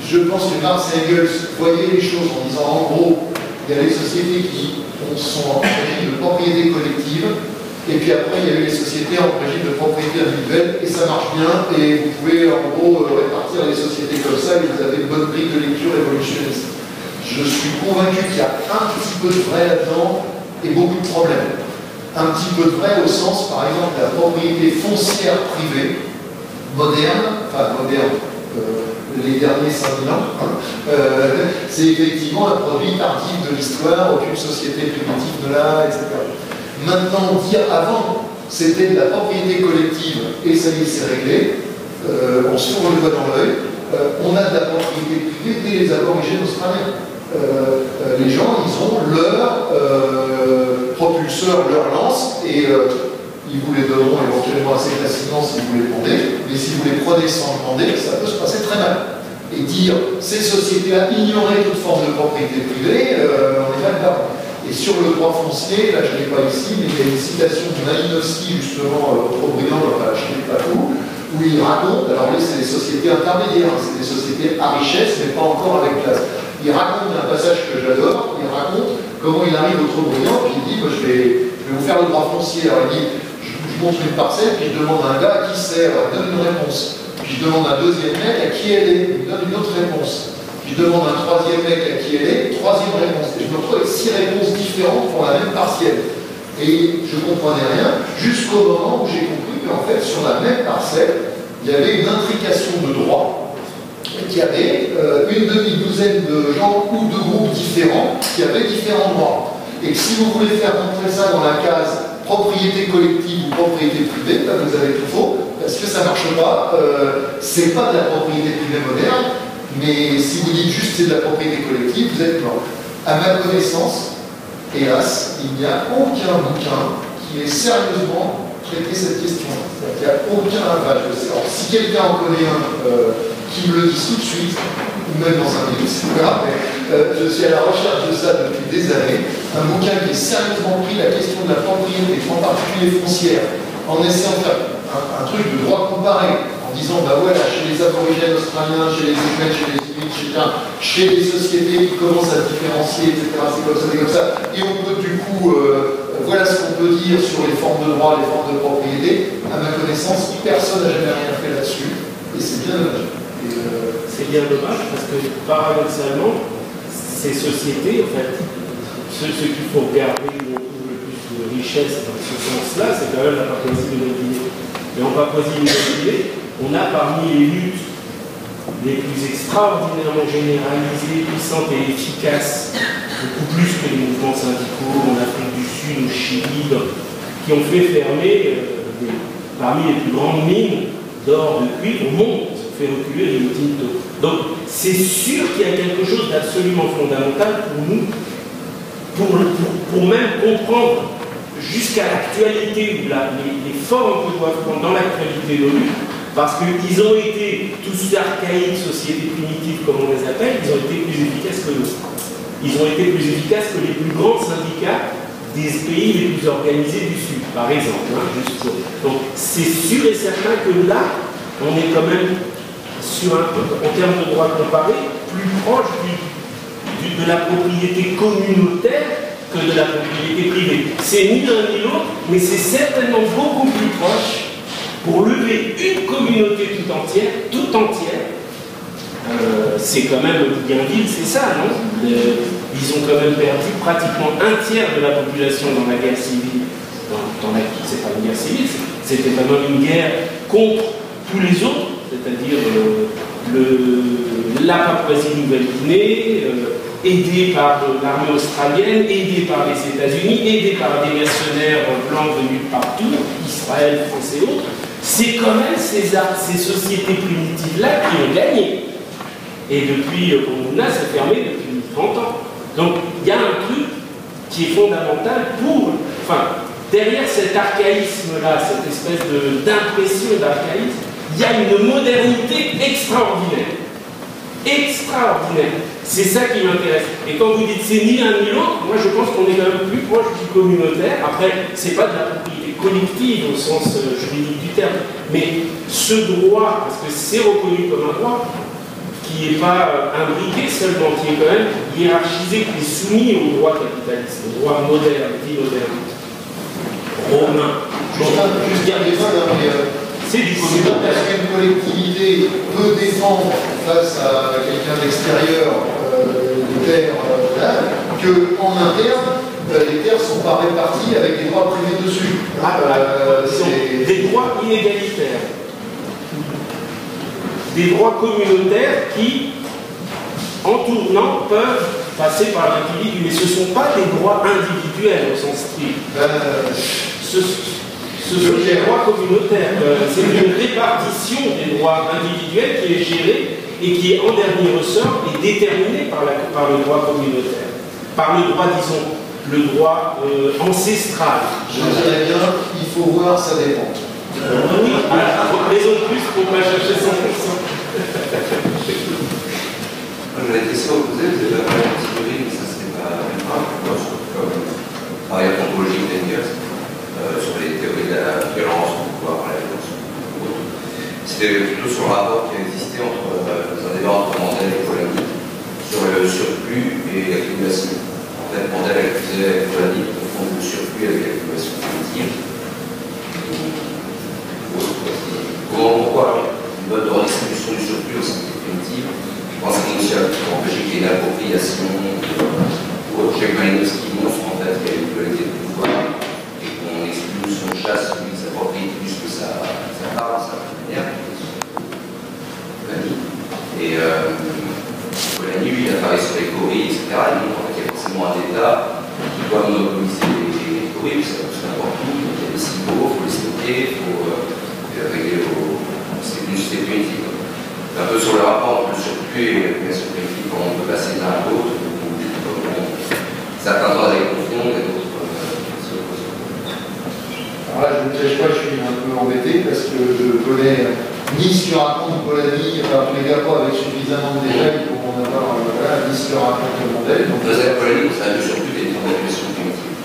Je pense que Marx et Engels voyaient les choses en disant, en gros, il y a les sociétés qui sont en régime de propriété collective, et puis après, il y a eu les sociétés en régime de propriété individuelle, et ça marche bien, et vous pouvez, en gros, répartir les sociétés comme ça, et vous avez une bonne grille de lecture évolutionniste. Je suis convaincu qu'il y a un petit peu de vrai là-dedans, et beaucoup de problèmes. Un petit peu de vrai au sens, par exemple, de la propriété foncière privée, moderne, les derniers 5000 ans, c'est effectivement un produit tardif de l'histoire, aucune société primitive de là, etc. Maintenant, dire avant, c'était de la propriété collective, et ça y est, c'est réglé. On se fourre le doigt dans l'œil. On a de la propriété privée dès les aborigènes australiens. Les gens, ils ont leur propulseur, leur lance, et ils vous les donneront éventuellement assez facilement si vous les demandez, mais si vous les prenez sans demander, ça peut se passer très mal. Et dire, ces sociétés-là ignoraient toute forme de propriété privée, on est mal là. Et sur le droit foncier, là je ne l'ai pas ici, mais il y a une citation de Malinowski, justement, trop brillant, je ne l'ai pas tout, où il raconte, alors là c'est des sociétés intermédiaires, hein, c'est des sociétés à richesse, mais pas encore avec classe. Il raconte un passage que j'adore, il raconte comment il arrive au trop brillant, puis il dit, je vais vous faire le droit foncier. Alors il dit, je montre une parcelle, puis je demande à un gars à qui sert, il donne une réponse. Puis je demande à un deuxième mec à qui elle est, il me donne une autre réponse. Puis je demande à un troisième mec à qui elle est, troisième réponse. Et je me retrouve avec 6 réponses différentes pour la même partielle. Et je ne comprenais rien, jusqu'au moment où j'ai compris qu'en fait, sur la même parcelle, il y avait une intrication de droit, qu'il y avait une demi-douzaine de gens ou de groupes différents qui avaient différents droits. Et que si vous voulez faire rentrer ça dans la case propriété collective ou propriété privée, là vous avez tout faux, parce que ça ne marche pas. C'est pas de la propriété privée moderne, mais si vous dites juste c'est de la propriété collective, vous êtes mort. À ma connaissance, hélas, il n'y a aucun bouquin qui ait sérieusement traité cette question. Il n'y a aucun aval. Alors, si quelqu'un en connaît un qui me le dise tout de suite, ou même dans un livre, c'est pas grave, mais je suis à la recherche de ça depuis des années. Un bouquin qui ait sérieusement pris la question de la propriété, en particulier foncière, en essayant de faire un truc de droit comparé, en disant, bah voilà, chez les aborigènes australiens, chez les Inuits, chez les Inuits, chez les sociétés qui commencent à différencier, etc., c'est comme ça, et on peut du coup, voilà ce qu'on peut dire sur les formes de droit, les formes de propriété. À ma connaissance, personne n'a jamais rien fait là-dessus, et c'est bien dommage. C'est bien dommage parce que paradoxalement, ces sociétés, en fait, ce qu'il faut regarder où on trouve le plus de richesse dans ce sens-là, c'est quand même la Papouasie-Nouvelle-Guinée. Et en Papouasie-Nouvelle-Guinée, on a parmi les luttes les plus extraordinairement généralisées, puissantes et efficaces, beaucoup plus que les mouvements syndicaux en Afrique du Sud, au Chili, qui ont fait fermer parmi les plus grandes mines d'or de cuivre au monde, fait reculer les Tinto. Donc c'est sûr qu'il y a quelque chose d'absolument fondamental pour nous, pour même comprendre jusqu'à l'actualité, les formes que doivent prendre dans l'actualité de l'ONU, parce qu'ils ont été, tous archaïques, sociétés primitives comme on les appelle, ils ont été plus efficaces que nous. Ils ont été plus efficaces que les plus grands syndicats des pays les plus organisés du Sud, par exemple. Donc c'est sûr et certain que là, on est quand même en termes de droit comparé, plus proche de la propriété communautaire que de la propriété privée. C'est ni l'un ni l'autre, mais c'est certainement beaucoup plus proche pour lever une communauté tout entière. C'est quand même Bougainville, c'est ça, non? Ils ont quand même perdu pratiquement un tiers de la population dans la guerre civile. C'est pas une guerre civile, c'était vraiment une guerre contre tous les autres, c'est-à-dire la Papouasie-Nouvelle-Guinée, aidée par l'armée australienne, aidée par les États-Unis, aidée par des mercenaires blancs venus de partout, Israël, France et autres. C'est quand même ces sociétés primitives-là qui ont gagné. Et depuis Kondouna, c'est fermé depuis 30 ans. Donc il y a un truc qui est fondamental derrière cet archaïsme-là, cette espèce d'impression d'archaïsme, il y a une modernité extraordinaire. Extraordinaire. C'est ça qui m'intéresse. Et quand vous dites c'est ni l'un ni l'autre, moi je pense qu'on est quand même plus proche du communautaire. Après, c'est pas de la propriété collective au sens juridique du terme, mais ce droit, parce que c'est reconnu comme un droit, qui n'est pas imbriqué seulement, qui est quand même hiérarchisé, qui est soumis au droit capitaliste, au droit moderne, dit moderne. Romain. C'est du communautaire. Parce qu'une collectivité peut défendre face à quelqu'un d'extérieur des terres qu'en interne, les terres ne sont pas réparties avec des droits privés dessus. Des droits inégalitaires. Des droits communautaires qui, en tournant, peuvent passer par l'individu. Mais ce ne sont pas des droits individuels au sens strict. Ce sont des droits communautaires. C'est une répartition des droits individuels qui est gérée et qui est en dernier ressort et déterminée par le droit communautaire. Par le droit, disons, le droit ancestral. Je dirais bien, il faut voir, ça dépend. Oui, raison de plus pour ne pas chercher 100%. La question que vous avez, vous avez parlé de psychologie, mais ça c'est pas grave, moi je trouve comme travail anthropologique d'Engels sur les théories de la violence, du pouvoir, la violence. C'était plutôt sur le rapport qui a existé entre un débat entre Mandel et Polanyi sur le surplus et l'accumulation. En fait, Mandel accusait Polanyi de confondre le surplus avec l'accumulation primitive. Pourquoi une mode de redistribution du surplus au sein des primitives? Je pense que c'est pour empêcher qu'il y ait une appropriation ou Jacques Malinowski montre en fait qu'il y a une dualité de pouvoir et qu'on exclut son chasse, lui, sa propriété, puisque ça parle de sa manière. Et Polanyi, lui, il a travaillé sur les coris, etc. Il montre qu'il y a forcément un État qui doit monopoliser les coris, ça pousse n'importe où, donc il y a des silos, il faut les stocker, il faut régler aux sociétés primitives. Un peu sur le rapport entre le surplus et l'accumulation primitive, comment on peut passer l'un à l'autre, certains droits avec confondre et d'autres se opposent. Alors là, je ne cache pas, je suis un peu embêté parce que je connais ni ce que raconte Polanyi, enfin, tous les gars pas avec suffisamment de détails pour qu'on avoir ni ce que raconte Mandel. Donc, Polanyi, c'est un surplus des formes d'accumulation primitive.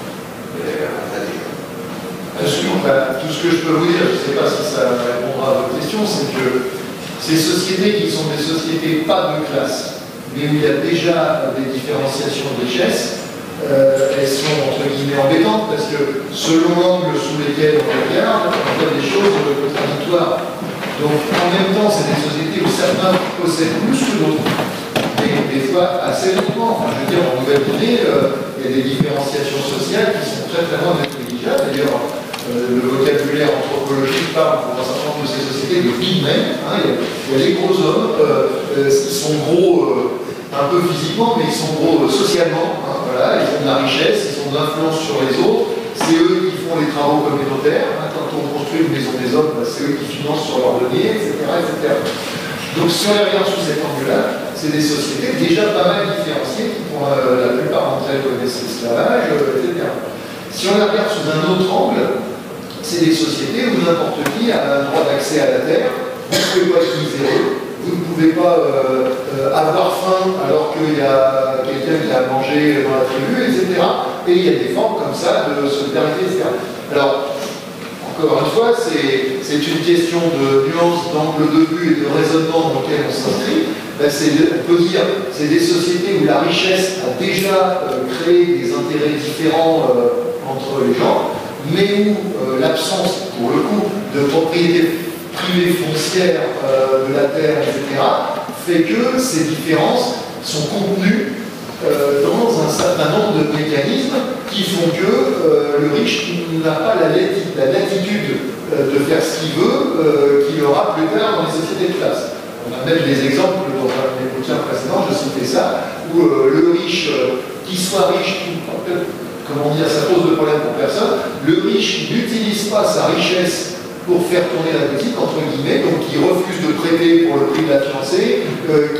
Tout ce que je peux vous dire, je ne sais pas si ça répondra à votre question, c'est que ces sociétés qui sont des sociétés pas de classe, mais où il y a déjà des différenciations de richesse, elles sont entre guillemets embêtantes parce que selon l'angle sous lequel on regarde, on voit des choses contradictoires. Donc en même temps, c'est des sociétés où certains possèdent plus que d'autres, mais des fois assez lentement. Enfin, je veux dire, en Nouvelle-Guinée, il y a des différenciations sociales qui sont très très loin d'être négligeables. D'ailleurs, le vocabulaire anthropologique parle pour un certain nombre de ces sociétés de big men. Il y a les gros hommes qui sont gros un peu physiquement, mais ils sont gros socialement. Voilà, ils ont de la richesse, ils ont de l'influence sur les autres. C'est eux qui font les travaux communautaires. Quand on construit une maison des hommes, c'est eux qui financent sur leur denier, etc., etc. Donc si on les regarde sous cet angle-là, c'est des sociétés déjà pas mal différenciées qui, pour la plupart d'entre elles, connaissent l'esclavage, etc. Si on les regarde sous un autre angle, c'est des sociétés où n'importe qui a un droit d'accès à la terre, vous ne pouvez pas être miséreux, vous ne pouvez pas avoir faim alors qu'il y a quelqu'un qui a mangé dans la tribu, etc. Et il y a des formes comme ça de solidarité, etc. Alors, encore une fois, c'est une question de nuance, d'angle de vue et de raisonnement dans lequel on s'inscrit. On peut dire que c'est des sociétés où la richesse a déjà créé des intérêts différents entre les gens, mais où l'absence, pour le coup, de propriété privée foncière de la terre, etc., fait que ces différences sont contenues dans un certain nombre de mécanismes qui font que le riche n'a pas la latitude de faire ce qu'il veut, qu'il aura plus tard dans les sociétés de classe. On a même des exemples dans un des bouquins précédents, je citais ça, où le riche, qui soit riche, comment dire, ça pose de problème pour personne, le riche n'utilise pas sa richesse pour faire tourner la boutique, entre guillemets, donc qui refuse de prêter pour le prix de la fiancée,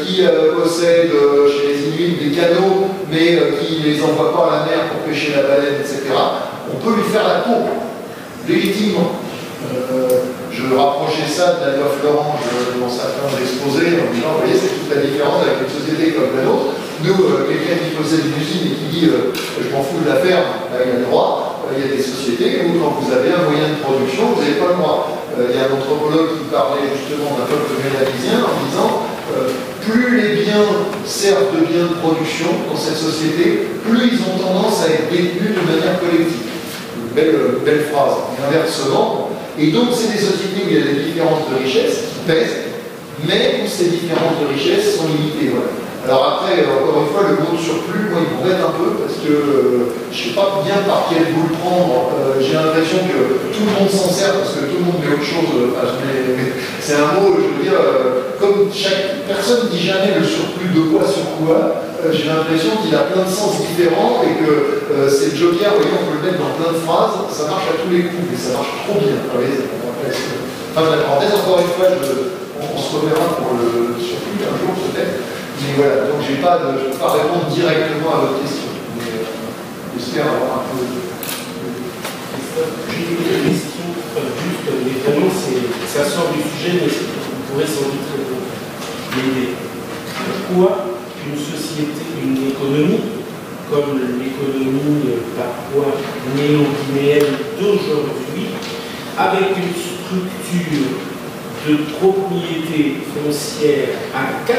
qui possède chez les Inuits des canaux, mais qui ne les envoie pas à la mer pour pêcher la baleine, etc. On peut lui faire la cour, légitimement. Je rapprochais ça de la loi Florange dans certains exposés en disant, vous voyez, c'est toute la différence avec une société comme la nôtre. Nous, quelqu'un qui possède une usine et qui dit je m'en fous de la ferme, il a le droit. Il y a des sociétés où quand vous avez un moyen de production, vous n'avez pas le droit. Il y a un anthropologue qui parlait justement d'un peuple mélanisien en disant plus les biens servent de biens de production dans cette société, plus ils ont tendance à être détenus de manière collective. Une belle phrase. Et inversement, et donc c'est des sociétés où il y a des différences de richesse qui pèsent, mais où ces différences de richesse sont limitées. Voilà. Alors après, encore une fois, le mot de surplus, moi, il m'embête un peu parce que je ne sais pas bien par quel bout le prendre. J'ai l'impression que tout le monde s'en sert parce que tout le monde met autre chose. C'est un mot, je veux dire, comme chaque personne ne dit jamais le surplus de quoi sur quoi, j'ai l'impression qu'il a plein de sens différents et que c'est le joker, vous voyez, on peut le mettre dans plein de phrases, ça marche à tous les coups, mais ça marche trop bien. Enfin, la parenthèse, encore une fois, on se reverra pour le surplus un jour peut-être, mais voilà, donc je ne peux pas répondre directement à votre question, mais j'espère avoir un peu de... J'ai une question, juste, mais vraiment, ça sort du sujet, mais vous pourrez sans doute l'aider. Pourquoi une société, une économie, comme l'économie parfois néo-guinéenne d'aujourd'hui, avec une structure de propriété foncière à 97%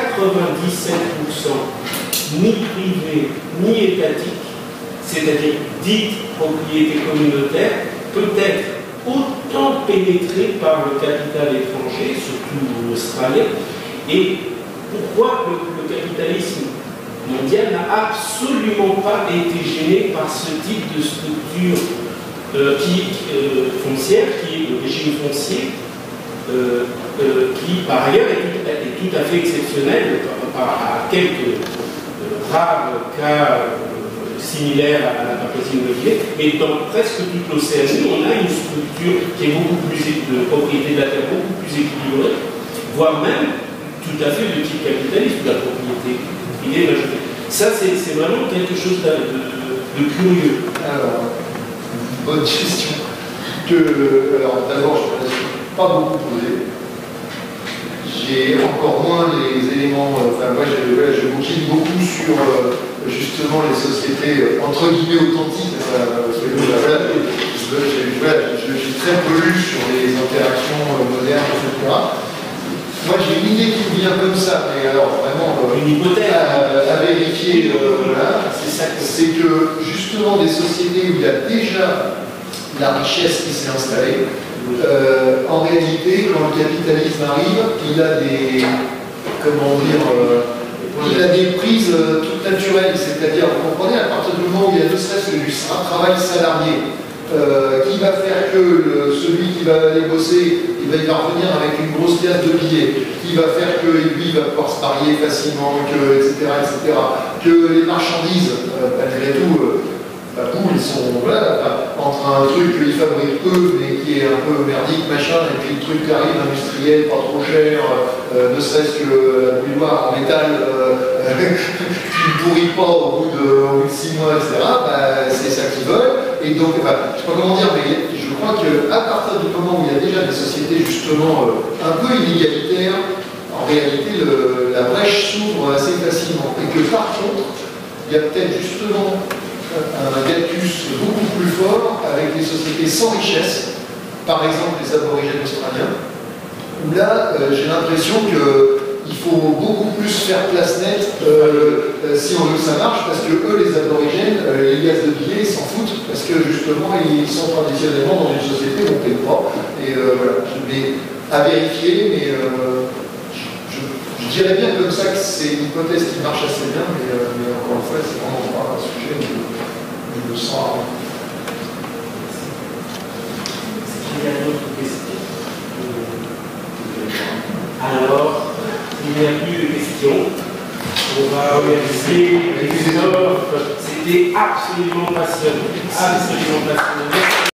ni privée ni étatique, c'est-à-dire dite propriété communautaire, peut être autant pénétrée par le capital étranger, surtout australien, et pourquoi le capitalisme mondial n'a absolument pas été gêné par ce type de structure foncière, qui est le régime foncier, qui par ailleurs est tout à fait exceptionnel à quelques rares cas similaires à la Papouasie-Nouvelle-Guinée, mais dans presque toute l'Océanie, on a une structure qui est beaucoup plus de propriété de la terre, beaucoup plus équilibrée, voire même tout à fait de type capitaliste, de la propriété privée majoritaire. Ça, c'est vraiment quelque chose de curieux. Alors, bonne question. Alors, d'abord, je ne suis pas beaucoup posé. J'ai encore moins les éléments. Enfin, moi, je bouquine beaucoup sur justement les sociétés entre guillemets authentiques. Je suis très peu lu sur les interactions modernes, etc. Moi, j'ai une idée qui me vient comme ça, mais alors vraiment une hypothèse à vérifier. Voilà, c'est que justement des sociétés où il y a déjà la richesse qui s'est installée, en réalité, quand le capitalisme arrive, il a des, il a des prises toutes naturelles, c'est-à-dire, vous comprenez, à partir du moment où il y a ne serait-ce que du travail salarié, qui va faire que celui qui va aller bosser, il va revenir avec une grosse pièce de billets, qui va faire que lui va pouvoir se marier facilement, etc., etc., que les marchandises, malgré tout, ils sont entre un truc qu'ils fabriquent eux, mais qui est un peu merdique, machin, et puis le truc qui arrive industriel, pas trop cher, ne serait-ce que la bouilloire en métal qui ne pourrit pas au bout de 6 mois, etc., c'est ça qu'ils veulent. Et donc, je ne sais pas comment dire, mais je crois qu'à partir du moment où il y a déjà des sociétés justement un peu inégalitaires, en réalité, la brèche s'ouvre assez facilement. Et que par contre, il y a peut-être justement un hiatus beaucoup plus fort avec les sociétés sans richesse, par exemple les aborigènes australiens, où là, j'ai l'impression qu'il faut beaucoup plus faire place nette si on veut que ça marche, parce que eux, les aborigènes, les liasses de billets, ils s'en foutent, parce que justement, ils sont traditionnellement dans une société où on ne paie pas. Et voilà, mais à vérifier, mais je dirais bien comme ça que c'est une hypothèse qui marche assez bien, mais encore une fois, c'est vraiment pas un sujet où je me sens. Il y a d'autres questions. Alors, il n'y a plus de questions. On va remercier Christophe. C'était absolument passionnant. Absolument passionnant.